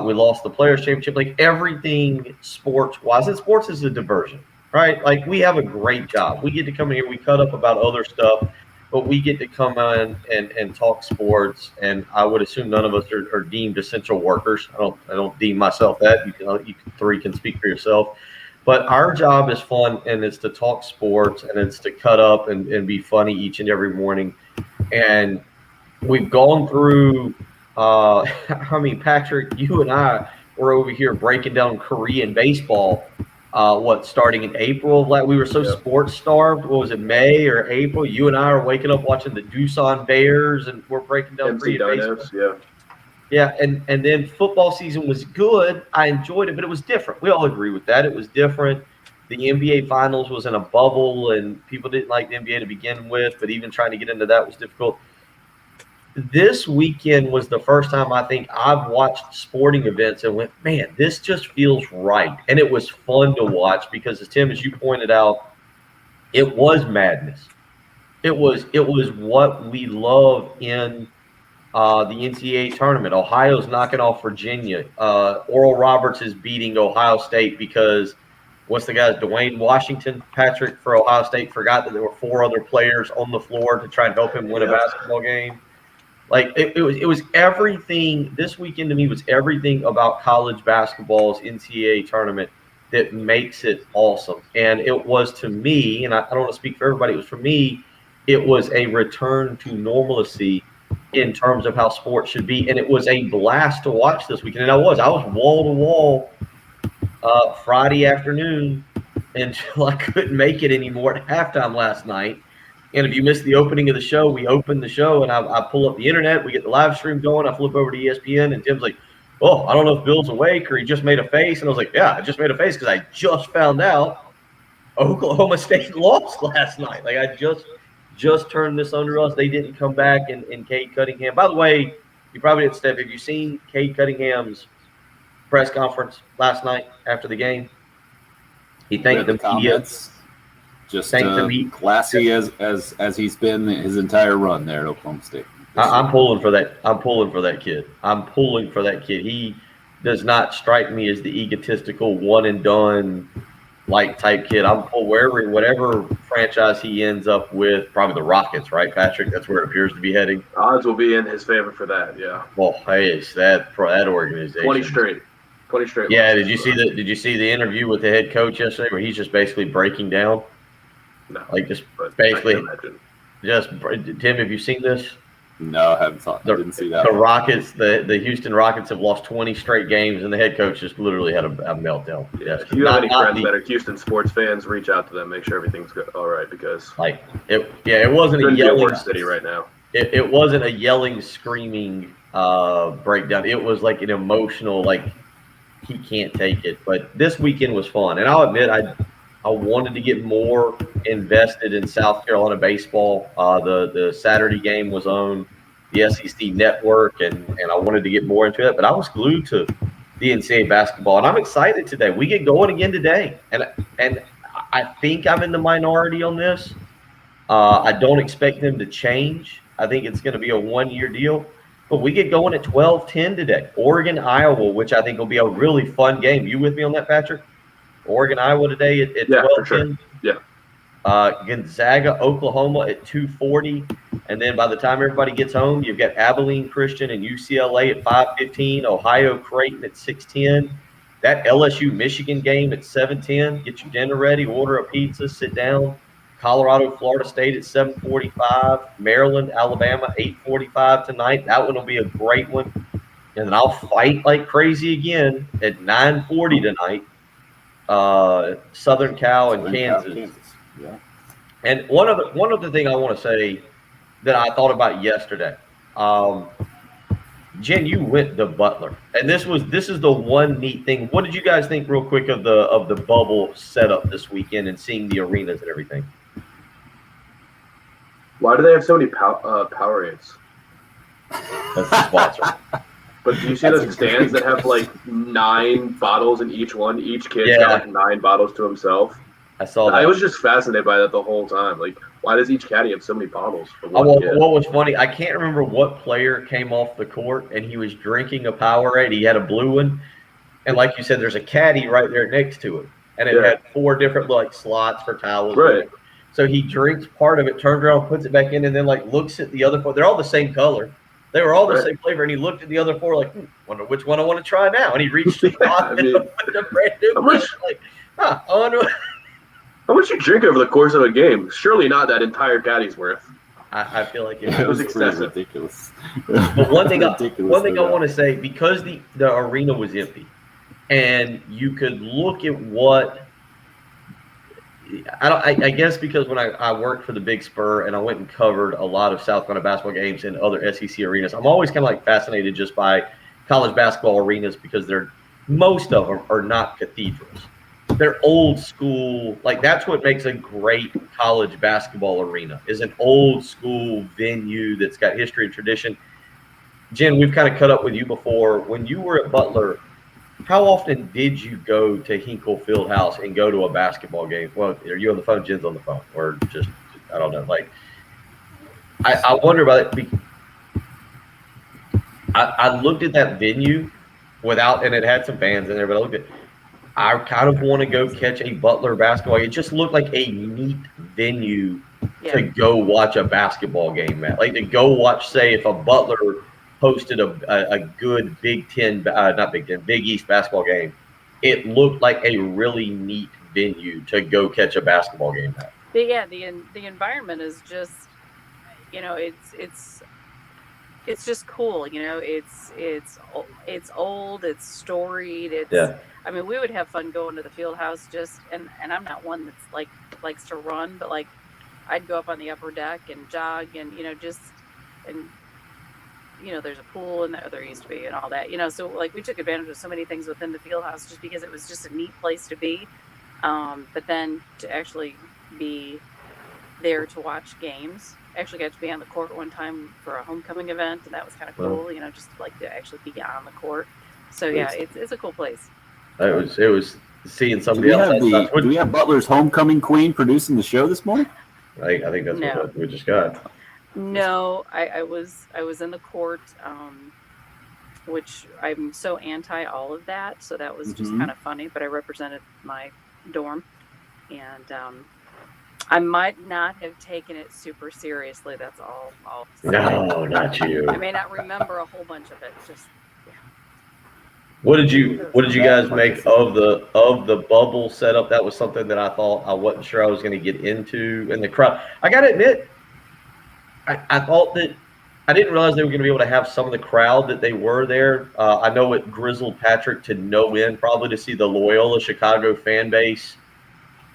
we lost the Players Championship. Like everything sports-wise, and sports is a diversion, right? Like we have a great job. We get to come in here. We cut up about other stuff, but we get to come on and talk sports. And I would assume none of us are deemed essential workers. I don't deem myself that. You 3 can speak for yourself. But our job is fun, and it's to talk sports, and it's to cut up and be funny each and every morning. And we've gone through Patrick, you and I were over here breaking down Korean baseball, starting in April. We were so sports starved. What was it, May or April? You and I are waking up watching the Doosan Bears, and we're breaking down Korean baseball. Yeah, and then football season was good. I enjoyed it, but it was different. We all agree with that. It was different. The NBA Finals was in a bubble, and people didn't like the NBA to begin with, but even trying to get into that was difficult. This weekend was the first time I think I've watched sporting events and went, man, this just feels right. And it was fun to watch because, as you pointed out, it was madness. It was what we love in the NCAA tournament. Ohio's knocking off Virginia. Oral Roberts is beating Ohio State because what's the guy's Dwayne Washington, Patrick, for Ohio State, forgot that there were 4 other players on the floor to try and help him win a basketball game. Like it was everything. This weekend to me was everything about college basketball's NCAA tournament that makes it awesome. And it was, to me, and I don't want to speak for everybody, it was for me, it was a return to normalcy in terms of how sports should be. And it was a blast to watch this weekend. And I was wall to wall Friday afternoon until I couldn't make it anymore at halftime last night. And if you missed the opening of the show, we opened the show, and I pull up the internet. We get the live stream going. I flip over to ESPN, and Tim's like, oh, I don't know if Bill's awake or he just made a face. And I was like, yeah, I just made a face because I just found out Oklahoma State lost last night. Like I just turned this under us. They didn't come back, and Cade Cunningham. By the way, you probably didn't, Steph. Have you seen Cade Cunningham's press conference last night after the game? He thanked the media. Comments. Just classy as he's been his entire run there at Oklahoma State. I'm pulling for that. I'm pulling for that kid. I'm pulling for that kid. He does not strike me as the egotistical one and done like type kid. I'm whatever franchise he ends up with, probably the Rockets, right, Patrick? That's where it appears to be heading. Odds will be in his favor for that. Yeah. Well, hey, it's that organization. 20 straight. Yeah. Did you see the interview with the head coach yesterday where he's just basically breaking down? No. Like just basically, Tim, have you seen this? No, I didn't see that. The Rockets, the Houston Rockets have lost 20 straight games, and the head coach just literally had a meltdown. Yeah. If you have any friends that are Houston sports fans, reach out to them, make sure everything's good. All right, because it wasn't a yelling city right now. It wasn't a yelling, screaming breakdown. It was like an emotional, like he can't take it. But this weekend was fun, and I'll admit I wanted to get more invested in South Carolina baseball. The Saturday game was on the SEC network, and I wanted to get more into it. But I was glued to the NCAA basketball, and I'm excited today. We get going again today, and I think I'm in the minority on this. I don't expect them to change. I think it's going to be a one-year deal. But we get going at 12:10 today. Oregon, Iowa, which I think will be a really fun game. You with me on that, Patrick? Oregon, Iowa today at 12:10. For sure. Yeah. Gonzaga, Oklahoma at 2:40. And then by the time everybody gets home, you've got Abilene Christian and UCLA at 5:15, Ohio Creighton at 6:10. That LSU Michigan game at 7:10. Get your dinner ready, order a pizza, sit down. Colorado, Florida State at 7:45. Maryland, Alabama, 8:45 tonight. That one will be a great one. And then I'll fight like crazy again at 9:40 tonight. Southern Cal and Kansas. Yeah. And one other thing I want to say that I thought about yesterday. Jen, you went to Butler, and this is the one neat thing. What did you guys think, real quick, of the bubble setup this weekend and seeing the arenas and everything? Why do they have so many Powerades? That's the sponsor. But do you see those stands that have like 9 bottles in each one? Each kid's got like 9 bottles to himself. I saw that. I was just fascinated by that the whole time. Like, why does each caddy have so many bottles for one kid? What was funny, I can't remember what player came off the court and he was drinking a Powerade. He had a blue one. And like you said, there's a caddy right there next to him. And it had 4 different like slots for towels. Right. So he drinks part of it, turns around, puts it back in, and then like looks at the other 4. They're all the same color. They were all the same flavor, and he looked at the other 4 like, wonder which one I want to try now. And he reached the top and put a brand new one. Like, I wonder. How much you drink over the course of a game? Surely not that entire caddy's worth. I feel like it was excessive. Ridiculous. But one thing I want to say, because the arena was empty, and you could look at what I guess because when I worked for the Big Spur and I went and covered a lot of South Carolina basketball games in other SEC arenas, I'm always kind of like fascinated just by college basketball arenas because most of them are not cathedrals. They're old school. Like that's what makes a great college basketball arena is an old school venue that's got history and tradition. Jen, we've kind of cut up with you before. When you were at Butler, how often did you go to Hinkle Fieldhouse and go to a basketball game? Well, are you on the phone? Jen's on the phone, or just I don't know. Like, I wonder about it. I looked at that venue and it had some fans in there, but I kind of want to go catch a Butler basketball. It just looked like a neat venue to go watch a basketball game at. Like to go watch, say, if a Butler hosted a good Big East basketball game, it looked like a really neat venue to go catch a basketball game at. Yeah, the environment is just, it's just cool. It's old, it's storied. I mean, we would have fun going to the field house and I'm not one that's likes to run, but like I'd go up on the upper deck and jog and, there's a pool and there used to be and all that, so like we took advantage of so many things within the field house just because it was just a neat place to be. But then to actually be there to watch games, actually got to be on the court one time for a homecoming event, and that was kind of cool. You know, just like to actually be on the court. So yeah, it's a cool place. It was seeing Do somebody we, else. do we have Butler's homecoming queen producing the show this morning? I think that's No. what we just got. No, I was in the court, which I'm so anti all of that. So that was just kind of funny. But I represented my dorm, and I might not have taken it super seriously. That's all. No, not you. I may not remember a whole bunch of it. Just What did you guys make of the bubble setup? That was something that I thought I wasn't sure I was going to get into in the crowd. I got to admit, I thought that I didn't realize they were going to be able to have some of the crowd that they were there. I know it grizzled Patrick to no end, probably to see the Loyola Chicago fan base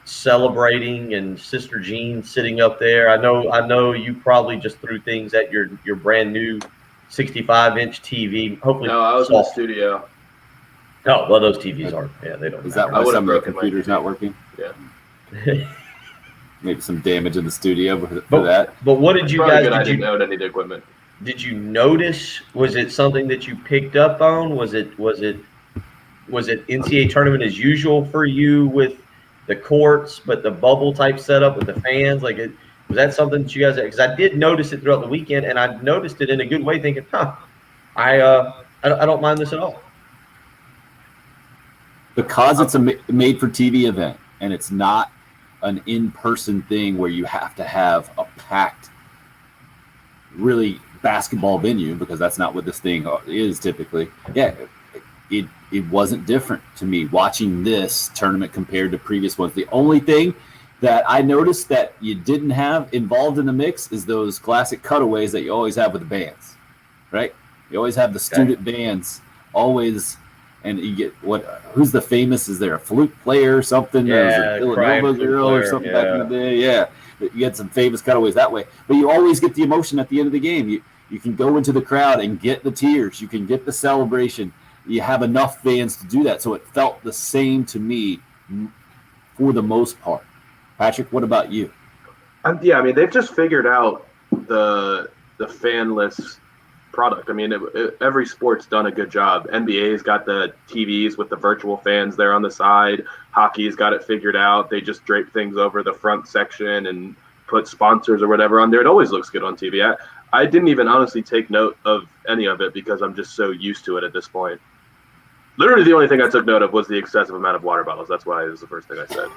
celebrating and Sister Jean sitting up there. I know you probably just threw things at your brand new 65-inch TV. Hopefully, No, I was in the studio. Oh, well, those TVs aren't. Yeah, they don't. Is that I why would've some of the broken my computers TV. not working? Yeah. Maybe some damage in the studio for that. But what did you Probably guys? good I didn't own any of the equipment. Did you notice? Was it something that you picked up on? Was it NCAA tournament as usual for you with the courts, but the bubble type setup with the fans? Like, was that something that you guys? Because I did notice it throughout the weekend, and I noticed it in a good way, thinking, I don't mind this at all. Because it's a made-for-TV event, and it's not an in-person thing where you have to have a packed, really basketball venue, because that's not what this thing is typically. Yeah, it wasn't different to me watching this tournament compared to previous ones. The only thing that I noticed that you didn't have involved in the mix is those classic cutaways that you always have with the bands, right? You always have the student bands always. And you get who's the famous? Is there a flute player or something? Yeah, a Villanova girl or something back in the day. Yeah, you get some famous cutaways that way. But you always get the emotion at the end of the game. You can go into the crowd and get the tears. You can get the celebration. You have enough fans to do that. So it felt the same to me for the most part. Patrick, what about you? Yeah, I mean, they've just figured out the fanless product. I mean, every sport's done a good job. NBA's got the TVs with the virtual fans there on the side. Hockey's got it figured out. They just drape things over the front section and put sponsors or whatever on there. It always looks good on TV. I didn't even honestly take note of any of it because I'm just so used to it at this point. Literally the only thing I took note of was the excessive amount of water bottles. That's why it was the first thing I said.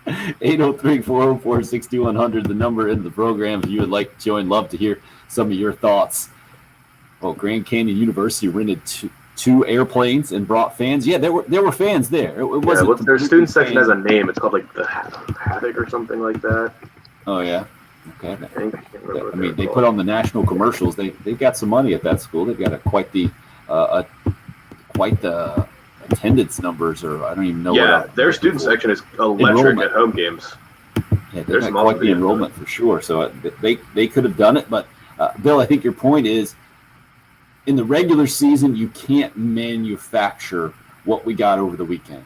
803-404-6100, the number in the program. If you would like to join, love to hear some of your thoughts. Well, Grand Canyon University rented two airplanes and brought fans. Yeah, there were fans there. It wasn't. Their student section has a name. It's called like the Havoc or something like that. Oh yeah. Okay. I mean, they put on the national commercials. They've got some money at that school. They've got quite the attendance numbers, or I don't even know. Yeah, their student section is electric at home games. Yeah, they've got quite the enrollment for sure. So they could have done it, but Bill, I think your point is, in the regular season, you can't manufacture what we got over the weekend.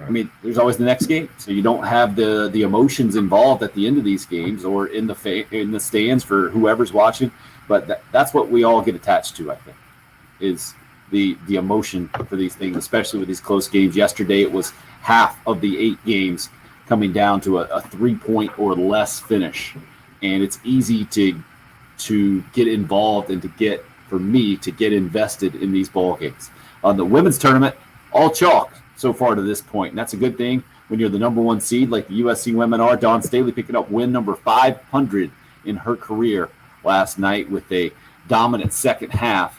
I mean, there's always the next game, so you don't have the emotions involved at the end of these games or in the stands for whoever's watching. But that's what we all get attached to, I think, is the emotion for these things, especially with these close games. Yesterday, it was half of the 8 games coming down to a 3-point or less finish, and it's easy to get involved and to get invested in these ball games. On the women's tournament, all chalk so far to this point, and that's a good thing when you're the number 1 seed like the USC women are. Dawn Staley picking up win number 500 in her career last night with a dominant second half,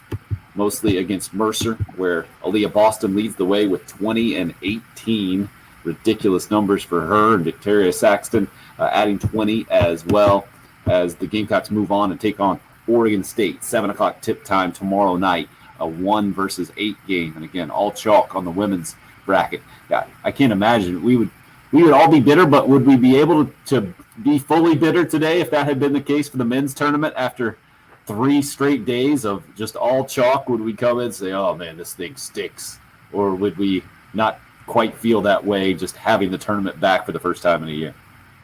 mostly against Mercer, where Aaliyah Boston leads the way with 20 and 18. Ridiculous numbers for her, and Victoria Saxton adding 20 as well as the Gamecocks move on and take on Oregon State. 7 o'clock tip time tomorrow night, a 1 versus 8 game. And again, all chalk on the women's bracket. Yeah, I can't imagine we would all be bitter, but would we be able to be fully bitter today if that had been the case for the men's tournament after 3 straight days of just all chalk? Would we come in and say, oh man, this thing sticks? Or would we not quite feel that way just having the tournament back for the first time in a year?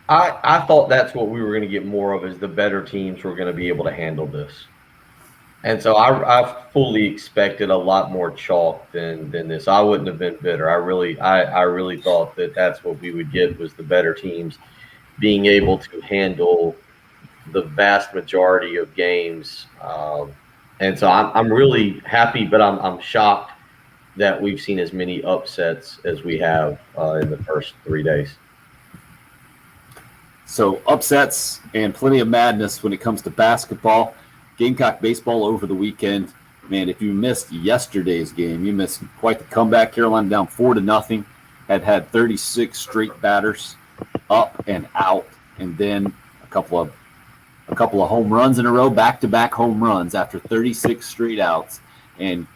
I thought that's what we were going to get more of, is the better teams were going to be able to handle this. And so I fully expected a lot more chalk than this. I wouldn't have been bitter. I really thought that that's what we would get, was the better teams being able to handle the vast majority of games. And so I'm really happy, but I'm shocked that we've seen as many upsets as we have in the first 3 days. So upsets and plenty of madness when it comes to basketball. Gamecock baseball over the weekend. Man, if you missed yesterday's game, you missed quite the comeback. Carolina down 4-0, had 36 straight batters up and out, and then a couple of home runs in a row, back-to-back home runs after 36 straight outs. And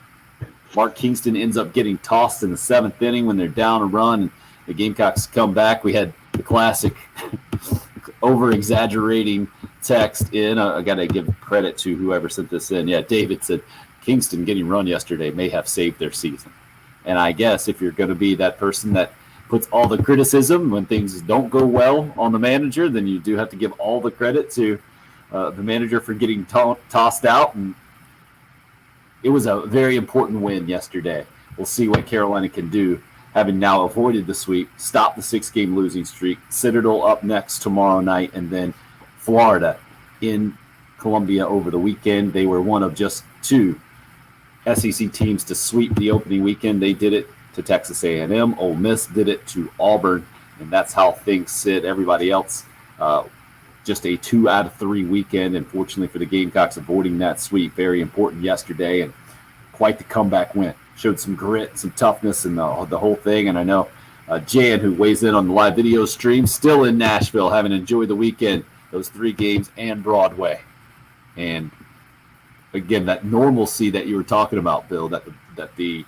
Mark Kingston ends up getting tossed in the 7th inning when they're down a run, and the Gamecocks come back. We had the classic over-exaggerating text in. I got to give credit to whoever sent this in. Yeah, David said Kingston getting run yesterday may have saved their season. And I guess if you're going to be that person that puts all the criticism when things don't go well on the manager, then you do have to give all the credit to the manager for getting tossed out. And it was a very important win yesterday. We'll see what Carolina can do, having now avoided the sweep, stop the 6-game losing streak. Citadel up next tomorrow night, and then Florida in Columbia over the weekend. They were one of just 2 SEC teams to sweep the opening weekend. They did it to Texas A&M. Ole Miss did it to Auburn, and that's how things sit. Everybody else, just a 2 out of 3 weekend. And fortunately for the Gamecocks, avoiding that sweep, very important yesterday, and quite the comeback win. Showed some grit, some toughness, and the whole thing. And I know Jan, who weighs in on the live video stream, still in Nashville, having enjoyed the weekend, those 3 games and Broadway. And again, that normalcy that you were talking about, Bill, that the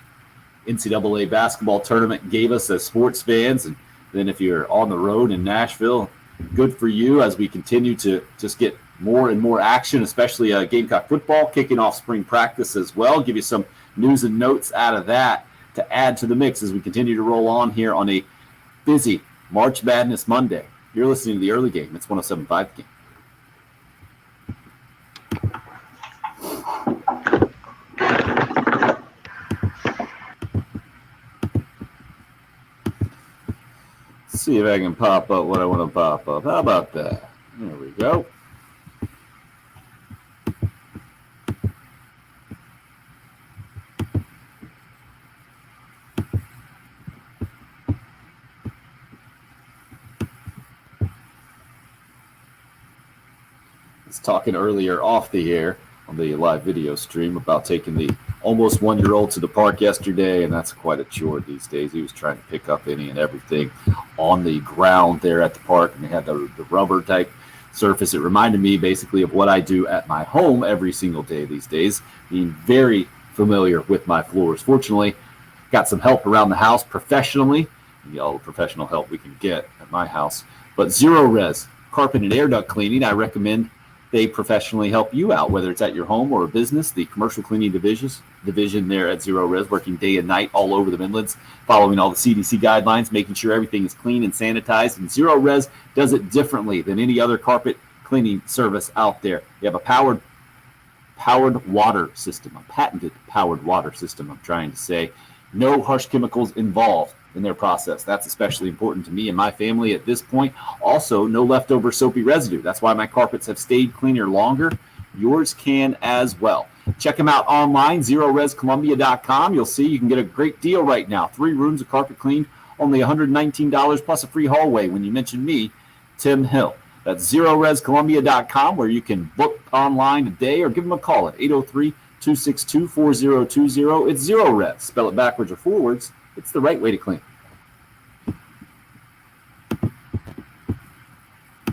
NCAA basketball tournament gave us as sports fans. And then if you're on the road in Nashville, good for you, as we continue to just get more and more action, especially Gamecock football kicking off spring practice as well. Give you some news and notes out of that to add to the mix as we continue to roll on here on a busy March Madness Monday. You're listening to the early game. It's 107.5 game. See if I can pop up what I want to pop up. How about that? There we go. Talking earlier off the air on the live video stream about taking the almost 1-year-old to the park yesterday, and that's quite a chore these days. He was trying to pick up any and everything on the ground there at the park, and they had the rubber type surface. It reminded me basically of what I do at my home every single day these days, being very familiar with my floors. Fortunately, got some help around the house professionally, all the professional help we can get at my house. But Zero Res carpet and air duct cleaning, I recommend they professionally help you out, whether it's at your home or a business. The commercial cleaning division there at Zero Res, working day and night all over the Midlands, following all the CDC guidelines, making sure everything is clean and sanitized. And Zero Res does it differently than any other carpet cleaning service out there. You have a powered water system, a patented powered water system, I'm trying to say. No harsh chemicals involved in their process. That's especially important to me and my family at this point. Also, no leftover soapy residue. That's why my carpets have stayed cleaner longer. Yours can as well. Check them out online, ZeroResColumbia.com. You'll see you can get a great deal right now. 3 rooms of carpet cleaned, only $119 plus a free hallway when you mention me, Tim Hill. That's ZeroResColumbia.com, where you can book online today or give them a call at 803-262-4020. It's Zero Res. Spell it backwards or forwards. It's the right way to clean.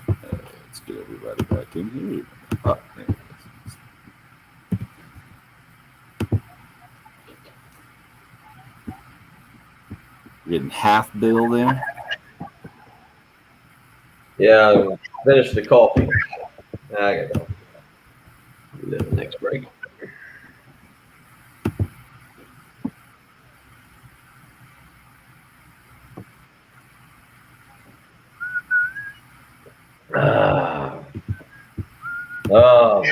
Let's get everybody back in here. Oh, there it is. We're getting half bill there. Yeah, finish the coffee. I gotta do that next break. Oh,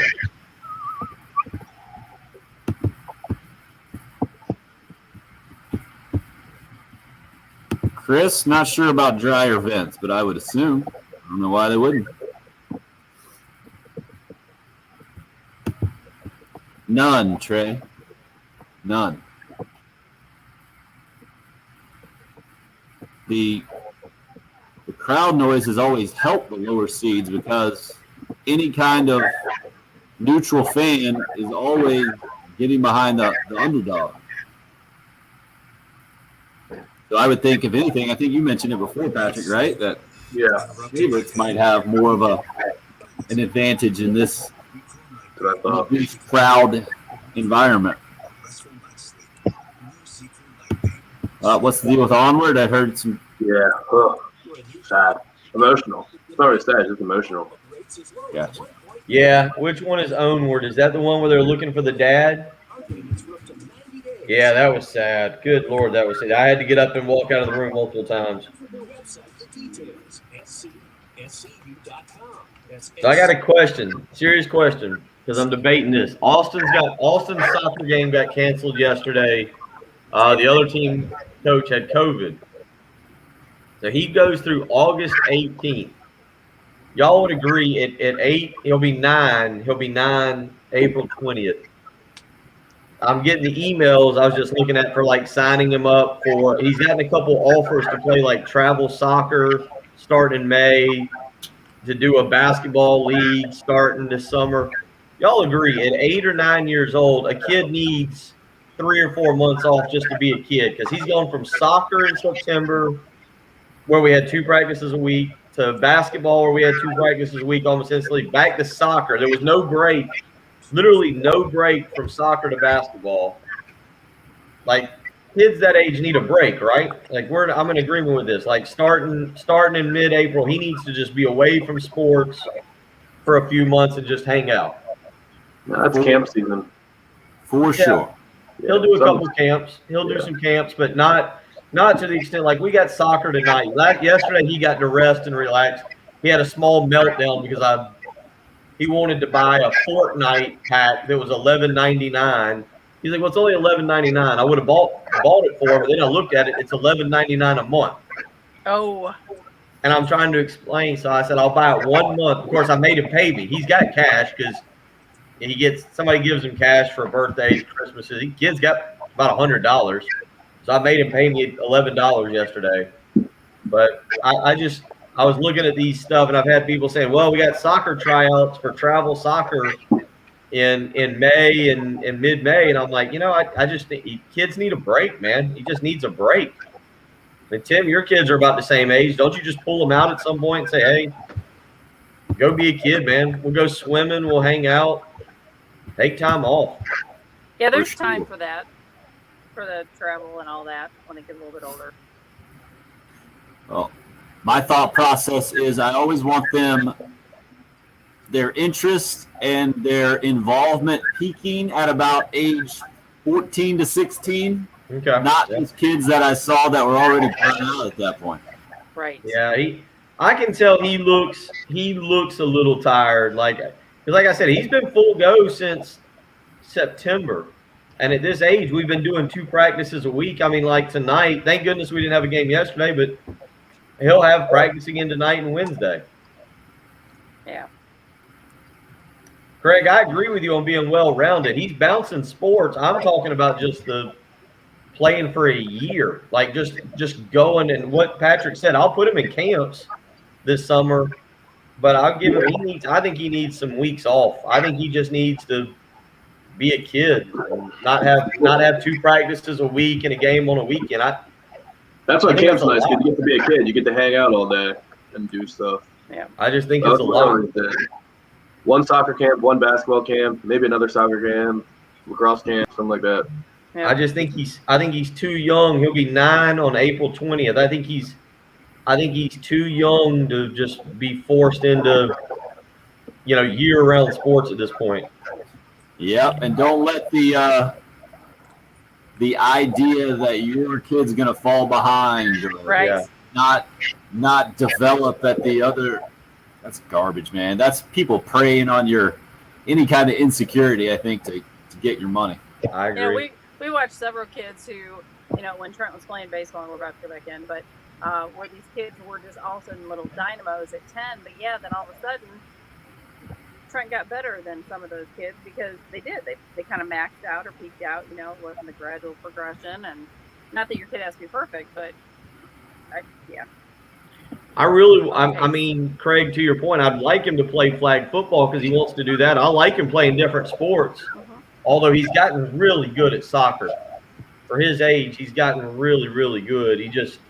Chris, not sure about dryer vents, but I would assume. I don't know why they wouldn't. None, Trey. None. The crowd noise has always helped the lower seeds because any kind of neutral fan is always getting behind the underdog. So I would think, if anything, I think you mentioned it before, Patrick, right? That favorites might have more of an advantage in this crowd environment. What's the deal with Onward? I heard some. Yeah. Sad. Emotional. It's not really sad, it's just emotional. Gotcha. yeah. Which one is Onward? Is that the one where they're looking for the dad? Yeah, that was sad. Good Lord, that was sad. I had to get up and walk out of the room multiple times. So I got a question, serious question, because I'm debating this. Austin's soccer game got canceled yesterday. The other team coach had COVID. So he goes through August 18th. Y'all would agree at 8, he'll be 9. He'll be 9 April 20th. I'm getting the emails. I was just looking at for like signing him up for. He's gotten a couple offers to play like travel soccer starting in May, to do a basketball league starting this summer. Y'all agree at 8 or 9 years old, a kid needs 3 or 4 months off just to be a kid, because he's going from soccer in September, where we had 2 practices a week, to basketball where we had 2 practices a week almost instantly, back to soccer. There was no break. Literally no break from soccer to basketball. Like, kids that age need a break, right? Like, I'm in agreement with this. Like, starting in mid-April, he needs to just be away from sports for a few months and just hang out. No, that's camp season. For sure. He'll do a couple camps. He'll do some camps, but not to the extent like we got soccer tonight. Yesterday he got to rest and relax. He had a small meltdown because he wanted to buy a Fortnite pack that was $11.99. He's like, well, it's only $11.99. I would have bought it for him, but then I looked at it. It's $11.99 a month. Oh. And I'm trying to explain. So I said, I'll buy it 1 month. Of course, I made him pay me. He's got cash because somebody gives him cash for birthdays, Christmases. Kid's got about $100. So I made him pay me $11 yesterday. But I was looking at these stuff, and I've had people saying, well, we got soccer tryouts for travel soccer in May and mid-May. And I'm like, I just think kids need a break, man. He just needs a break. And Tim, your kids are about the same age. Don't you just pull them out at some point and say, hey, go be a kid, man. We'll go swimming. We'll hang out. Take time off. Yeah, there's time for that, for the travel and all that when they get a little bit older. Well, my thought process is I always want their interest and their involvement peaking at about age 14 to 16. Okay. Not these kids that I saw that were already burnt out at that point. Right. Yeah, I can tell he looks a little tired. Like I said, he's been full go since September. And at this age, we've been doing 2 practices a week. I mean, like tonight, thank goodness we didn't have a game yesterday, but he'll have practice again tonight and Wednesday. Yeah. Craig, I agree with you on being well-rounded. He's bouncing sports. I'm talking about just the playing for a year, like just going. And what Patrick said, I'll put him in camps this summer, but I'll give him. I think he needs some weeks off. I think he just needs to be a kid, and not have 2 practices a week and a game on a weekend. That's why camp's nice, because you get to be a kid. You get to hang out all day and do stuff. Yeah. I just think it's a lot. 1 soccer camp, 1 basketball camp, maybe another soccer camp, lacrosse camp, something like that. Yeah. I think he's too young. He'll be 9 on April 20th. I think he's too young to just be forced into, year-round sports at this point. Yep, and don't let the idea that your kid's gonna fall behind or Right. not develop at the other. That's garbage, man. That's people preying on your any kind of insecurity, I think, to get your money. I Yeah, agree. we watched several kids who, when Trent was playing baseball, and we're about to go back in, but where these kids were just all of a sudden little dynamos at 10. But yeah, then all of a sudden, Trent got better than some of those kids because they did. They kind of maxed out or peaked out. It wasn't a gradual progression. And not that your kid has to be perfect, but yeah. I mean, Craig, to your point, I'd like him to play flag football because he wants to do that. I like him playing different sports, although he's gotten really good at soccer. For his age, he's gotten really, really good.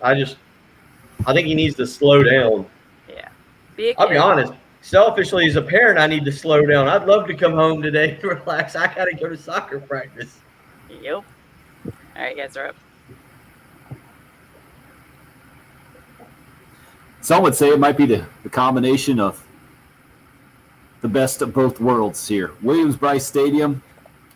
I think he needs to slow down. Yeah. I'll be honest. Selfishly, as a parent, I need to slow down. I'd love to come home today to relax. I got to go to soccer practice. Yep. All right, guys are up. Some would say it might be the combination of the best of both worlds here. Williams-Brice Stadium,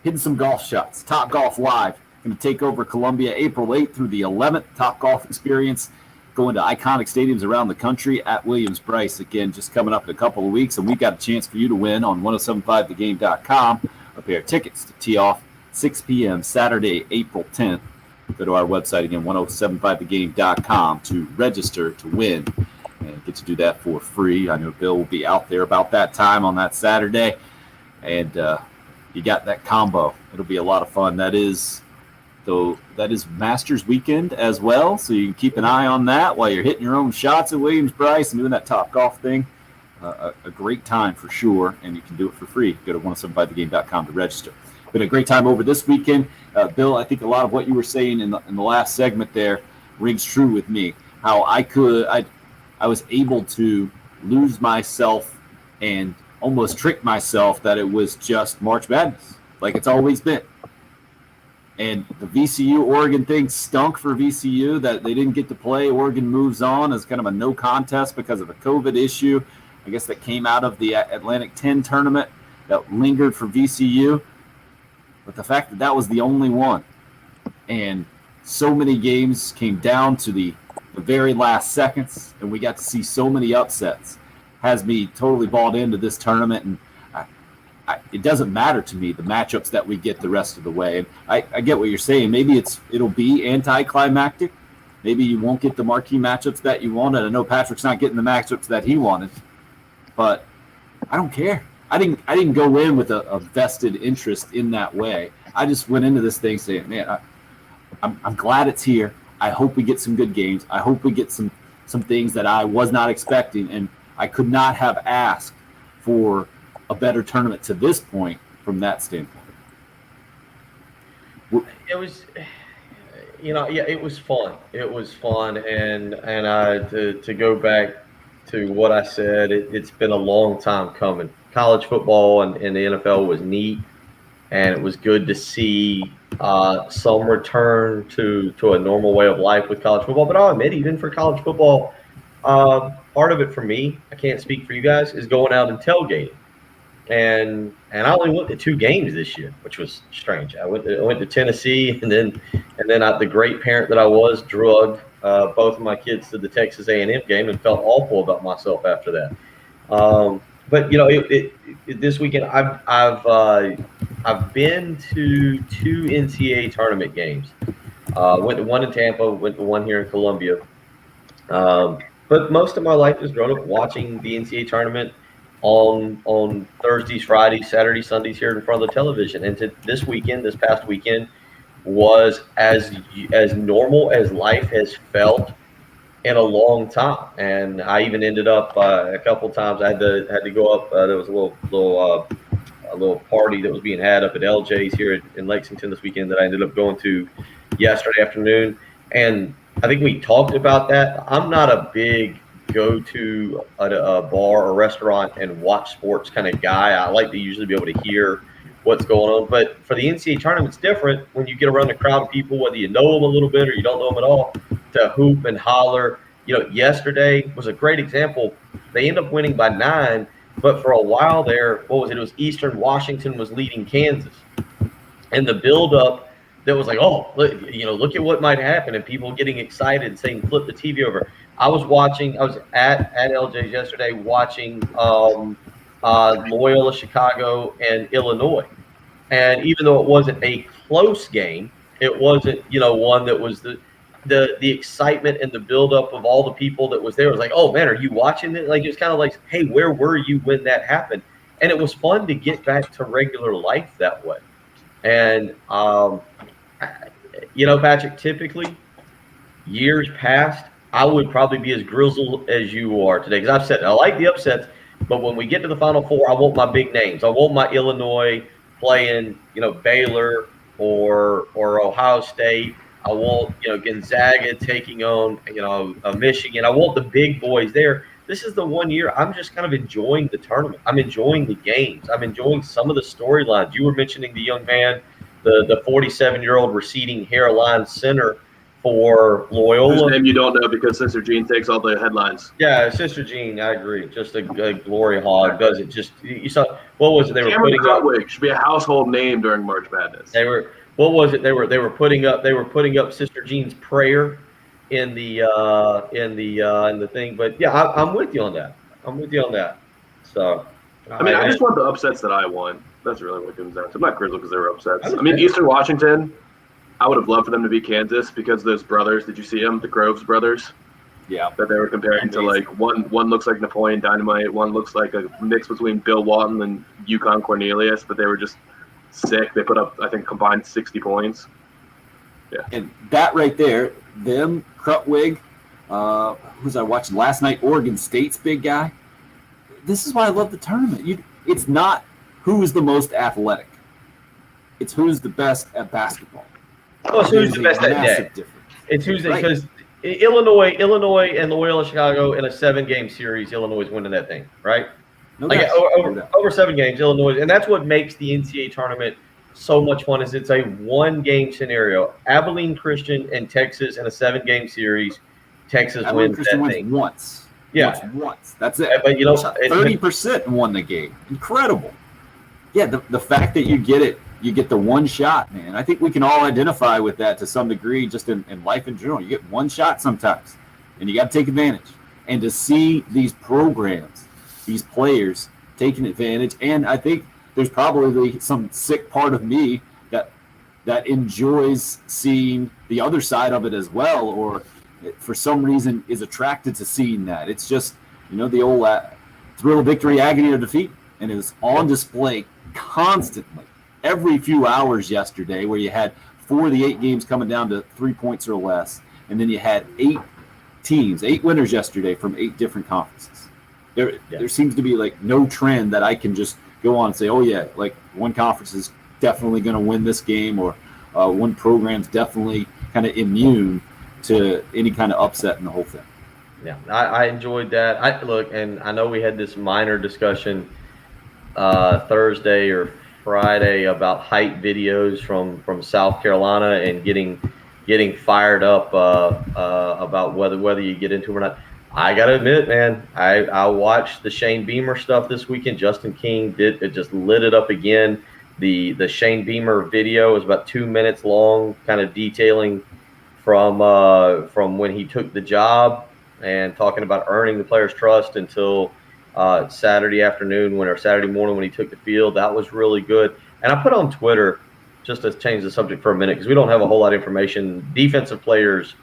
hitting some golf shots. Top Golf Live going to take over Columbia April 8th through the 11th. Top Golf Experience going to iconic stadiums around the country at Williams-Brice. Again, just coming up in a couple of weeks, and we've got a chance for you to win on 1075thegame.com. A pair of tickets to tee off 6 p.m. Saturday, April 10th. Go to our website again, 1075thegame.com to register to win and get to do that for free. I know Bill will be out there about that time on that Saturday, and you got that combo. It'll be a lot of fun. That is Masters weekend as well, so you can keep an eye on that while you're hitting your own shots at Williams-Brice and doing that Top Golf thing. A great time for sure, and you can do it for free. Go to 1075thegame.com to register. Been a great time over this weekend. Bill, I think a lot of what you were saying in the last segment there rings true with me. How I was able to lose myself and almost trick myself that it was just March Madness, like it's always been. And the VCU Oregon thing stunk for VCU that they didn't get to play. Oregon moves on as kind of a no contest because of a COVID issue, I guess, that came out of the Atlantic 10 tournament that lingered for VCU. But the fact that was the only one, and so many games came down to the very last seconds, and we got to see so many upsets, has me totally bought into this tournament. And it doesn't matter to me the matchups that we get the rest of the way. And I get what you're saying. Maybe it'll be anticlimactic. Maybe you won't get the marquee matchups that you wanted. I know Patrick's not getting the matchups that he wanted, but I don't care. I didn't go in with a vested interest in that way. I just went into this thing saying, man, I'm glad it's here. I hope we get some good games. I hope we get some things that I was not expecting, and I could not have asked for a better tournament to this point from that standpoint. It was, it was fun. It was fun, and to go back to what I said, it's been a long time coming. College football and the NFL was neat, and it was good to see some return to a normal way of life with college football. But I'll admit, even for college football, part of it for me, I can't speak for you guys, is going out and tailgating. And I only went to 2 games this year, which was strange. I went to Tennessee, and then the great parent that I was drugged both of my kids to the Texas A&M game and felt awful about myself after that. But this weekend I've been to 2 NCAA tournament games. Went to one in Tampa, went to one here in Columbia. But most of my life has grown up watching the NCAA tournament on Thursdays, Fridays, Saturdays, Sundays here in front of the television. And this past weekend was as normal as life has felt in a long time. And I even ended up a couple times. I had to go up. There was a little party that was being had up at LJ's here in Lexington this weekend that I ended up going to yesterday afternoon. And I think we talked about that. I'm not a big go to a bar or restaurant and watch sports kind of guy. I like to usually be able to hear what's going on. But for the NCAA tournament, it's different when you get around a crowd of people, whether you know them a little bit or you don't know them at all, to hoop and holler. Yesterday was a great example. They ended up winning by 9, but for a while there, it was Eastern Washington was leading Kansas. And the buildup that was like, look at what might happen, and people getting excited saying, flip the TV over. I was at LJ's yesterday watching Loyola Chicago and Illinois. And even though it wasn't a close game, it wasn't, one that was the excitement and the buildup of all the people that was there. It was like, oh man, are you watching it? Like, it was kind of like, hey, where were you when that happened? And it was fun to get back to regular life that way. And, Patrick, typically years past, I would probably be as grizzled as you are today. Because I've said, I like the upsets, but when we get to the Final Four, I want my big names. I want my Illinois playing, Baylor or Ohio State. I want, Gonzaga taking on, Michigan. I want the big boys there. This is the one year I'm just kind of enjoying the tournament. I'm enjoying the games. I'm enjoying some of the storylines. You were mentioning the young man, the 47-year-old receding hairline center for Loyola. Whose name you don't know because Sister Jean takes all the headlines. Yeah, Sister Jean, I agree. Just a glory hog. Does it just? You saw what was it? They were Cameron putting up. Krutwig should be a household name during March Madness. They were. What was it? They were putting up Sister Jean's prayer in the thing. But yeah, I'm with you on that. So. I just want the upsets that I want. That's really what it comes down to. I'm not grizzled because they were upsets. Eastern Washington, I would have loved for them to be Kansas because those brothers, did you see them? The Groves brothers? Yeah. That they were comparing to, like, one looks like Napoleon Dynamite, one looks like a mix between Bill Walton and Yukon Cornelius, but they were just sick. They put up, I think, combined 60 points. Yeah. And that right there, them, Krutwig, who's I watched last night, Oregon State's big guy. This is why I love the tournament. It's not who is the most athletic. It's who's the best at basketball. Oh, so who's the best that day? It's who's because Illinois and Loyola Chicago in a 7-game series, Illinois is winning that thing, right? Over 7 games, Illinois, and that's what makes the NCAA tournament so much fun. Is it's a 1-game scenario. Abilene Christian and Texas in a 7-game series. Texas wins that thing once. Yeah, once. That's it. But 30% won the game. Incredible. Yeah, the fact that you get it. You get the one shot, man. I think we can all identify with that to some degree just in life in general. You get one shot sometimes, and you got to take advantage. And to see these programs, these players taking advantage, and I think there's probably some sick part of me that enjoys seeing the other side of it as well, or for some reason is attracted to seeing that. It's just, the old thrill of victory, agony of defeat, and it was on display constantly. Every few hours yesterday, where you had 4 of the 8 games coming down to 3 points or less, and then you had 8 winners yesterday from 8 different conferences. There seems to be like no trend that I can just go on and say, oh yeah, like one conference is definitely going to win this game, or one program's definitely kind of immune to any kind of upset in the whole thing. Yeah, I enjoyed that. And I know we had this minor discussion Thursday or Friday about hype videos from South Carolina and getting fired up about whether you get into them or not. I gotta admit, man, I watched the Shane Beamer stuff this weekend. Justin King just lit it up again. The Shane Beamer video is about 2 minutes long, kind of detailing from when he took the job and talking about earning the players' trust until Saturday morning when he took the field. That was really good. And I put on Twitter, just to change the subject for a minute, because we don't have a whole lot of information. Defensive players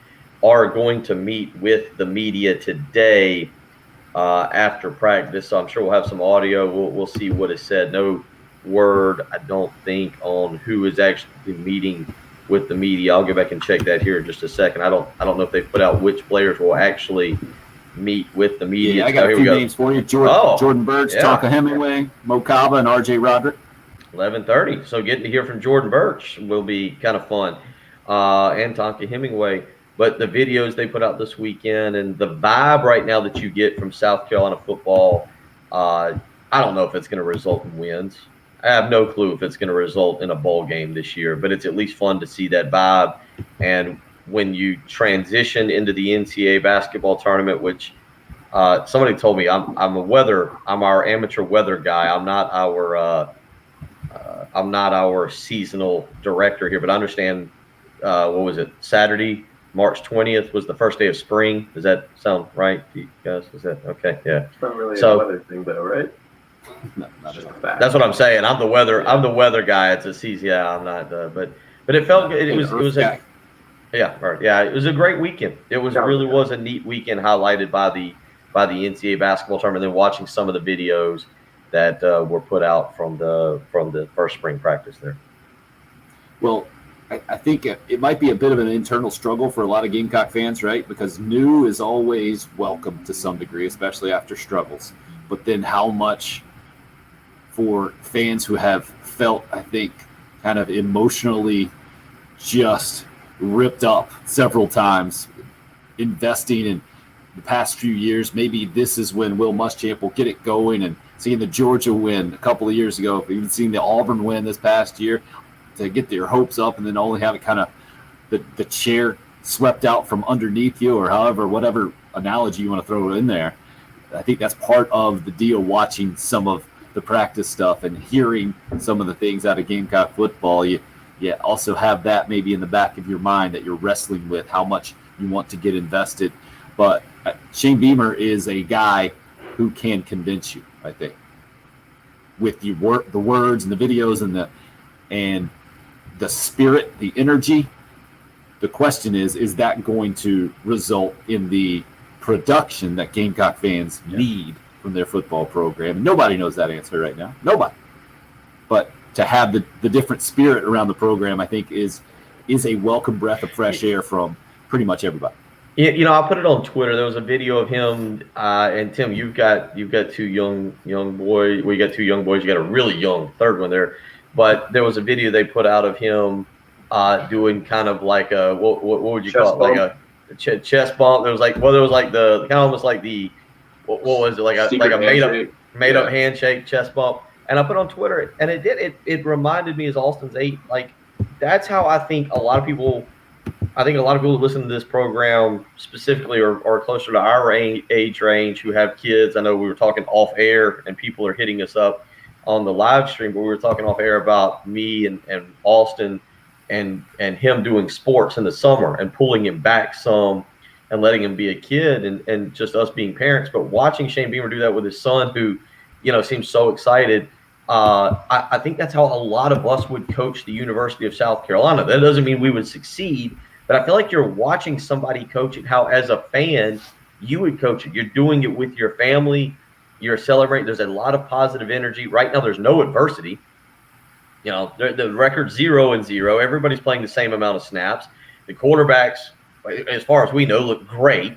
are going to meet with the media today after practice, so I'm sure we'll have some audio. We'll see what is said. No word, I don't think, on who is actually meeting with the media. I'll go back and check that here in just a second. I don't know if they put out which players will actually meet with the media. Yeah, I got a few names for you. Jordan Birch, Tonka Hemingway, Mo Kaba, and R.J. Roderick. 11:30. So getting to hear from Jordan Birch will be kind of fun, and Tonka Hemingway. But the videos they put out this weekend and the vibe right now that you get from South Carolina football, I don't know if it's going to result in wins. I have no clue if it's going to result in a bowl game this year, but it's at least fun to see that vibe. And when you transition into the NCAA basketball tournament, which somebody told me I'm our amateur weather guy. I'm not our seasonal director here, but I understand, what was it? Saturday, March 20th was the first day of spring. Does that sound right to you guys? Is that okay? Yeah. It's not really a weather thing though, right? Not at all. That's what I'm saying. I'm the weather guy. It's a season. Yeah, I'm not. But it felt good. It was a it was a great weekend. It was was a neat weekend, highlighted by the NCAA basketball tournament. And then watching some of the videos that were put out from the first spring practice there. Well, I think it might be a bit of an internal struggle for a lot of Gamecock fans, right? Because new is always welcome to some degree, especially after struggles. But then how much for fans who have felt, I think, kind of emotionally just ripped up several times, investing in the past few years. Maybe this is when Will Muschamp will get it going, and seeing the Georgia win a couple of years ago, even seeing the Auburn win this past year, to get their hopes up and then only have it kind of the chair swept out from underneath you, or whatever analogy you want to throw in there. I think that's part of the deal, watching some of the practice stuff and hearing some of the things out of Gamecock football. You also have that maybe in the back of your mind that you're wrestling with, how much you want to get invested. But Shane Beamer is a guy who can convince you, I think, with the words and the videos and the spirit, the energy. The question is that going to result in the production that Gamecock fans need from their football program? And nobody knows that answer right now. Nobody. But to have the different spirit around the program, I think is a welcome breath of fresh air from pretty much everybody. I put it on Twitter. There was a video of him and Tim. You've got two young boys. Well, you got two young boys. You got a really young third one there. But there was a video they put out of him doing kind of like a what would you call it? Like a chest bump. There was like the kind of almost like the what was it, like a made up handshake, chest bump. And I put on Twitter, and it reminded me as Austin's 8. Like, that's how I think a lot of people who listen to this program specifically are closer to our age range, who have kids. I know we were talking off air, and people are hitting us up on the live stream, but we were talking off air about me and Austin and him doing sports in the summer and pulling him back some and letting him be a kid and just us being parents. But watching Shane Beamer do that with his son, who, seems so excited. I think that's how a lot of us would coach the University of South Carolina. That doesn't mean we would succeed, but I feel like you're watching somebody coach it, how as a fan, you would coach it. You're doing it with your family. You're celebrating. There's a lot of positive energy. Right now, there's no adversity. The record's 0-0. Everybody's playing the same amount of snaps. The quarterbacks, as far as we know, look great.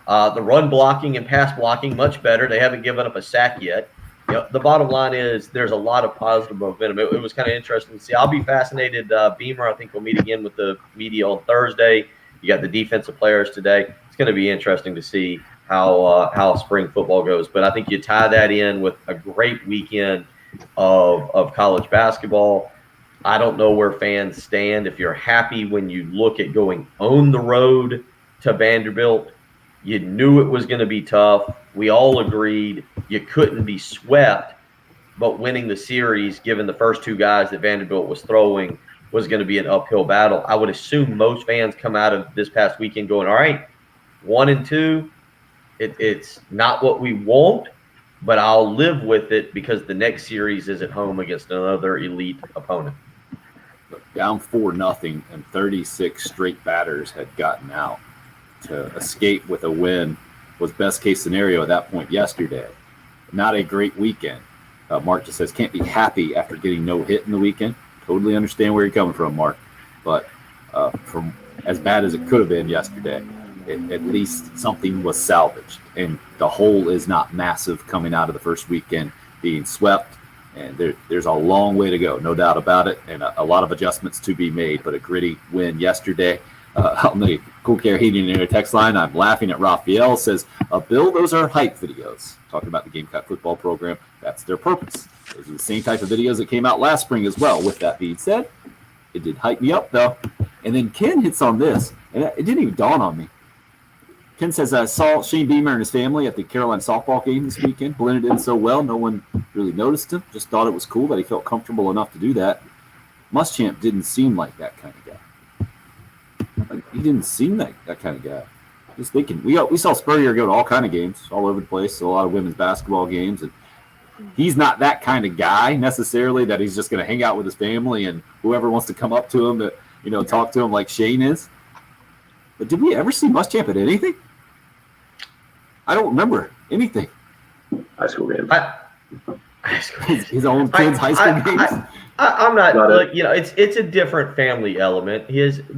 The run blocking and pass blocking, much better. They haven't given up a sack yet. The bottom line is there's a lot of positive momentum. It was kind of interesting to see. I'll be fascinated. Beamer, I think we'll meet again with the media on Thursday. You got the defensive players today. It's going to be interesting to see how spring football goes. But I think you tie that in with a great weekend of college basketball. I don't know where fans stand. If you're happy when you look at going on the road to Vanderbilt, you knew it was going to be tough. We all agreed you couldn't be swept, but winning the series, given the first two guys that Vanderbilt was throwing, was going to be an uphill battle. I would assume most fans come out of this past weekend going, all right, 1-2, it's not what we want, but I'll live with it because the next series is at home against another elite opponent. Down 4-0, and 36 straight batters had gotten out. To escape with a win was best case scenario at that point yesterday. Not a great weekend. Mark just says can't be happy after getting no hit in the weekend. Totally understand where you're coming from, Mark. But from as bad as it could have been yesterday, at least something was salvaged. And the hole is not massive coming out of the first weekend being swept. And there's a long way to go, no doubt about it, and a lot of adjustments to be made. But a gritty win yesterday. On the Cool Care Heating and Air text line, I'm laughing at Raphael. Says, Bill, those are hype videos. Talking about the Gamecock football program. That's their purpose. Those are the same type of videos that came out last spring as well. With that being said, it did hype me up, though. And then Ken hits on this, and it didn't even dawn on me. Ken says, I saw Shane Beamer and his family at the Carolina softball game this weekend. Blended in so well, no one really noticed him. Just thought it was cool that he felt comfortable enough to do that. Muschamp didn't seem like that kind of guy. He didn't seem like that kind of guy. Just thinking, we saw Spurrier go to all kind of games all over the place, so a lot of women's basketball games, and he's not that kind of guy necessarily that he's just going to hang out with his family and whoever wants to come up to him to, talk to him like Shane is. But did we ever see Muschamp at anything? I don't remember anything. High school games. His own kids' high school games. I'm not Not like, it's a different family element.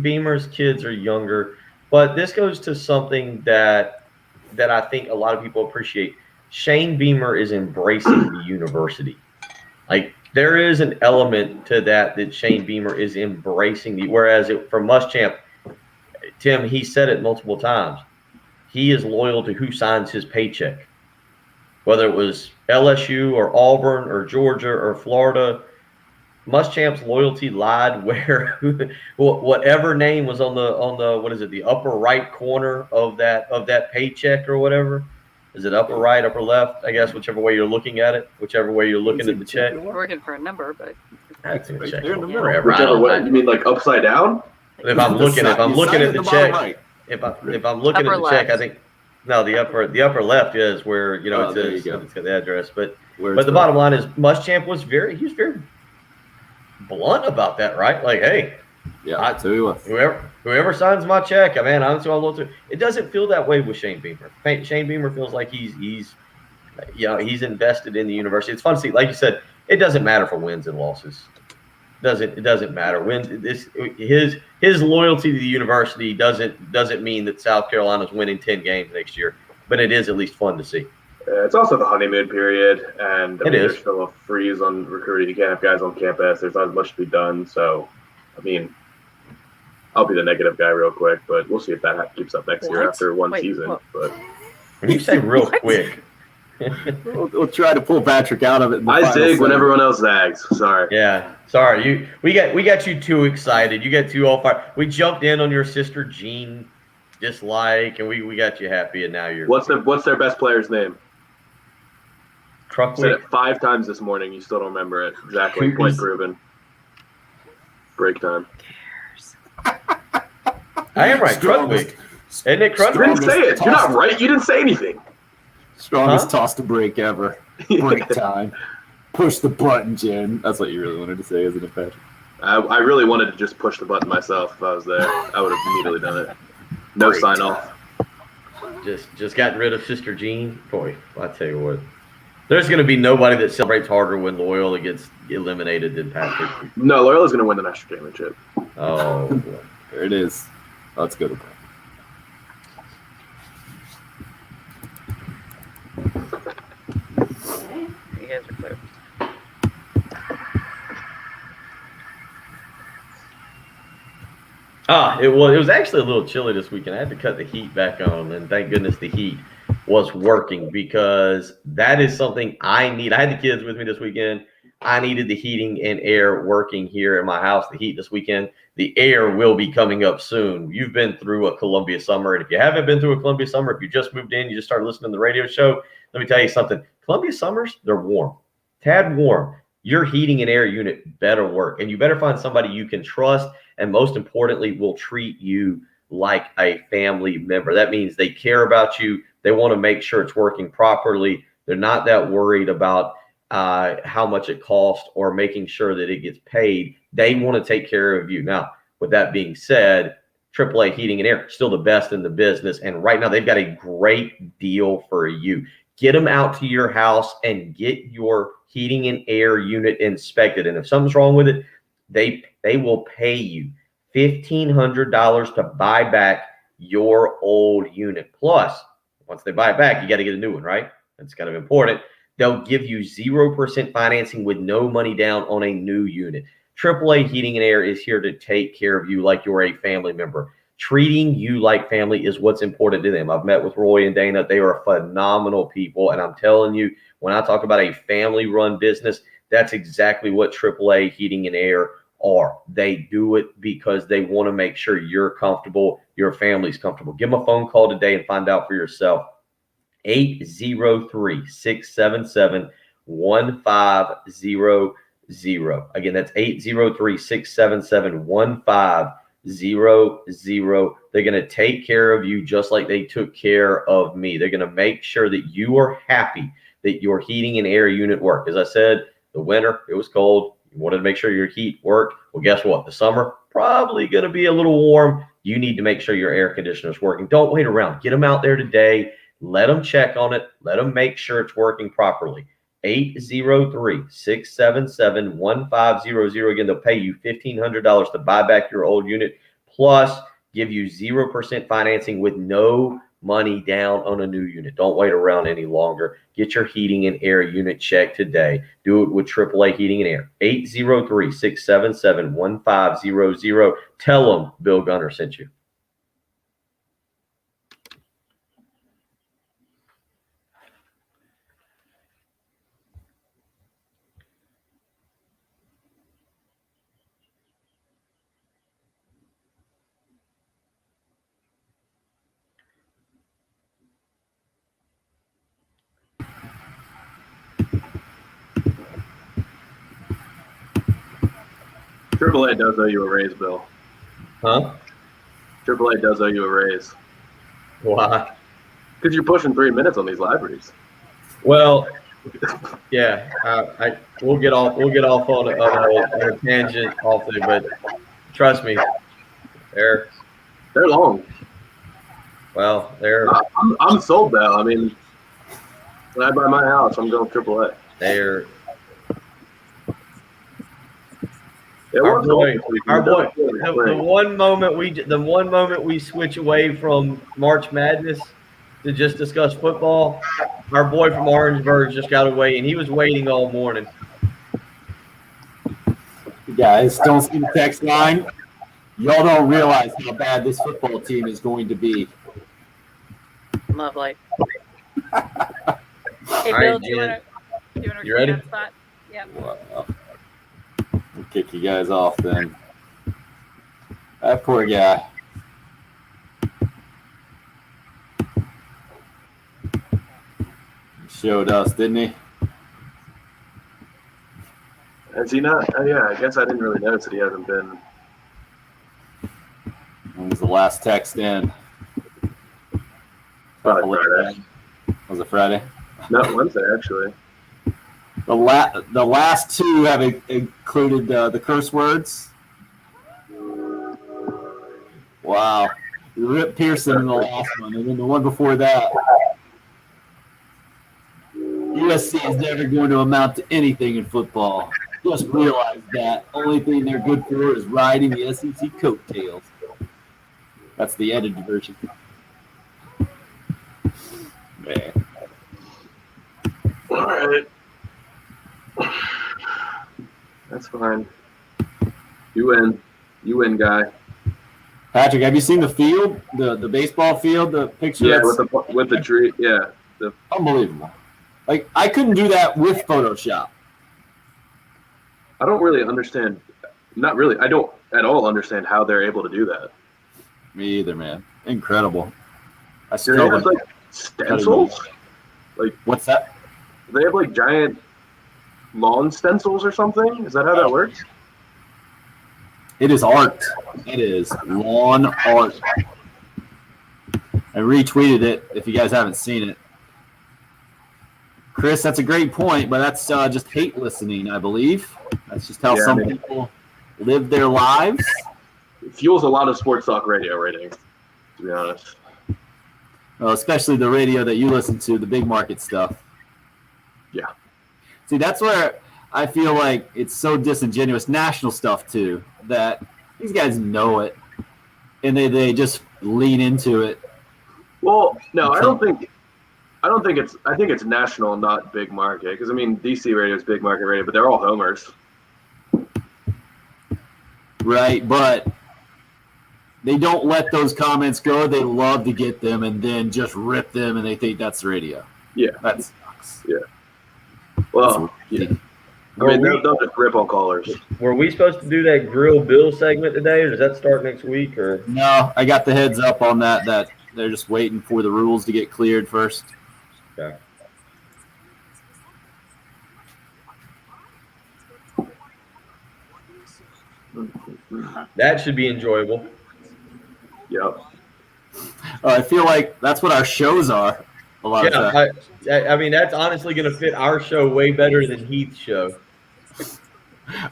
Beamer's kids are younger, but this goes to something that I think a lot of people appreciate. Shane Beamer is embracing the university. Like, there is an element to that Shane Beamer is embracing whereas for Muschamp, Tim, he said it multiple times. He is loyal to who signs his paycheck, whether it was LSU or Auburn or Georgia or Florida. Muschamp's loyalty lied where whatever name was on the what is it, the upper right corner of that paycheck or whatever. Is it upper right, upper left? I guess whichever way you're looking at it, whichever way you're looking at the check. We're looking for a number, but That's right check there in the middle. forever. I Whichever don't- way. You mean like upside down? If I'm looking at the check, right. if I'm looking Upper at the check, I left. think no, the upper left is where Oh, it there you says go. it's got the address. But Where's the bottom line is Muschamp was very blunt about that, right? Like, hey, Yeah, so he was. whoever signs my check, man, I'm so loyal to. It doesn't feel that way with Shane Beamer. Shane Beamer feels like he's invested in the university. It's fun to see, like you said, it doesn't matter for wins and losses. It doesn't matter. His loyalty to the university doesn't mean that South Carolina's winning 10 games next year, but it is at least fun to see. It's also the honeymoon period, and It is. there's still a freeze on recruiting. You can't have guys on campus. There's not much to be done. So, I'll be the negative guy real quick, but we'll see if that keeps up next year What? after one Wait, season. what? But When you say real What? quick, We'll try to pull Patrick out of it. In the I final zig when segment. everyone else zags. Sorry. yeah. Sorry, we got you too excited. You got too all fired. We jumped in on your sister Jean dislike, and we got you happy, and now you're What's their best player's name? Said Cruckwick. it 5 times this morning. You still don't remember it exactly. Who's- Point proven. Break time. I am right, Strongest- Cruckwick. Isn't it You Cruckwick? didn't say it. You're not right. You didn't say anything. Strongest Huh? toss to break ever. Break time. Push the button, Jen. That's what you really wanted to say, isn't it, Patrick? I really wanted to just push the button myself if I was there. I would have immediately done it. No Break sign time. off. Just gotten rid of Sister Jean. Boy, I tell you what, there's going to be nobody that celebrates harder when Loyola gets eliminated than Patrick. No, Loyola's going to win the national championship. Oh, boy. There it is. Let's go to break. you guys are clear. It was actually a little chilly this weekend. I had to cut the heat back on, and thank goodness the heat was working because that is something I need. I had the kids with me this weekend. I needed the heating and air working here in my house. The heat this weekend. The air will be coming up soon. You've been through a Columbia summer, and if you haven't been through a Columbia summer, if you just moved in, you just started listening to the radio show, let me tell you something. Columbia summers, they're warm, tad warm. Your heating and air unit better work, and you better find somebody you can trust, and most importantly, will treat you like a family member. That means they care about you. They want to make sure it's working properly. They're not that worried about how much it costs or making sure that it gets paid. They want to take care of you. Now, with that being said, AAA Heating and Air, still the best in the business. And right now they've got a great deal for you. Get them out to your house and get your heating and air unit inspected. And if something's wrong with it, they will pay you $1,500 to buy back your old unit. Plus, once they buy it back, you got to get a new one, right? That's kind of important. They'll give you 0% financing with no money down on a new unit. AAA Heating and Air is here to take care of you like you're a family member. Treating you like family is what's important to them. I've met with Roy and Dana. They are phenomenal people. And I'm telling you, when I talk about a family-run business, that's exactly what AAA Heating and Air are. They do it because they want to make sure you're comfortable, your family's comfortable. Give them a phone call today and find out for yourself. 803-677-1500. Again, that's 803-677-1500. They're going to take care of you just like they took care of me. They're going to make sure that you are happy. that your heating and air unit work. As I said, the winter, it was cold. You wanted to make sure your heat worked. Well, guess what? The summer, probably going to be a little warm. You need to make sure your air conditioner is working. Don't wait around. Get them out there today. Let them check on it. Let them make sure it's working properly. 803-677-1500. Again, they'll pay you $1,500 to buy back your old unit, plus give you 0% financing with no money down on a new unit. Don't wait around any longer. Get your heating and air unit checked today. Do it with AAA Heating and Air. 803-677-1500. Tell them Bill Gunner sent you. AAA does owe you a raise, Bill. Huh? AAA does owe you a raise. Why? Because you're pushing 3 minutes on these libraries. Well, yeah, we'll get off on a tangent off there, but trust me, they're long. Well, they're I'm sold now. I mean, when I buy my house, I'm going AAA. they're Our boy, the one moment we switch away from March Madness to just discuss football, our boy from Orangeburg just got away, and he was waiting all morning. You guys don't see the text line. Y'all don't realize how bad this football team is going to be. Lovely. Hey, All Bill, right, do you want to You ready? spot? Yep. We'll kick you guys off then. That poor guy. He showed us, didn't he? Has he not? Oh, yeah, I guess I didn't really notice that he hasn't been. When was the last text in? Probably Friday. Was it Friday? Not Wednesday, actually. The last two have included the curse words. Wow. Rip Pearson in the last one, and then the one before that. USC is never going to amount to anything in football. Just realize that. Only thing they're good for is riding the SEC coattails. That's the edited version. Man. All right. That's fine. You win, guy. Patrick, have you seen the field, the baseball field, the picture? Yeah, with the tree. Yeah, unbelievable. Like, I couldn't do that with Photoshop. I don't really understand. Not really. I don't at all understand how they're able to do that. Me either, man. Incredible. I Do still they have like stencils? Like, what's that? Do they have like giant lawn stencils or something? Is that how that works? It is art. It is lawn art. I retweeted it if you guys haven't seen it. Chris, that's a great point, but that's just hate listening, I believe. That's just how some people live their lives. It fuels a lot of sports talk radio ratings, to be honest. Well, especially the radio that you listen to, the big market stuff. Yeah. See, that's where I feel like it's so disingenuous. National stuff, too, that these guys know it, and they just lean into it. Well, no, I think it's national, not big market. Because, I mean, DC radio is big market radio, but they're all homers. Right, but they don't let those comments go. They love to get them and then just rip them, and they think that's the radio. Yeah. That sucks. Yeah. Well, yeah. I mean, they'll just rip on callers. Were we supposed to do that Grill Bill segment today, or does that start next week? Or no, I got the heads up on that they're just waiting for the rules to get cleared first. Okay. That should be enjoyable. Yep. I feel like that's what our shows are. a lot of time. Yeah, I mean, that's honestly going to fit our show way better than Heath's show.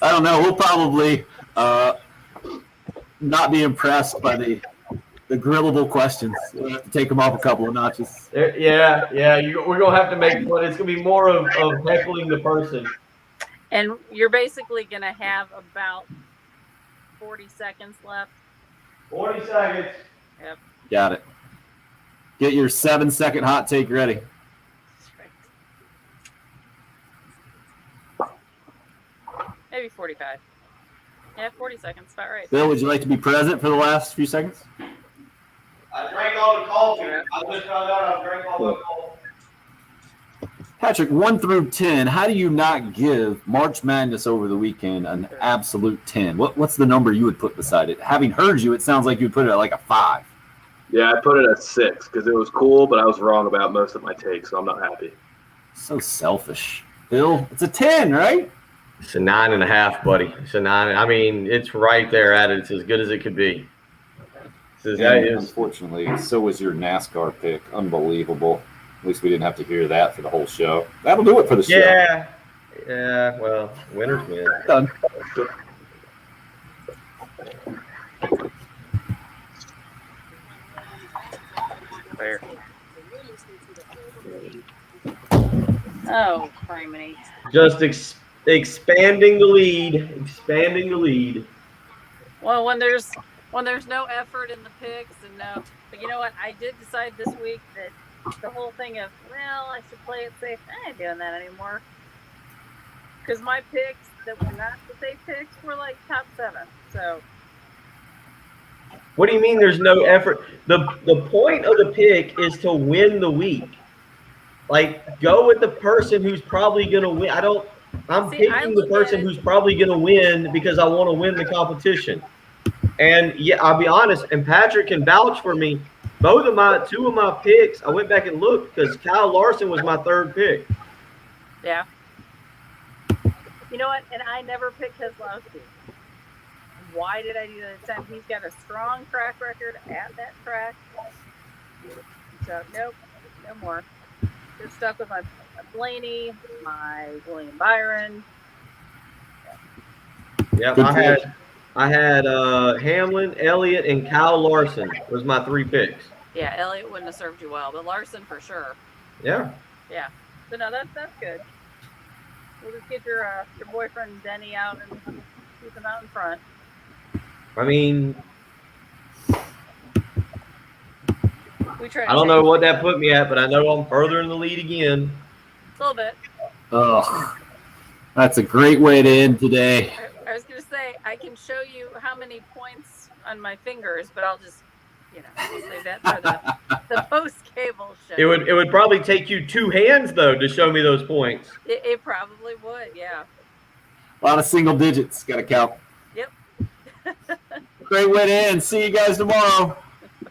I don't know. We'll probably not be impressed by the grillable questions. We'll have to take them off a couple of notches. We're going to have to make one. It's going to be more of heckling the person. And you're basically going to have about 40 seconds left. 40 seconds. Yep. Got it. Get your 7-second hot take ready. Maybe 45. Yeah, 40 seconds. About right. Bill, would you like to be present for the last few seconds? I drank all the coffee. I just found out I drank all the coffee. Patrick, 1 through 10, how do you not give March Madness over the weekend an absolute 10? What's the number you would put beside it? Having heard you, it sounds like you would put it at like a 5. Yeah, I put it at 6 because it was cool, but I was wrong about most of my takes, so I'm not happy. So selfish. Bill, it's a 10, right? It's a 9.5, buddy. It's a 9. I mean, it's right there at it. It's as good as it could be. Unfortunately, so was your NASCAR pick. Unbelievable. At least we didn't have to hear that for the whole show. That'll do it for the show. Yeah, well, winners win. Done. There. Oh, criminy. Just expanding the lead. Well, when there's no effort in the picks and no, but you know what? I did decide this week that the whole thing of, well, I should play it safe. I ain't doing that anymore. Because my picks that were not the safe picks were like top 7. So. What do you mean there's no effort? The point of the pick is to win the week. Like, go with the person who's probably going to win. I'm picking the person who's probably going to win because I want to win the competition. And yeah, I'll be honest, and Patrick can vouch for me. Two of my picks, I went back and looked because Kyle Larson was my 3rd pick. Yeah. You know what? And I never picked Keselowski. Why did I do that this time? He's got a strong track record at that track. So, nope, no more. Just stuck with my Blaney, my William Byron. Yep, I had Hamlin, Elliott, and Kyle Larson was my 3 picks. Yeah, Elliott wouldn't have served you well, but Larson for sure. Yeah. Yeah. So no, that's good. We'll just get your boyfriend Denny out and keep him out in front. I mean, We try. I don't know what that put me at, but I know I'm further in the lead again. A little bit. Oh, that's a great way to end today. I was going to say, I can show you how many points on my fingers, but I'll just, save that for the post-cable show. It would probably take you 2 hands, though, to show me those points. It probably would, yeah. A lot of single digits. Got to count. Yep. Great way to end. See you guys tomorrow.